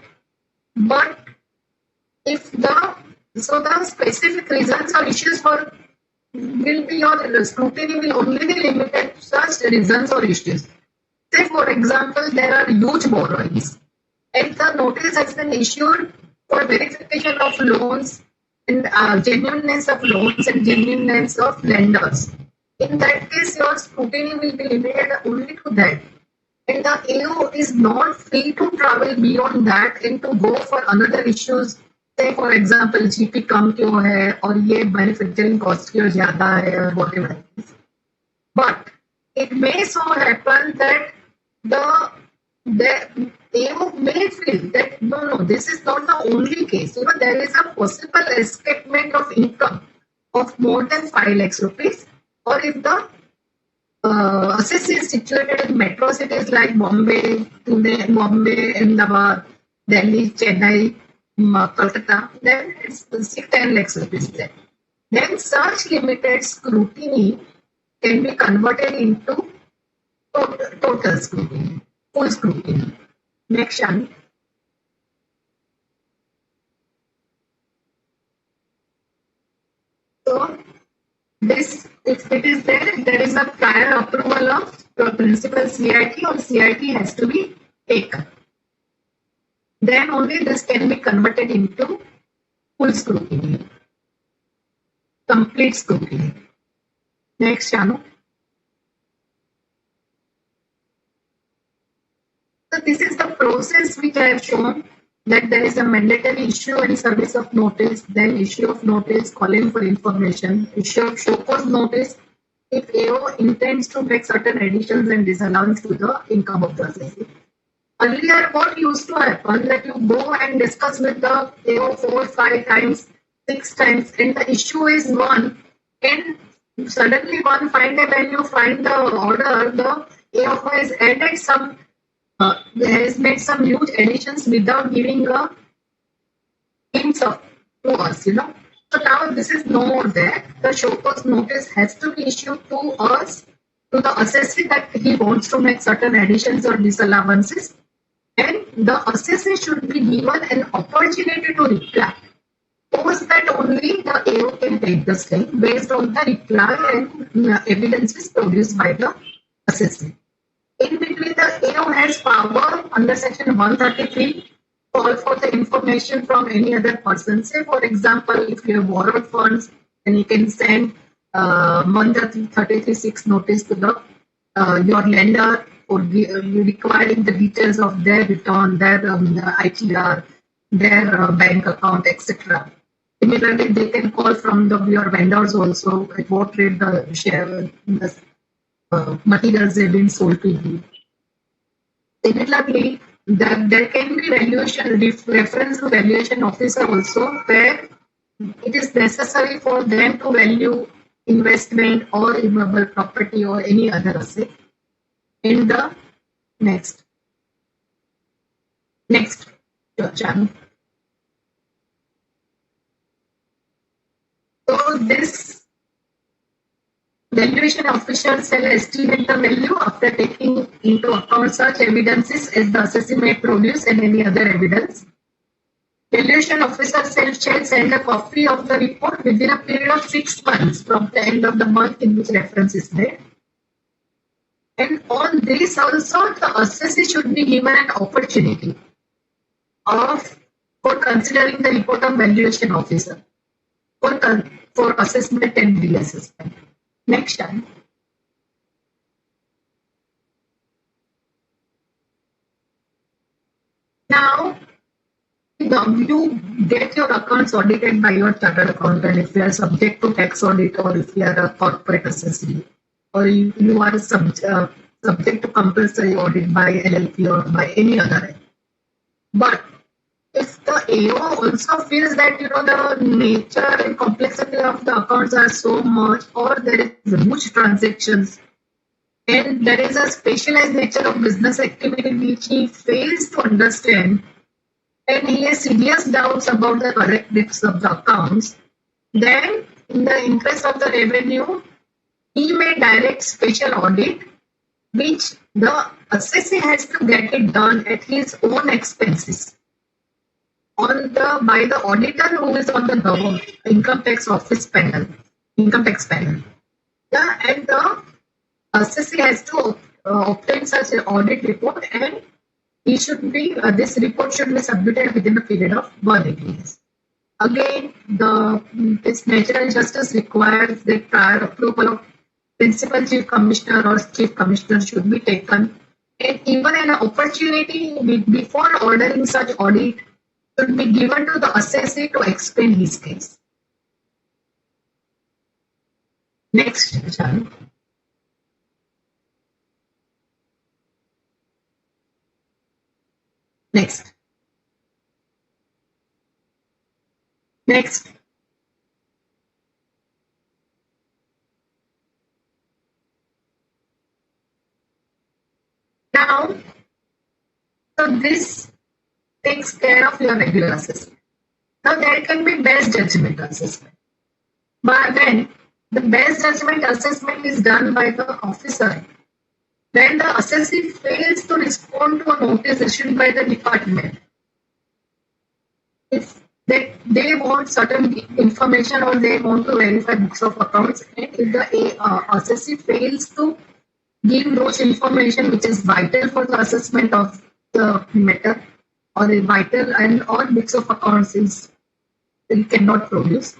But if the specific reasons or issues for will be, your scrutiny will only be limited to such reasons or issues. Say, for example, there are huge borrowings, and the notice has been issued for verification of loans and genuineness of loans and genuineness of lenders. In that case, your scrutiny will be limited only to that. And the AO is not free to travel beyond that and to go for another issues. Say, for example, GP कम क्यों है और ये manufacturing cost क्यों ज़्यादा है or whatever it is. But it may so happen that the AO may feel that no, this is not the only case. There is a possible escapement of income of more than 5 lakhs rupees, or if the assessee is situated in metro cities like Bombay, Pune, Ahmedabad, Delhi, Chennai, Kolkata, then it's 10 lakhs rupees there. Then such limited scrutiny can be converted into total scrutiny, full scrutiny. Next, Shani. So, this, if it is there is a prior approval of the principal CIT, or CIT has to be taken. Then only this can be converted into full scrutiny, complete scrutiny. Next, Shanu. So this is the process which I have shown, that there is a mandatory issue and service of notice, then issue of notice, calling for information, issue of show cause notice, if AO intends to make certain additions and disallowance to the income of the assessee. Earlier, what used to happen, that you go and discuss with the AO 4, 5 times, 6 times, and the issue is one, and suddenly one fine day when you find the order, the AO has added some has made some huge additions without giving a hint to us, So now this is no more there. The show cause notice has to be issued to us, to the assessee, that he wants to make certain additions or disallowances. And the assessee should be given an opportunity to reply. Post that only the AO can take the step based on the reply and evidences produced by the assessee. In between, the AO has power under section 133 call for the information from any other person. Say, for example, if you have borrowed funds, then you can send 133(6) notice to the your lender for requiring the details of their return, their ITR, their bank account, etc. Similarly, they can call from your vendors also at what rate the share materials have been sold to you. Similarly, there can be valuation reference to valuation officer also, where it is necessary for them to value investment or immovable property or any other asset. In the next channel. So this valuation officer shall estimate the value after taking into account such evidences as the assessee may produce and any other evidence. Valuation officer shall send a copy of the report within a period of 6 months from the end of the month in which reference is made. And on this also, the assessee should be given an opportunity for considering the report of valuation officer for assessment and reassessment. Next time. Now, you get your accounts audited by your chartered accountant if you are subject to tax audit or if you are a corporate assessee or you are subject to compulsory audit by LLP or by any other. But if the AO also feels that the nature and complexity of the accounts are so much, or there is huge transactions, and there is a specialized nature of business activity which he fails to understand, and he has serious doubts about the correctness of the accounts, then in the interest of the revenue, he may direct special audit, which the assessee has to get it done at his own expenses by the auditor who is on the income tax panel. Yeah, and the assessee has to obtain such an audit report, and this report should be submitted within a period of 180 days. Again, this natural justice requires the prior approval of principal chief commissioner or chief commissioner should be taken, and even an opportunity before ordering such audit should be given to the assessee to explain his case. Next, John. Next. Now, so this takes care of your regular assessment. Now there can be best judgment assessment. But when the best judgment assessment is done by the officer, then the assessee fails to respond to a notice issued by the department. If they want certain information or they want to verify books of accounts, and if the assessee fails to give those information which is vital for the assessment of the matter, or vital and all books of accounts he cannot produce,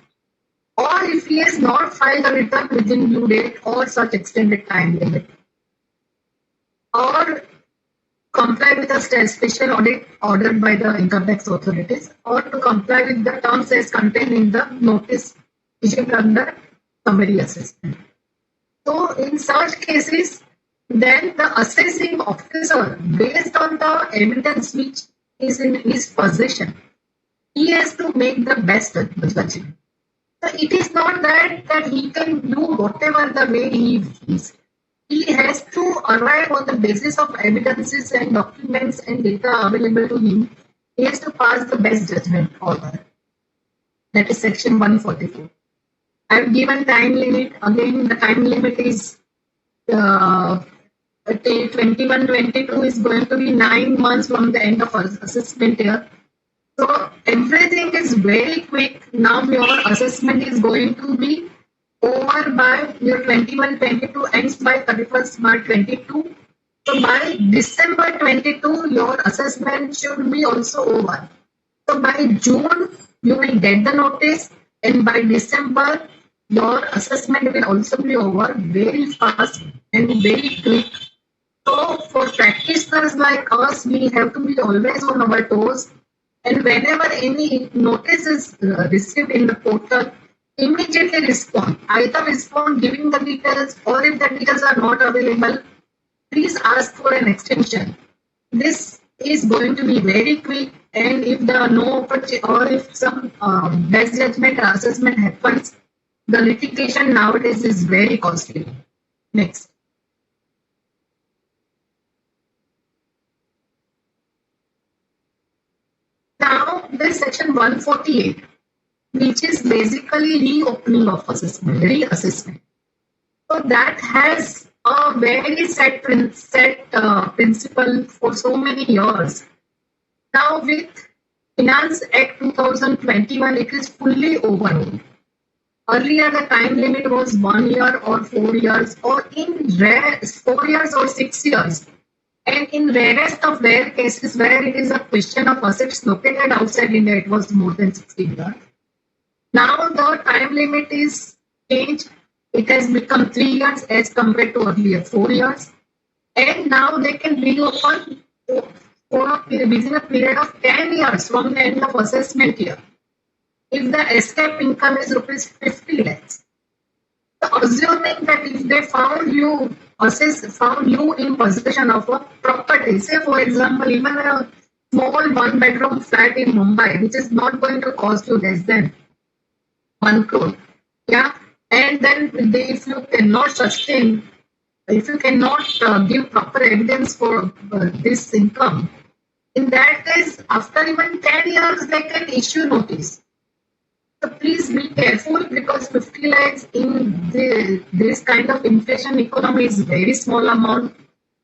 or if he has not filed a return within due date or such extended time limit, or comply with a special audit ordered by the income tax authorities, or to comply with the terms as contained in the notice issued under summary assessment. So in such cases, then the assessing officer, based on the evidence which is in his possession, he has to make the best judgment. So it is not that he can do whatever the way he is. he has to arrive on the basis of evidences and documents and data available to him. He has to pass the best judgment order. That is section 144. I have given time limit. Again, the time limit is till 21-22 is going to be 9 months from the end of assessment year. So everything is very quick. Now your assessment is going to be over by your 21-22 ends by 31st March 22. So by December 22, your assessment should be also over. So by June, you will get the notice, and by December, your assessment will also be over very fast and very quick. So for practitioners like us, we have to be always on our toes. And whenever any notice is received in the portal, immediately respond. Either respond giving the details, or if the details are not available, please ask for an extension. This is going to be very quick, and if there are no opportunity or if some best judgment or assessment happens, the litigation nowadays is very costly. Next. Now, there's section 148, which is basically reopening of assessment, reassessment. So that has a very set principle for so many years. Now with Finance Act 2021, it is fully overhauled. Earlier, the time limit was 1 year or 4 years, or in rare 4 years or 6 years. And in rarest of rare cases where it is a question of assets located outside India, it was more than 16 years. Now the time limit is changed. It has become 3 years as compared to earlier 4 years. And now they can reopen within a period of 10 years from the end of assessment year, if the escape income is rupees 50 lakhs. So assuming that if they found you in possession of a property, say for example, even a small 1-bedroom flat in Mumbai, which is not going to cost you less than 1 crore, yeah, and then if you cannot sustain, if you cannot give proper evidence for this income, in that case, after even 10 years, they can issue notice. So please be careful, because 50 lakhs in this kind of inflation economy is very small amount,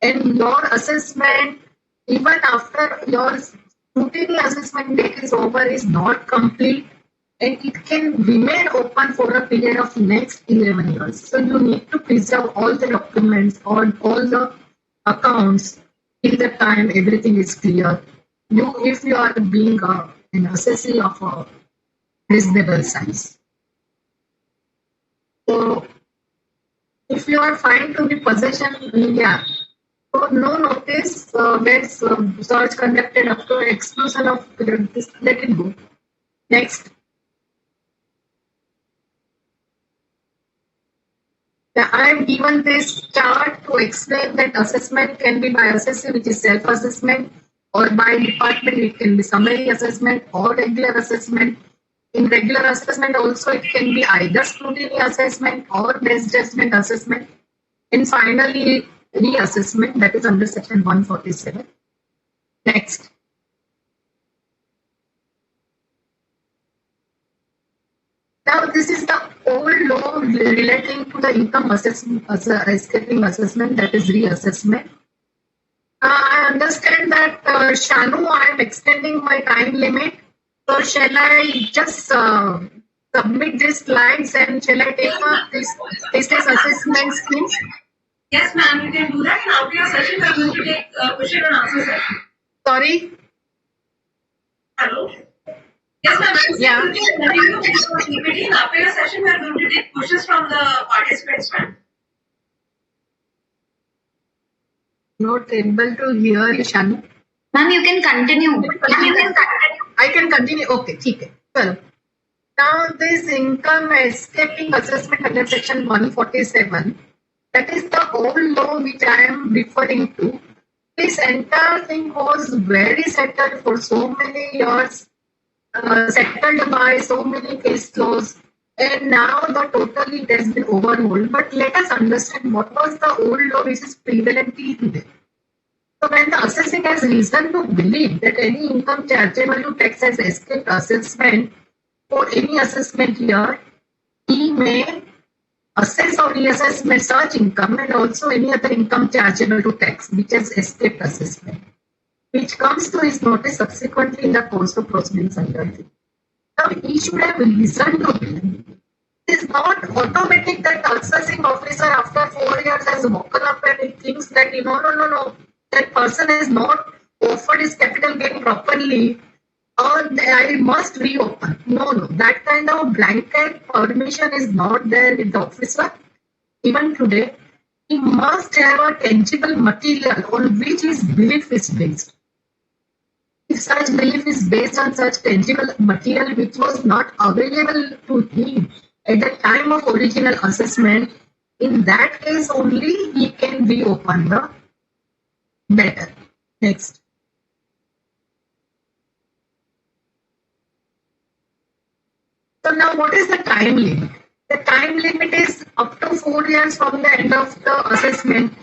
and your assessment, even after your scrutiny assessment date is over, is not complete, and it can remain open for a period of next 11 years. So you need to preserve all the documents or all the accounts till the time everything is clear. If you are being an assessee of a reasonable size. So if you are found to be possession in India, so no notice, there's search conducted after exclusion of this, let it go. Next. I have given this chart to explain that assessment can be by assessee, which is self-assessment, or by department, it can be summary assessment or regular assessment. In regular assessment also, it can be either scrutiny assessment or best judgment assessment. And finally, reassessment, that is under section 147. Next. Now, this is the old law relating to the income assessment, escaping assessment, that is reassessment. I understand that, Shanu, I am extending my time limit. So shall I just submit these slides, and shall I take up this assessment schemes? Yes, ma'am, you can do that. And after your session, we are going to take question and answer session. Sorry? Hello? Yes, ma'am. Yeah. You can continue with your PPT, and after your session, we are going to take questions from the participants, ma'am. Not able to hear you, Shanu. Ma'am, you can continue. I can continue. Okay, ठीक है. Well, now this income escaping assessment under section 147, that is the old law which I am referring to. This entire thing was very settled for so many years, settled by so many case laws. And now the totally it has been overhauled. But let us understand what was the old law which is prevalently in there. So when the assessing has reason to believe that any income chargeable to tax has escaped assessment for any assessment year, he may assess or reassess such income and also any other income chargeable to tax which has escaped assessment, which comes to his notice subsequently in the course of proceedings under it. Now, he should have reason to believe. It is not automatic that the assessing officer after 4 years has woken up and he thinks that, no, that person has not offered his capital gain properly or I must reopen. No, that kind of blanket permission is not there with the officer. Even today, he must have a tangible material on which his belief is based. If such belief is based on such tangible material which was not available to him at the time of original assessment, in that case only he can reopen the matter. Next. So now what is the time limit? The time limit is up to 4 years from the end of the assessment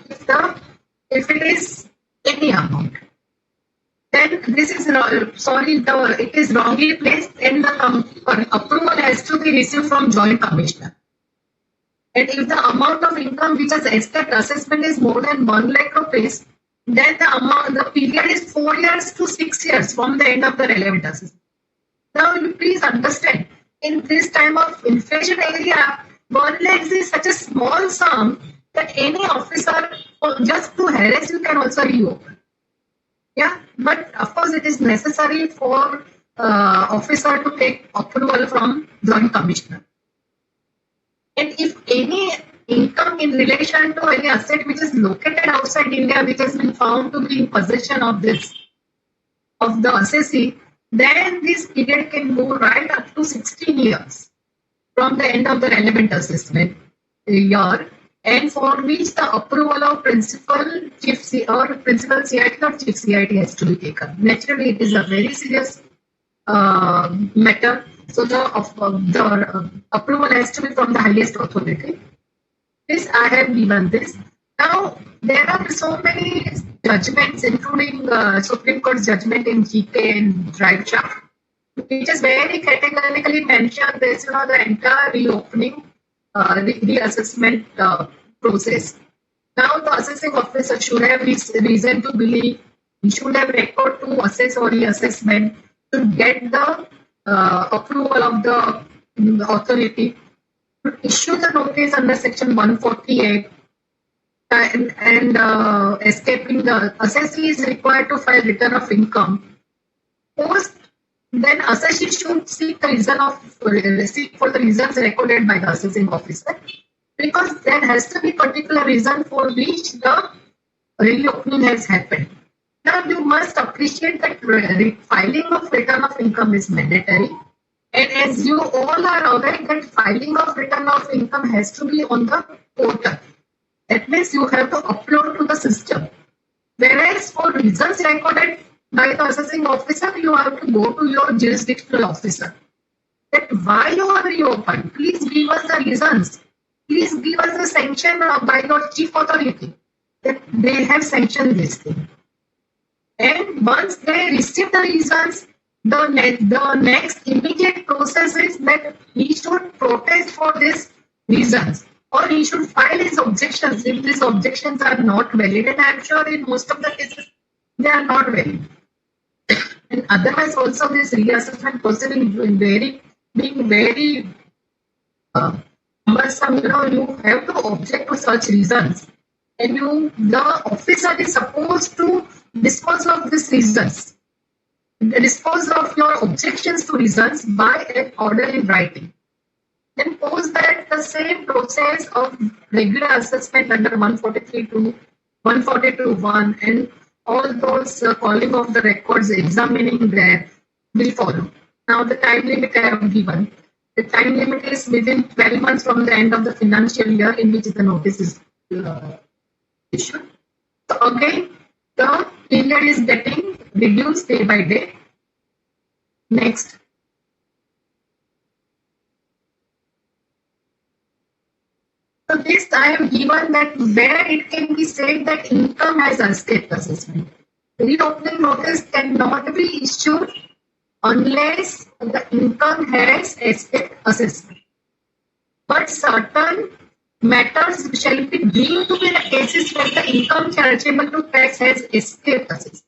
if it is any amount. Then this is it is wrongly placed and the approval has to be received from Joint Commissioner. And if the amount of income which has escaped assessment is more than 1 lakh rupees, then the period is 4 years to 6 years from the end of the relevant assessment. Now you please understand, in this time of inflation area, 1 lakh is such a small sum that any officer just to harass you can also reopen. Yeah, but of course it is necessary for officer to take approval from Joint Commissioner. And if any income in relation to any asset which is located outside India, which has been found to be in possession of the assessee, then this period can go right up to 16 years from the end of the relevant assessment year, and for which the approval of principal CIT or chief CIT has to be taken. Naturally, it is a very serious matter. So the approval has to be from the highest authority. This I have given this. Now there are so many judgments, including Supreme Court's judgment in GK and Drive Shaft, which is very categorically mentioned this, the entire reopening, reassessment process. Now the assessing officer should have reason to believe, he should have record to assess or reassessment to get the approval of the authority, to issue the notice under section 148, and escaping the assessee is required to file return of income. Post, then assessee should seek for the reasons recorded by the assessing officer, because there has to be particular reason for which the reopening has happened. Now you must appreciate that filing of return of income is mandatory, and as you all are aware that filing of return of income has to be on the portal. That means you have to upload to the system. Whereas for reasons recorded by the assessing officer, you have to go to your jurisdictional officer. That why you are reopened, please give us the reasons. Please give us the sanction by your chief authority that they have sanctioned this thing. And once they receive the reasons, the next immediate process is that he should protest for these reasons, or he should file his objections if these objections are not valid. And I'm sure in most of the cases they are not valid. And otherwise, also this reassessment process being very cumbersome. You have to object to such reasons, and the officer is supposed to dispose of these reasons, dispose of your objections to reasons by an order in writing. Then post that the same process of regular assessment under 143 to 142.1 and all those calling of the records, examining there will follow. Now the time limit I have given. The time limit is within 12 months from the end of the financial year in which the notice is issued. So again, the period is getting reduced day by day. Next. So this I have given that where it can be said that income has escaped assessment. Reopening notice cannot be issued unless the income has escaped assessment. But certain matters shall be deemed to be the cases where the income chargeable to tax has escaped assessment.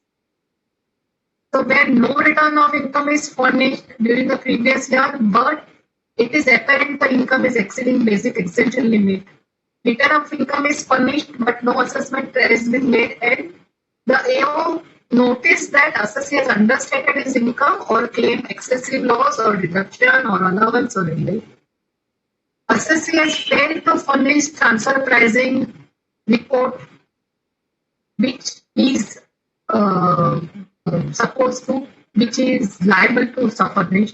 So where no return of income is furnished during the previous year, but it is apparent the income is exceeding basic exemption limit. Return of income is furnished, but no assessment has been made, and the AO noticed that assessee has understated his income or claimed excessive loss or deduction or allowance or delay. Assessee has failed to furnish transfer pricing report, which is supposed to, which is liable to furnish.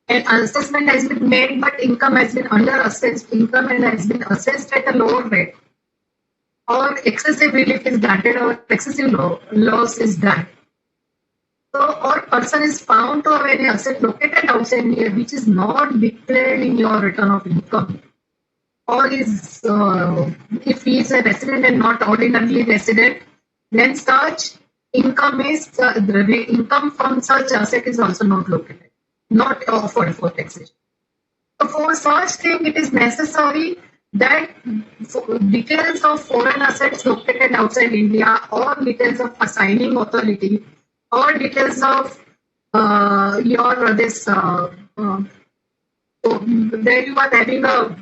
An assessment has been made, but income has been under assessed. Income has been assessed at a lower rate, or excessive relief is granted, or excessive loss is done. So, or person is found to have any asset located outside India which is not declared in your return of income, or is if he is a resident and not ordinarily resident, then such income is the income from such asset is also not located, not offered for taxation. So for such thing, it is necessary that details of foreign assets located outside India, or details of assigning authority, or details of your this. So there you are having a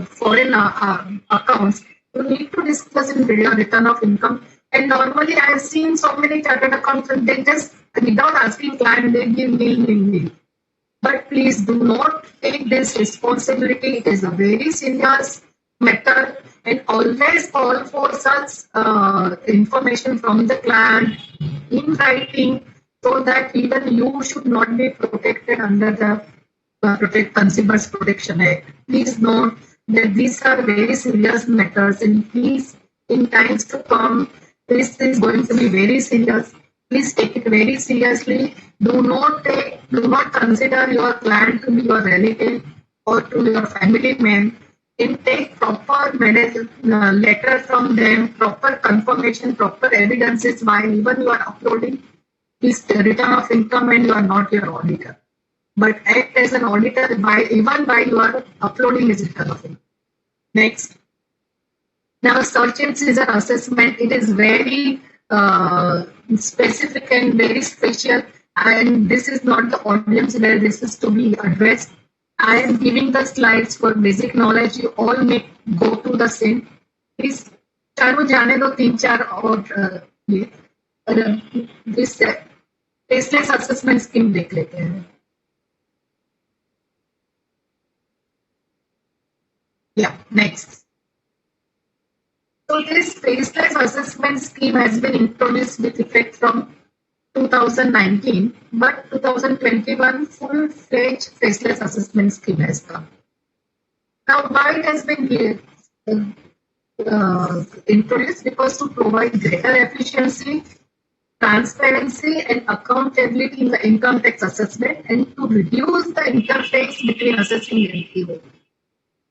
foreign accounts. You need to discuss in video return of income. And normally I have seen so many chartered accountants, they just without asking client, they give nil. But please do not take this responsibility. It is a very serious matter, and always call for such information from the client in writing, so that even you should not be protected under the Consumers Protection Act. Please note that these are very serious matters, and please, in times to come, this is going to be very serious. Please take it very seriously. Do not consider your client to be your relative or to your family man, and take proper letter from them, proper confirmation, proper evidences why even you are uploading this return of income and you are not your auditor, but act as an auditor even while you are uploading his return of income. Next. Now, search and seizure assessment, it is very specific and very special, and this is not the audience where this is to be addressed. I am giving the slides for basic knowledge. You all may go to the same. Please, चारों जाने दो 3-4 और this faceless assessment scheme देख लेते हैं. Yeah, next. So this faceless assessment scheme has been introduced with effect from 2019, but 2021 full-fledged faceless assessment scheme has come. Now, why it has been introduced? Because to provide greater efficiency, transparency, and accountability in the income tax assessment, and to reduce the interface between assessing and receiving.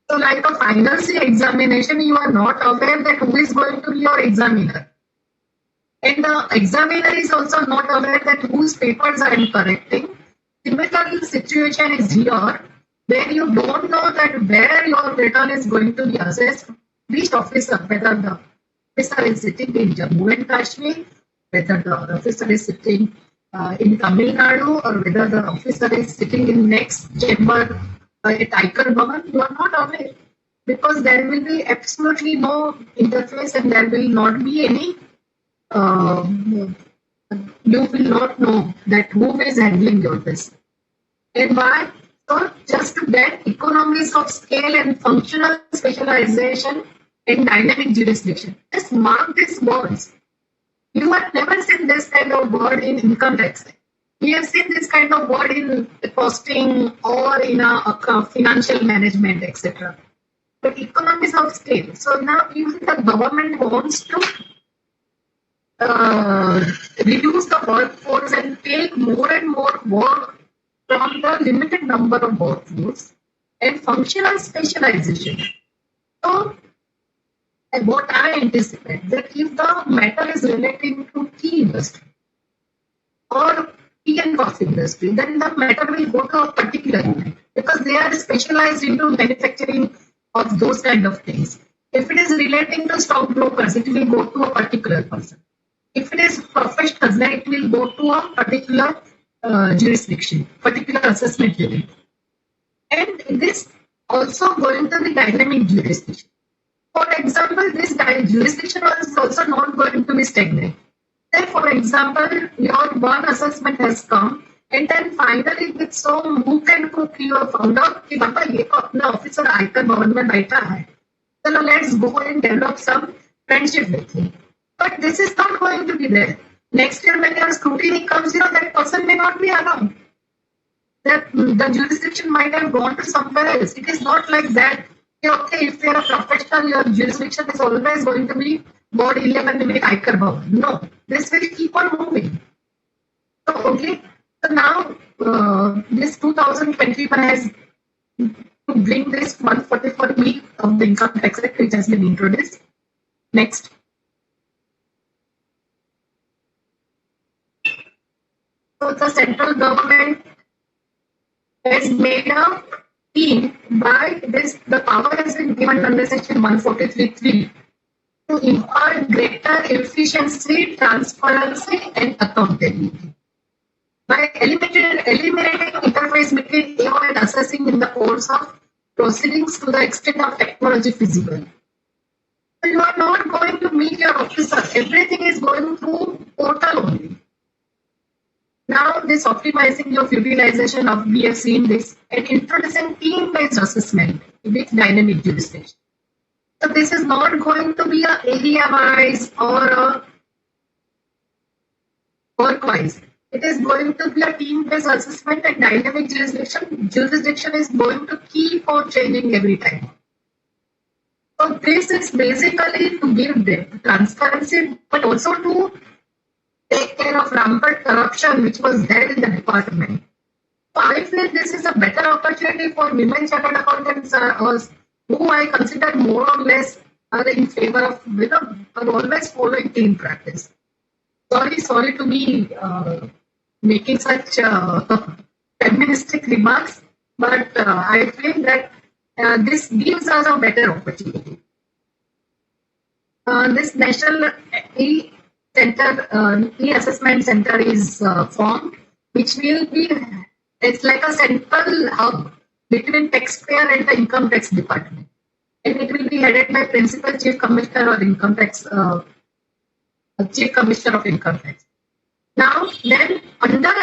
So like a final C examination, you are not aware that who is going to be your examiner. And the examiner is also not aware that whose papers I am correcting. Similarly, the situation is here where you don't know that where your return is going to be assessed, which officer, whether the officer is sitting in Jammu and Kashmir, whether the officer is sitting in Tamil Nadu, or whether the officer is sitting in next chamber at Aikar Bhavan, you are not aware, because there will be absolutely no interface and there will not be any, you will not know that who is handling your business. And why? So just to get economies of scale and functional specialization and dynamic jurisdiction. Just mark these words. You have never seen this kind of word in income tax. We have seen this kind of word in costing or in a financial management, etc. But economies of scale. So now if the government wants to reduce the workforce and take more and more work from the limited number of workforce, and functional specialization. So, and what I anticipate that if the matter is relating to tea industry or tea and coffee industry, then the matter will go to a particular unit because they are specialized into manufacturing of those kind of things. If it is relating to stockbrokers, it will go to a particular person. If it is professionals, then it will go to a particular jurisdiction, particular assessment unit. And this also going to the dynamic jurisdiction. For example, this jurisdiction is also not going to be stagnant. Say, for example, your one assessment has come, and then finally with some hook and crook you have found out कि बाबा ये तो अपना officer आयकर भवन में बैठा है. So let's go and develop some friendship with him. But this is not going to be there. Next year when your scrutiny comes, that person may not be around. That the jurisdiction might have gone to somewhere else. It is not like that. Okay, if you are a professional, your jurisdiction is always going to be board 11 with Aikar Bhavan. No, this will keep on moving. So, okay, so now this 2021 has to bring this 144 week of the income tax act which has been introduced. Next. So the central government has made a team by this, the power has been given under section 143.3 to impart greater efficiency, transparency, and accountability. By eliminating interface between AO and assessing in the course of proceedings to the extent of technology feasible. So you are not going to meet your officer. Everything is going through portal only. Now, this optimizing of utilization of, we have seen this, and introducing team-based assessment with dynamic jurisdiction. So this is not going to be a area-wise or a work-wise. It is going to be a team-based assessment and dynamic jurisdiction. Jurisdiction is going to keep on changing every time. So this is basically to give them transparency, but also to take care of rampant corruption which was there in the department. So I feel this is a better opportunity for women chartered accountants who I consider more or less are in favor of, are always following team practice. Sorry to be making such feministic remarks, but I feel that this gives us a better opportunity. This National E-Assessment Center is formed, which will be, it's like a central hub between taxpayer and the income tax department. And it will be headed by Principal Chief Commissioner or Income Tax, Chief Commissioner of Income Tax. Now, then under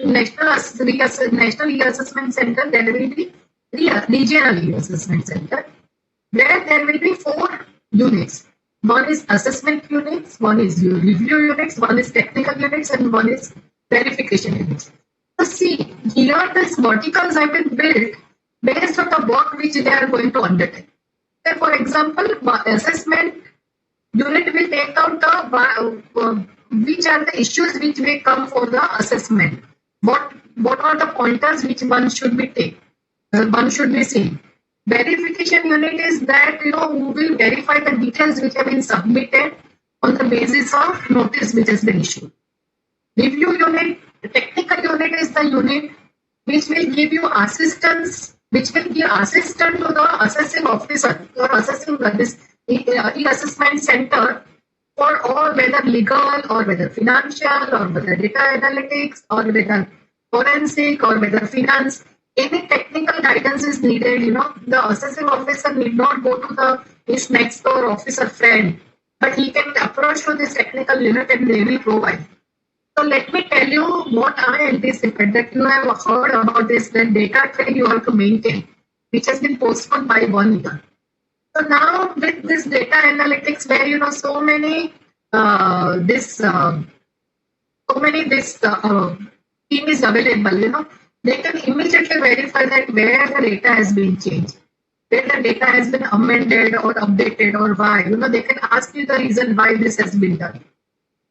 National E-Assessment Center, there will be Regional E-Assessment Center, where there will be 4 units. One is assessment units, one is review units, one is technical units, and one is verification units. So see, here these verticals have been built based on the work which they are going to undertake. So for example, assessment unit will take out the which are the issues which may come for the assessment. What are the pointers which one should be seen. Verification unit is that who will verify the details which have been submitted on the basis of notice which has been issued. Review unit, the technical unit is the unit which will give you assistance, which will give assistance to the assessing officer or assessing this e-assessment center for all, whether legal or whether financial or whether data analytics or whether forensic or whether finance. Any technical guidance is needed, the assessing officer need not go to his next door officer friend, but he can approach to this technical unit and they will provide. So let me tell you what I anticipate, that you have heard about this, that data trail you have to maintain, which has been postponed by 1 year. So now with this data analytics where, so many team is available, they can immediately verify that where the data has been changed, where the data has been amended or updated or why. They can ask you the reason why this has been done.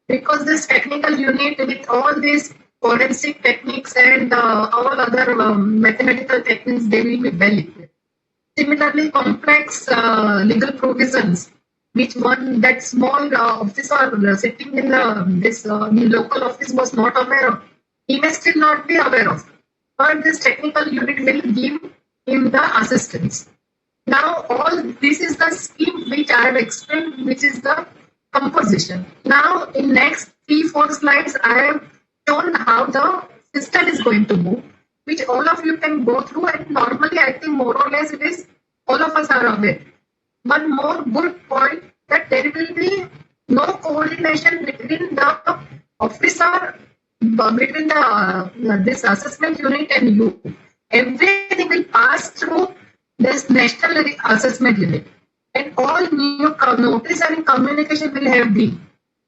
Because this technical unit with all these forensic techniques and all other mathematical techniques, they will be well equipped. similarly complex legal provisions, which one that small officer sitting in this local office was not aware of. He may still not be aware of, but this technical unit will give him the assistance. Now, all this is the scheme which I have explained, which is the composition. Now, in next 3-4 slides, I have shown how the system is going to move, which all of you can go through. And normally, I think more or less it is all of us are aware. One more good point that there will be no coordination between the officer, between the this assessment unit and you. Everything will pass through this national assessment unit, and all new notice and communication will have been.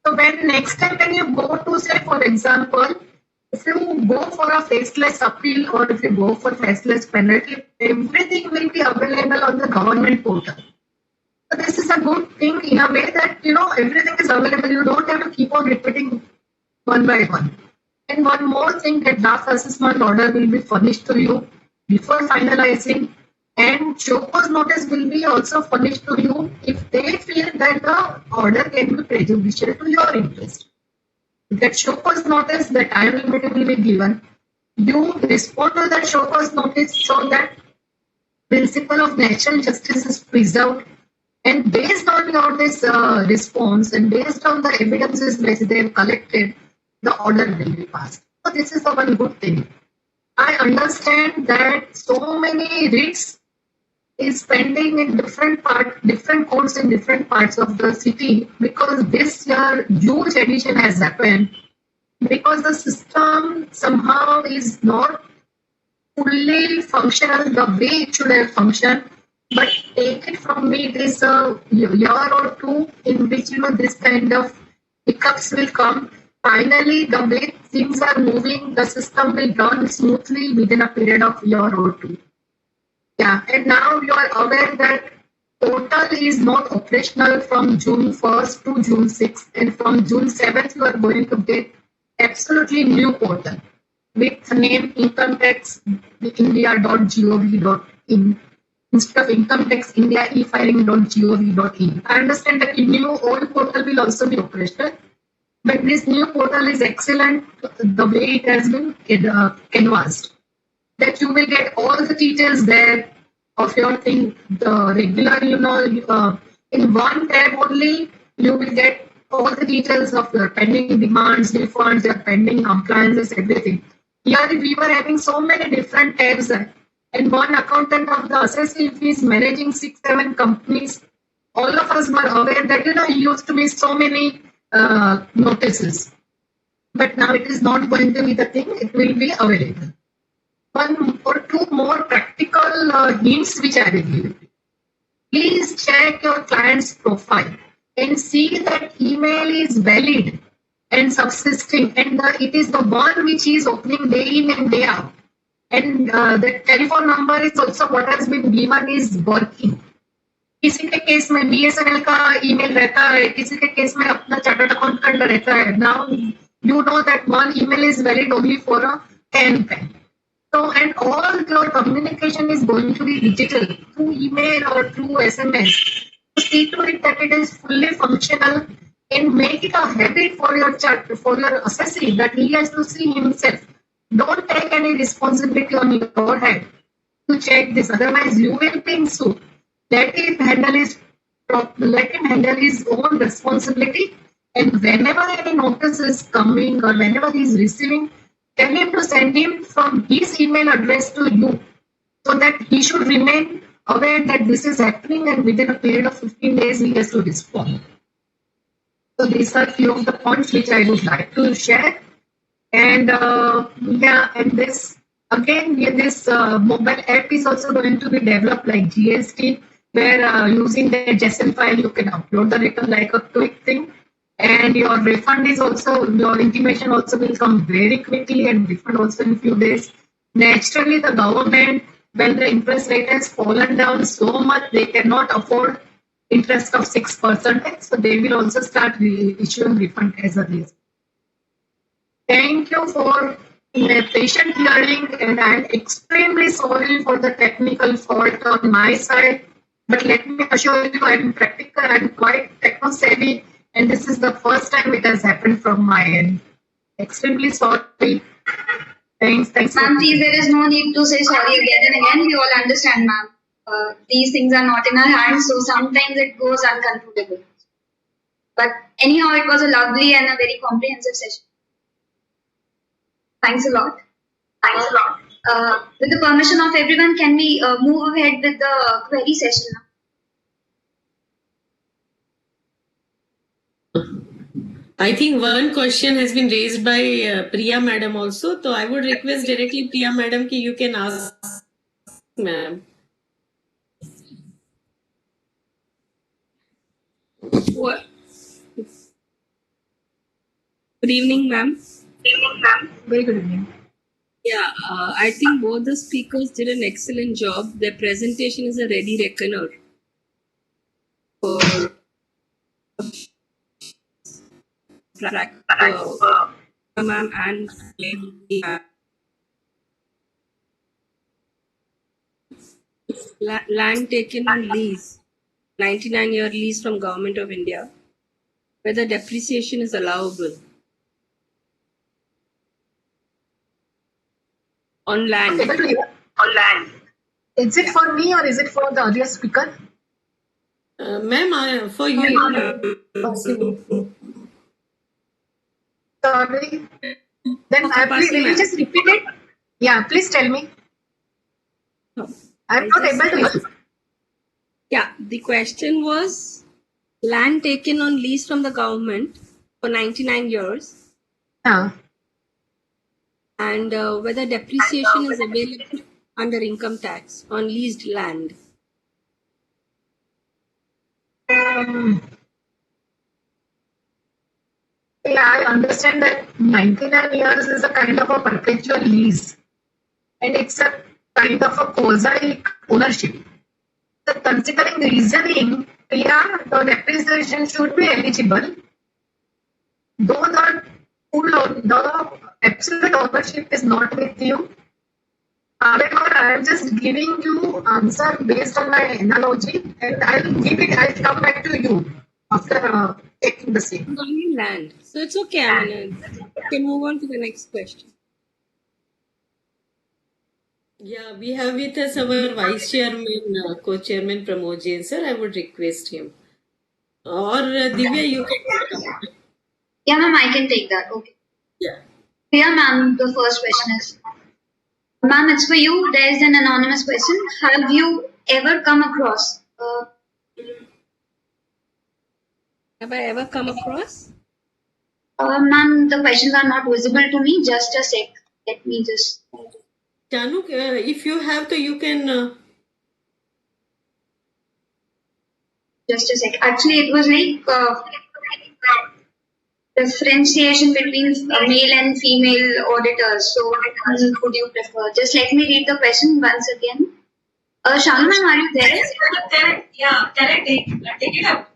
So when next time when you go to, say for example, if you go for a faceless appeal or if you go for faceless penalty, everything will be available on the government portal. So this is a good thing in a way that everything is available. You don't have to keep on repeating one by one. And one more thing, that draft assessment order will be furnished to you before finalizing, and show cause notice will be also furnished to you if they feel that the order can be prejudicial to your interest. That show cause notice, the time limit will be given. You respond to that show cause notice so that principle of natural justice is preserved. And based on your this response and based on the evidences which they have collected, the order will be passed. So this is the one good thing. I understand that so many writs is pending in different courts in different parts of the city, because this year huge addition has happened, because the system somehow is not fully functional the way it should have functioned. But take it from me, this year or two in which this kind of hiccups will come. Finally, the way things are moving, the system will run smoothly within a period of year or two. Yeah, and now you are aware that portal is not operational from June 1st to June 6th, and from June 7th you are going to get absolutely new portal with name incometaxindia.gov.in instead of income tax India e-filing.gov.in. I understand that the new old portal will also be operational, but this new portal is excellent the way it has been canvassed. That you will get all the details there of your thing, the regular, in one tab only, you will get all the details of your pending demands, refunds, your pending compliances, everything. Here we were having so many different tabs, and one accountant of the assessee is managing 6-7 companies. All of us were aware that it used to be so many notices, but now it is not going to be the thing. It will be available. One or two more practical hints which I will give. Please check your client's profile and see that email is valid and subsisting, and it is the one which is opening day in and day out. And the telephone number is also what has been given is working. किसी के case में BSNL का email रहता है, किसी के case में अपना चार्टर्ड अकाउंटेंट रहता है. Now you know that one email is valid only for a pen. So, and all your communication is going to be digital through email or through SMS. So see to it that it is fully functional, and make it a habit for your assessee that he has to see himself. Don't take any responsibility on your head to check this. Otherwise, you will be in suit. Let him handle his own responsibility. And whenever any notice is coming or whenever he is receiving, tell him to send him from his email address to you, so that he should remain aware that this is happening, and within a period of 15 days he has to respond. So these are few of the points which I would like to share. And and this again, this mobile app is also going to be developed like GST, where using the JSON file you can upload the return like a quick thing. And your refund is also, your intimation also will come very quickly, and refund also in few days. Naturally, the government, when the interest rate has fallen down so much, they cannot afford interest of 6%. So they will also start issuing refund as a result. Thank you for a patient hearing, and I'm extremely sorry for the technical fault on my side. But let me assure you, I'm practical, I'm quite techno savvy, and this is the first time it has happened from my end. Extremely sorry. Thanks. Ma'am, please, there is no need to say sorry again and again. We all understand, ma'am. These things are not in our hands, so sometimes it goes uncontrollable. But anyhow, it was a lovely and a very comprehensive session. Thanks a lot. With the permission of everyone, can we move ahead with the query session now? I think one question has been raised by Priya Madam also. So I would request directly Priya Madam ki you can ask, ma'am. What? Good evening, ma'am. Very good evening. Yeah, I think both the speakers did an excellent job. Their presentation is a ready reckoner for ma'am and land taken on lease, 99-year lease from Government of India, whether depreciation is allowable on land. Is it for me or is it for the earlier speaker? Ma'am, for you, possible. Sorry. Then will you just repeat it? Yeah, please tell me. I'm not able to hear. Yeah, the question was land taken on lease from the government for 99 years Yeah. and whether depreciation is available under income tax on leased land. Yeah, I understand that 99 years is a kind of a perpetual lease and it's a kind of a quasi ownership. So considering the reasoning, yeah, the depreciation should be eligible, though the absolute ownership is not with you. However, I am just giving you answer based on my analogy, and I'll come back to you after taking the same. It's only land. So it's okay. I mean, you can move on to the next question. Yeah, we have with us our Vice Chairman, Co-Chairman Pramod Jain, sir. I would request him. Or Divya, you can. Yeah, ma'am, I can take that. Okay. Yeah. Yeah, ma'am, the first question is, ma'am, it's for you. There is an anonymous question. Have you ever come across? Have I ever come across? Ma'am, the questions are not visible to me. Just a sec. Let me just. Chanuk, if you have to, you can. Just a sec. Actually, it was like differentiation between male and female auditors. So, which would you prefer? Just let me read the question once again. Shanu ma'am, are you there? Can I take it up?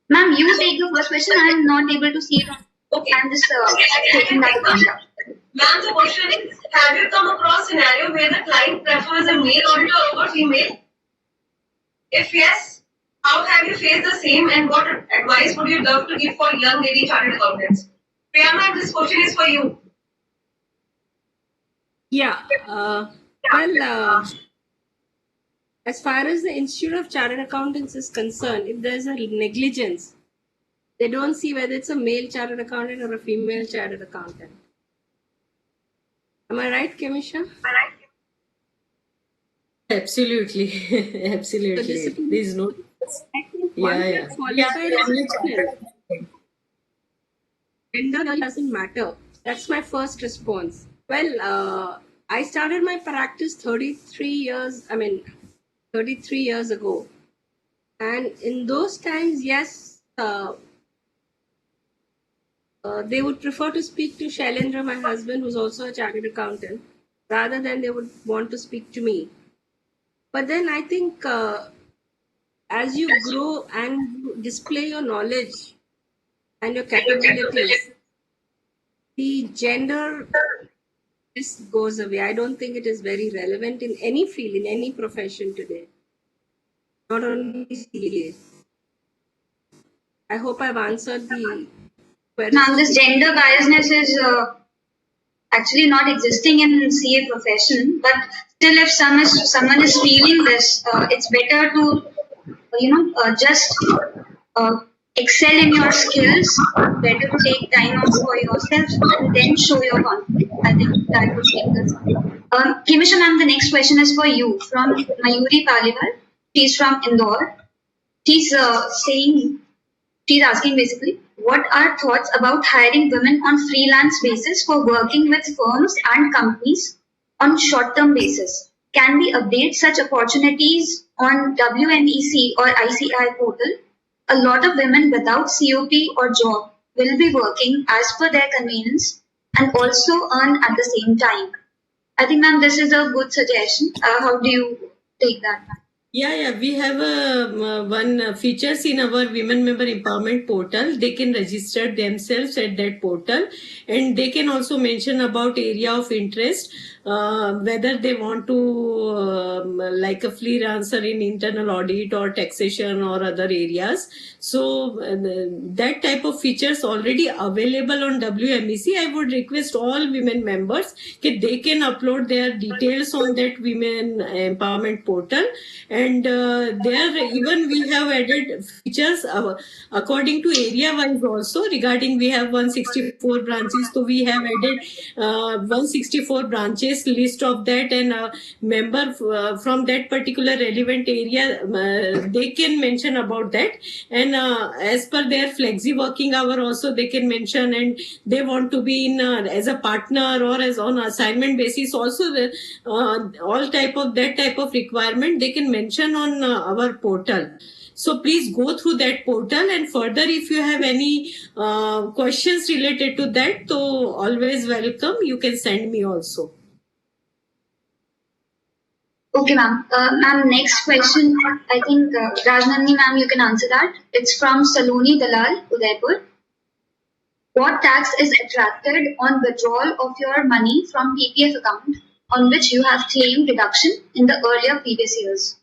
Ma'am, you take the first question. I am not able to see it. Okay. I'm just taking that question. Ma'am, the question is, have you come across a scenario where the client prefers a male auditor over female? If yes, how have you faced the same and what advice would you love to give for young lady chartered accountants? Priya ma'am, this question is for you. Yeah. As far as the Institute of Chartered Accountants is concerned, if there's a negligence, they don't see whether it's a male chartered accountant or a female chartered accountant. Am I right, Kemisha? Absolutely. Absolutely. There's no. Yeah. Qualified as female. Gender doesn't matter. That's my first response. Well, I started my practice 33 years ago. And in those times, yes, they would prefer to speak to Shailendra, my husband, who's also a chartered accountant, rather than they would want to speak to me. But then I think as you grow and display your knowledge and your capabilities, the gender this goes away. I don't think it is very relevant in any field, in any profession today. Not only CA. I hope I've answered the query. Ma'am, this gender biasness is actually not existing in CA profession, but still, if someone is feeling this, it's better to just excel in your skills. Better to take time out for yourself and then show your confidence. I think that would take this. Kimisha ma'am, the next question is for you from Mayuri Paliwal. She's from Indore. She's she's asking basically, what are thoughts about hiring women on freelance basis for working with firms and companies on short-term basis? Can we update such opportunities on WMEC or ICI portal? A lot of women without COP or job will be working as per their convenience and also earn at the same time. I think, ma'am, this is a good suggestion. How do you take that, ma'am? Yeah, we have one features in our women member empowerment portal. They can register themselves at that portal, and they can also mention about area of interest, whether they want to like a freelancer in internal audit or taxation or other areas. So that type of features already available on WMEC. I would request all women members that they can upload their details on that women empowerment portal. And there even we have added features according to area wise also. Regarding, we have 164 branches, so we have added 164 branches list of that, and member from that particular relevant area, they can mention about that. And as per their flexi working hour also they can mention, and they want to be in as a partner or as on assignment basis also, all type of that type of requirement they can mention on our portal. So please go through that portal, and further if you have any questions related to that, so always welcome, you can send me also. Okay, ma'am. Ma'am, next question. I think Rajnandini ma'am, you can answer that. It's from Saloni Dalal, Udaipur. What tax is attracted on withdrawal of your money from PPF account on which you have claimed deduction in the earlier previous years?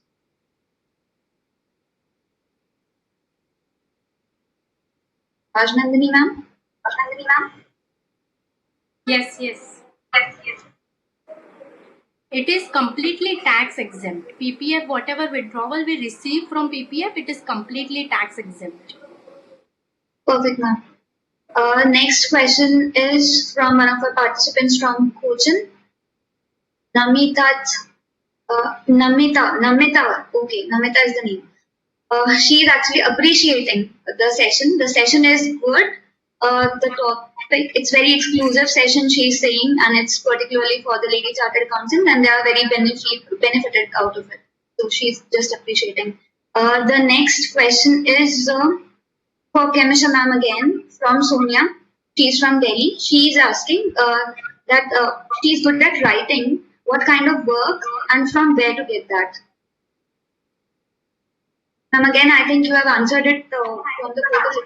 Rajnandini ma'am? Yes. It is completely tax exempt. PPF, whatever withdrawal we receive from PPF, it is completely tax exempt. Perfect, ma'am. Next question is from one of our participants from Cochin. Namita. Okay, Namita is the name. She is actually appreciating the session. The session is good. The topic, it's very exclusive session, she's saying, and it's particularly for the lady chartered accountant, and they are very benefited out of it. So she's just appreciating. The next question is for Kemisha ma'am again, from Sonia. She's from Delhi. She's asking that she's good at writing. What kind of work and from where to get that? Ma'am, again, I think you have answered it from the portal.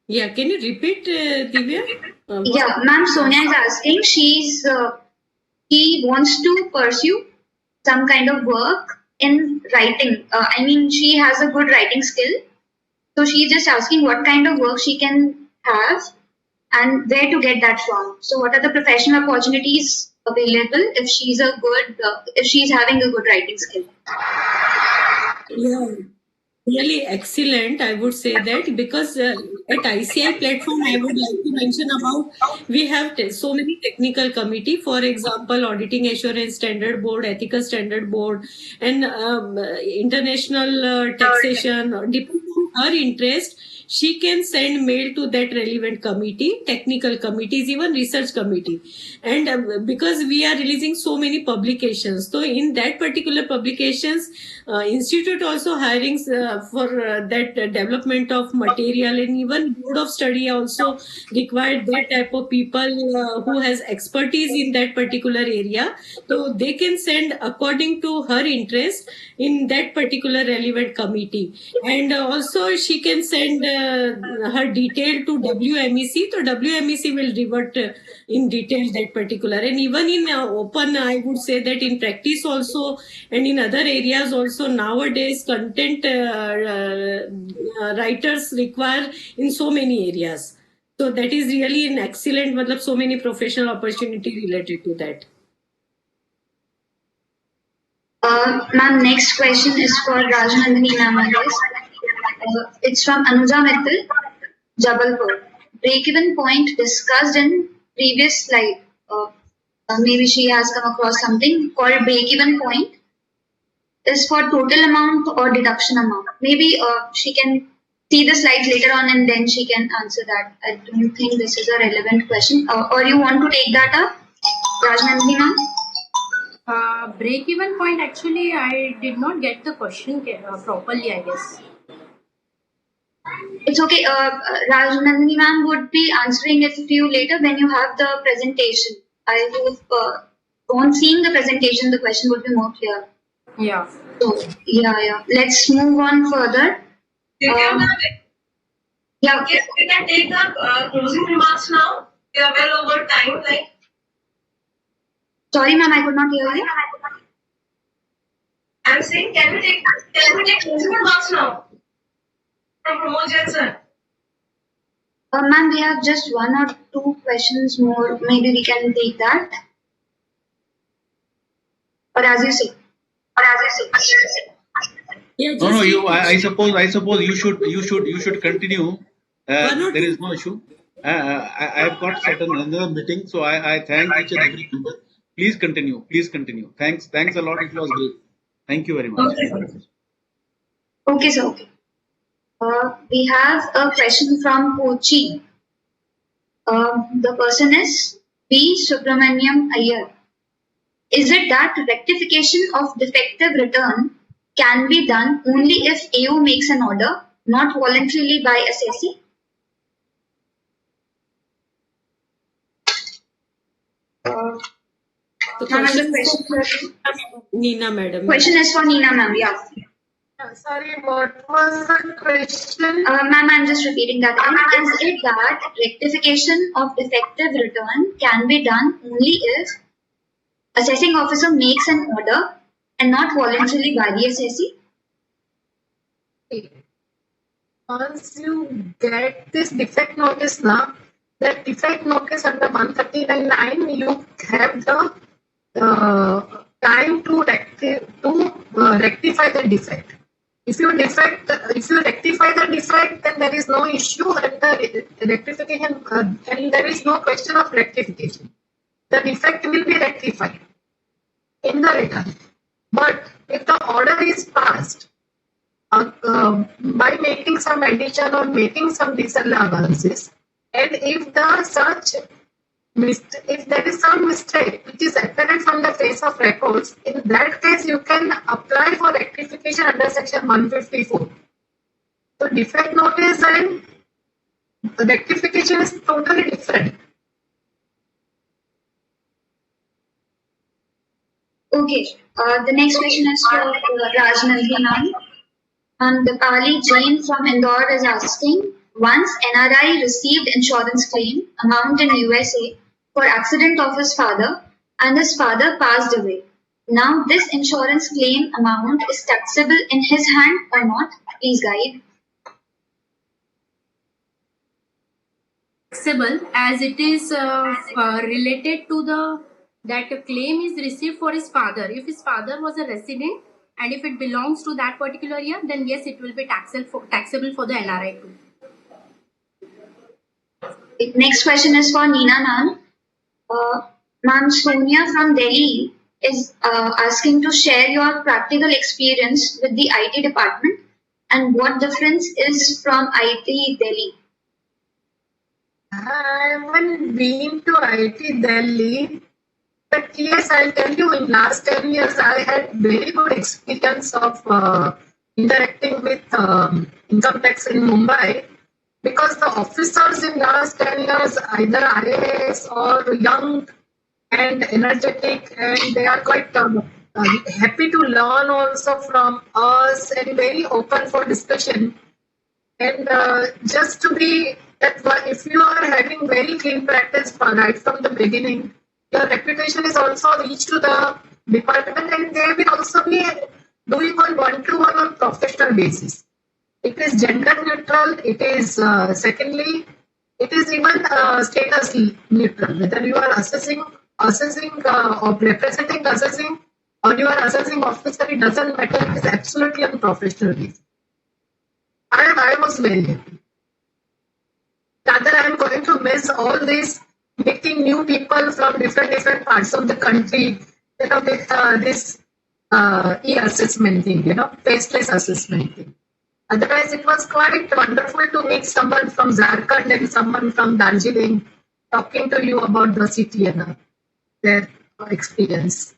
Yeah, can you repeat, Divya? Yeah, ma'am, Sonia is asking. She wants to pursue some kind of work in writing. I mean, she has a good writing skill. So she's just asking what kind of work she can have and where to get that from. So what are the professional opportunities available if she's if she's having a good writing skill? Yeah, really excellent, I would say that, because at ICI platform, I would like to mention about, we have so many technical committee, for example, Auditing Assurance Standard Board, Ethical Standard Board, and international taxation. Depending on her interest, she can send mail to that relevant committee, technical committees, even research committee. And because we are releasing so many publications, so in that particular publications, institute also hiring for that development of material, and even board of study also required that type of people who has expertise in that particular area. So they can send according to her interest in that particular relevant committee. And also she can send her detail to WMEC, so WMEC will revert in detail that particular. And even in open, I would say that in practice also and in other areas also nowadays content writers require in so many areas. So that is really an excellent, matlab, so many professional opportunity related to that. Ma'am, next question is for Rajnandini ma'am, I guess. It's from Anuja Mittal, Jabalpur. Break-even point discussed in previous slide. Maybe she has come across something called break-even point is for total amount or deduction amount. Maybe she can see the slides later on and then she can answer that. I don't think this is a relevant question. Or you want to take that up, Rajnandini ma'am? Break-even point, actually, I did not get the question properly, I guess. It's okay. Rajnandini ma'am would be answering it to you later when you have the presentation. I hope on seeing the presentation, the question would be more clear. Yeah. So, yeah. Let's move on further. Yeah. Okay, we can take the closing remarks now. We are well over time. Like. Sorry, ma'am, I could not hear you. I'm saying, can we take closing remarks now from Pramod Jain, sir? Ma'am, we have just one or two questions more. Maybe we can take that. Or as you say. Yeah, No, I suppose you should continue. There is no issue. I've got certain another meeting, so I thank each and every member. Please continue. Thanks a lot. It was great. Thank you very much. Okay, sir. Okay. We have a question from Kochi. The person is P. Subramaniam Iyer. Is it that rectification of defective return can be done only if AO makes an order, not voluntarily by assessee? The question is for Nina madam. Question is for Nina ma'am, yeah. Sorry, what was the question? Ma'am, I'm just repeating that again. Is it that rectification of defective return can be done only if assessing officer makes an order and not voluntarily by the assessee? Once you get this defect notice now, that defect notice under 139.9, you have the time to rectify the defect. If you rectify the defect, then there is no issue and the rectification, and there is no question of rectification. The defect will be rectified in the return. But if the order is passed by making some addition or making some disallowances, and if there is some mistake which is apparent from the face of records, in that case you can apply for rectification under section 154. So defect notice and rectification is totally different. Okay, the next question is for Rajnandini ma'am. And Dipali Jain from Indore is asking, once NRI received insurance claim amount in USA for accident of his father and his father passed away. Now this insurance claim amount is taxable in his hand or not? Please guide. Taxable, as it is related to that a claim is received for his father. If his father was a resident and if it belongs to that particular year, then yes, it will be taxable for the NRI too. Next question is for Nina ma'am. Ma'am Sonia from Delhi is asking to share your practical experience with the IT department and what difference is from IT Delhi. I haven't been to IT Delhi, but yes, I'll tell you, in last 10 years, I had very good experience of interacting with income tax in Mumbai, because the officers in last 10 years, either IAS or young and energetic, and they are quite happy to learn also from us and very open for discussion. And just to be that if you are having very clean practice right from the beginning, your reputation is also reached to the department, and they will also be doing on one-to-one on professional basis. It is gender neutral. It is secondly, it is even status neutral. Whether you are assessing or representing assessing, or you are assessing officer, it doesn't matter. It is absolutely on professional basis. I was very happy. Rather, I'm going to miss all this meeting new people from different parts of the country. With this e-assessment thing, face-to-face assessment thing. Otherwise, it was quite wonderful to meet someone from Jharkhand and someone from Darjeeling talking to you about the city and their experience.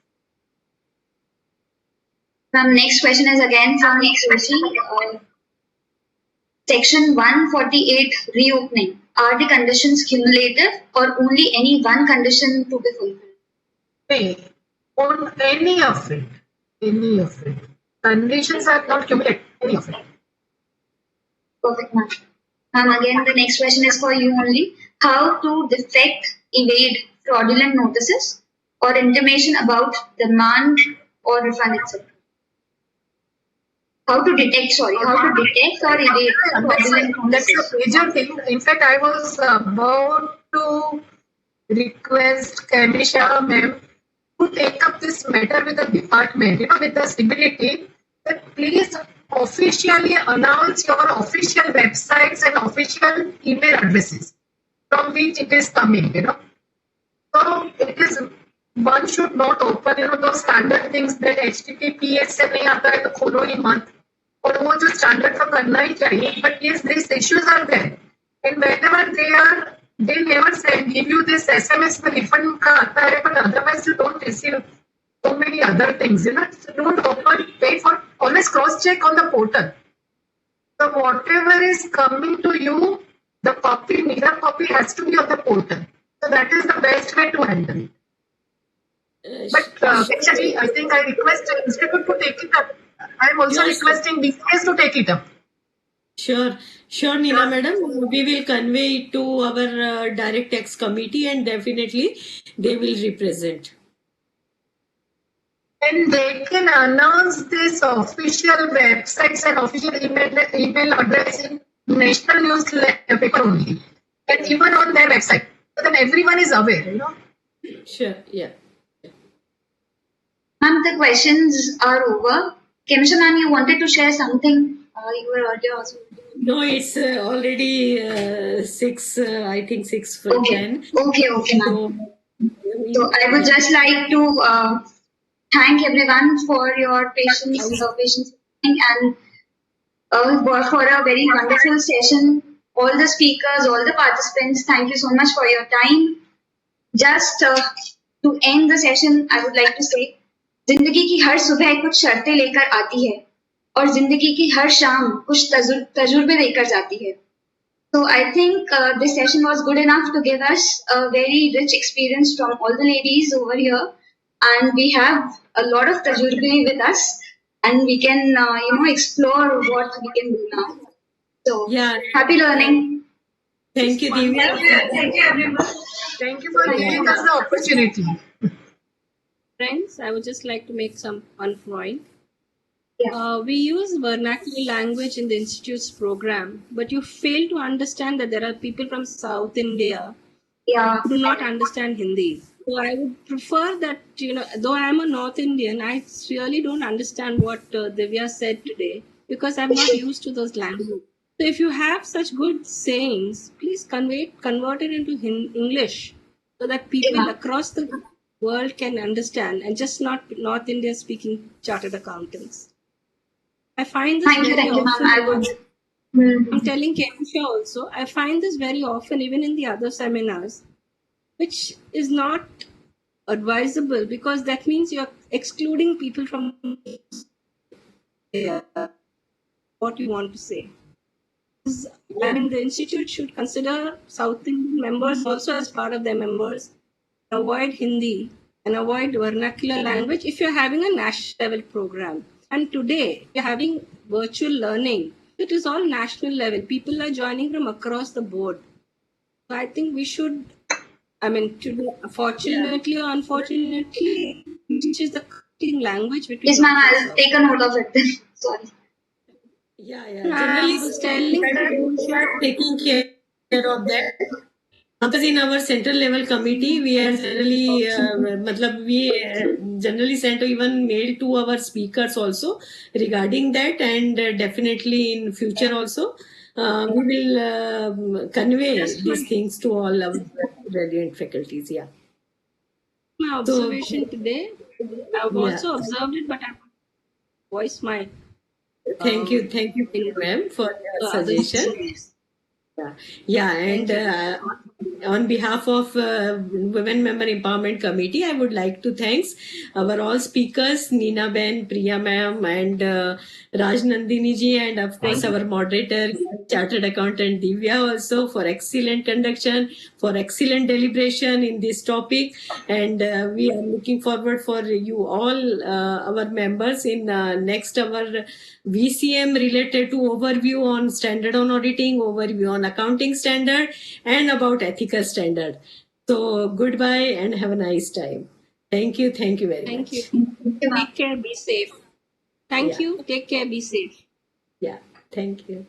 Next question is again from Sushi. Section 148 reopening. Are the conditions cumulative or only any one condition to be fulfilled? On any of it. Any of it. Conditions are not cumulative. Any of it. Perfect, ma'am. Ma'am, again, the next question is for you only. How to defect, evade fraudulent notices or intimation about demand or refund, etc. How to detect or evade fraudulent notices. That's a major thing. In fact, I was about to request Kamisha ma'am to take up this matter with the department, with the stability, that please officially announce your official websites and official email addresses from which it is coming, So it is, one should not open, those standard things that HTTPS से नहीं आता है तो खोलो ही मत, और वो जो standard का करना ही चाहिए. But yes, these issues are there, and whenever they never give you this SMS में refund का आता है, but otherwise you don't receive so many other things, So don't open, wait for, always cross check on the portal. So whatever is coming to you, the copy, mirror copy has to be on the portal. So that is the best way to handle it. But actually, I think I request the institute to take it up. I am also requesting BCS to take it up. Sure, Neela madam. We will convey it to our direct tax committee and definitely they will represent. And they can announce this official websites and official email address in national newspaper only, and even on their website. So then everyone is aware, Sure, yeah. Ma'am, the questions are over. Kamisha ma'am, you wanted to share something? You were earlier also. No, it's already 6, I think 6 for 10. Okay, ma'am. So I would just like to thank everyone for your patience and for a very wonderful session. All the speakers, all the participants, thank you so much for your time. Just to end the session, I would like to say, जिंदगी की हर सुबह कुछ शर्तें लेकर आती है और जिंदगी की हर शाम कुछ तजुर्बे लेकर जाती है. So I think this session was good enough to give us a very rich experience from all the ladies over here, and we have a lot of tajurbe with us, and we can explore what we can do now. So yeah, happy learning. Thank you, Divya. Thank you, everyone. Thank you for giving us the opportunity. Friends, I would just like to make some one point. Yeah. We use vernacular language in the Institute's program, but you fail to understand that there are people from South India who do not understand Hindi. So I would prefer that, though I am a North Indian, I really don't understand what Divya said today because I'm not used to those languages. So if you have such good sayings, please convert it into English so that people across the world can understand and just not North India speaking chartered accountants. I find this very often. I'm telling Kamisha also, I find this very often even in the other seminars, which is not advisable because that means you're excluding people from what you want to say. I mean, the institute should consider South Indian members also as part of their members. Avoid Hindi and avoid vernacular language if you're having a national level program. And today, you're having virtual learning. it is all national level. People are joining from across the board. So I think we should, fortunately or unfortunately, which is the cutting language between Yes, ma'am, workers. I'll take a note of it. Sorry. Yeah. I was telling taking care of that. Because in our central level committee, we are generally, we generally send even mail to our speakers also regarding that, and definitely in future also, we will convey these things to all our brilliant faculties. Yeah. my observation today. I've also observed it, but I voice my Thank you, ma'am, for your suggestion. Yeah, and on behalf of Women Member Empowerment Committee, I would like to thank our all speakers, Neena Ben, Priya ma'am, and Raj Nandini ji, and of course our moderator, Chartered Accountant Divya, also for excellent conduction, for excellent deliberation in this topic, and we are looking forward for you all, our members, in next our VCM related to overview on standard on auditing, overview on accounting standard, and about ethical standard. So goodbye and have a nice time. Thank you very Thank much. you. Take care, be safe. Thank you. Take care, be safe. Yeah, thank you.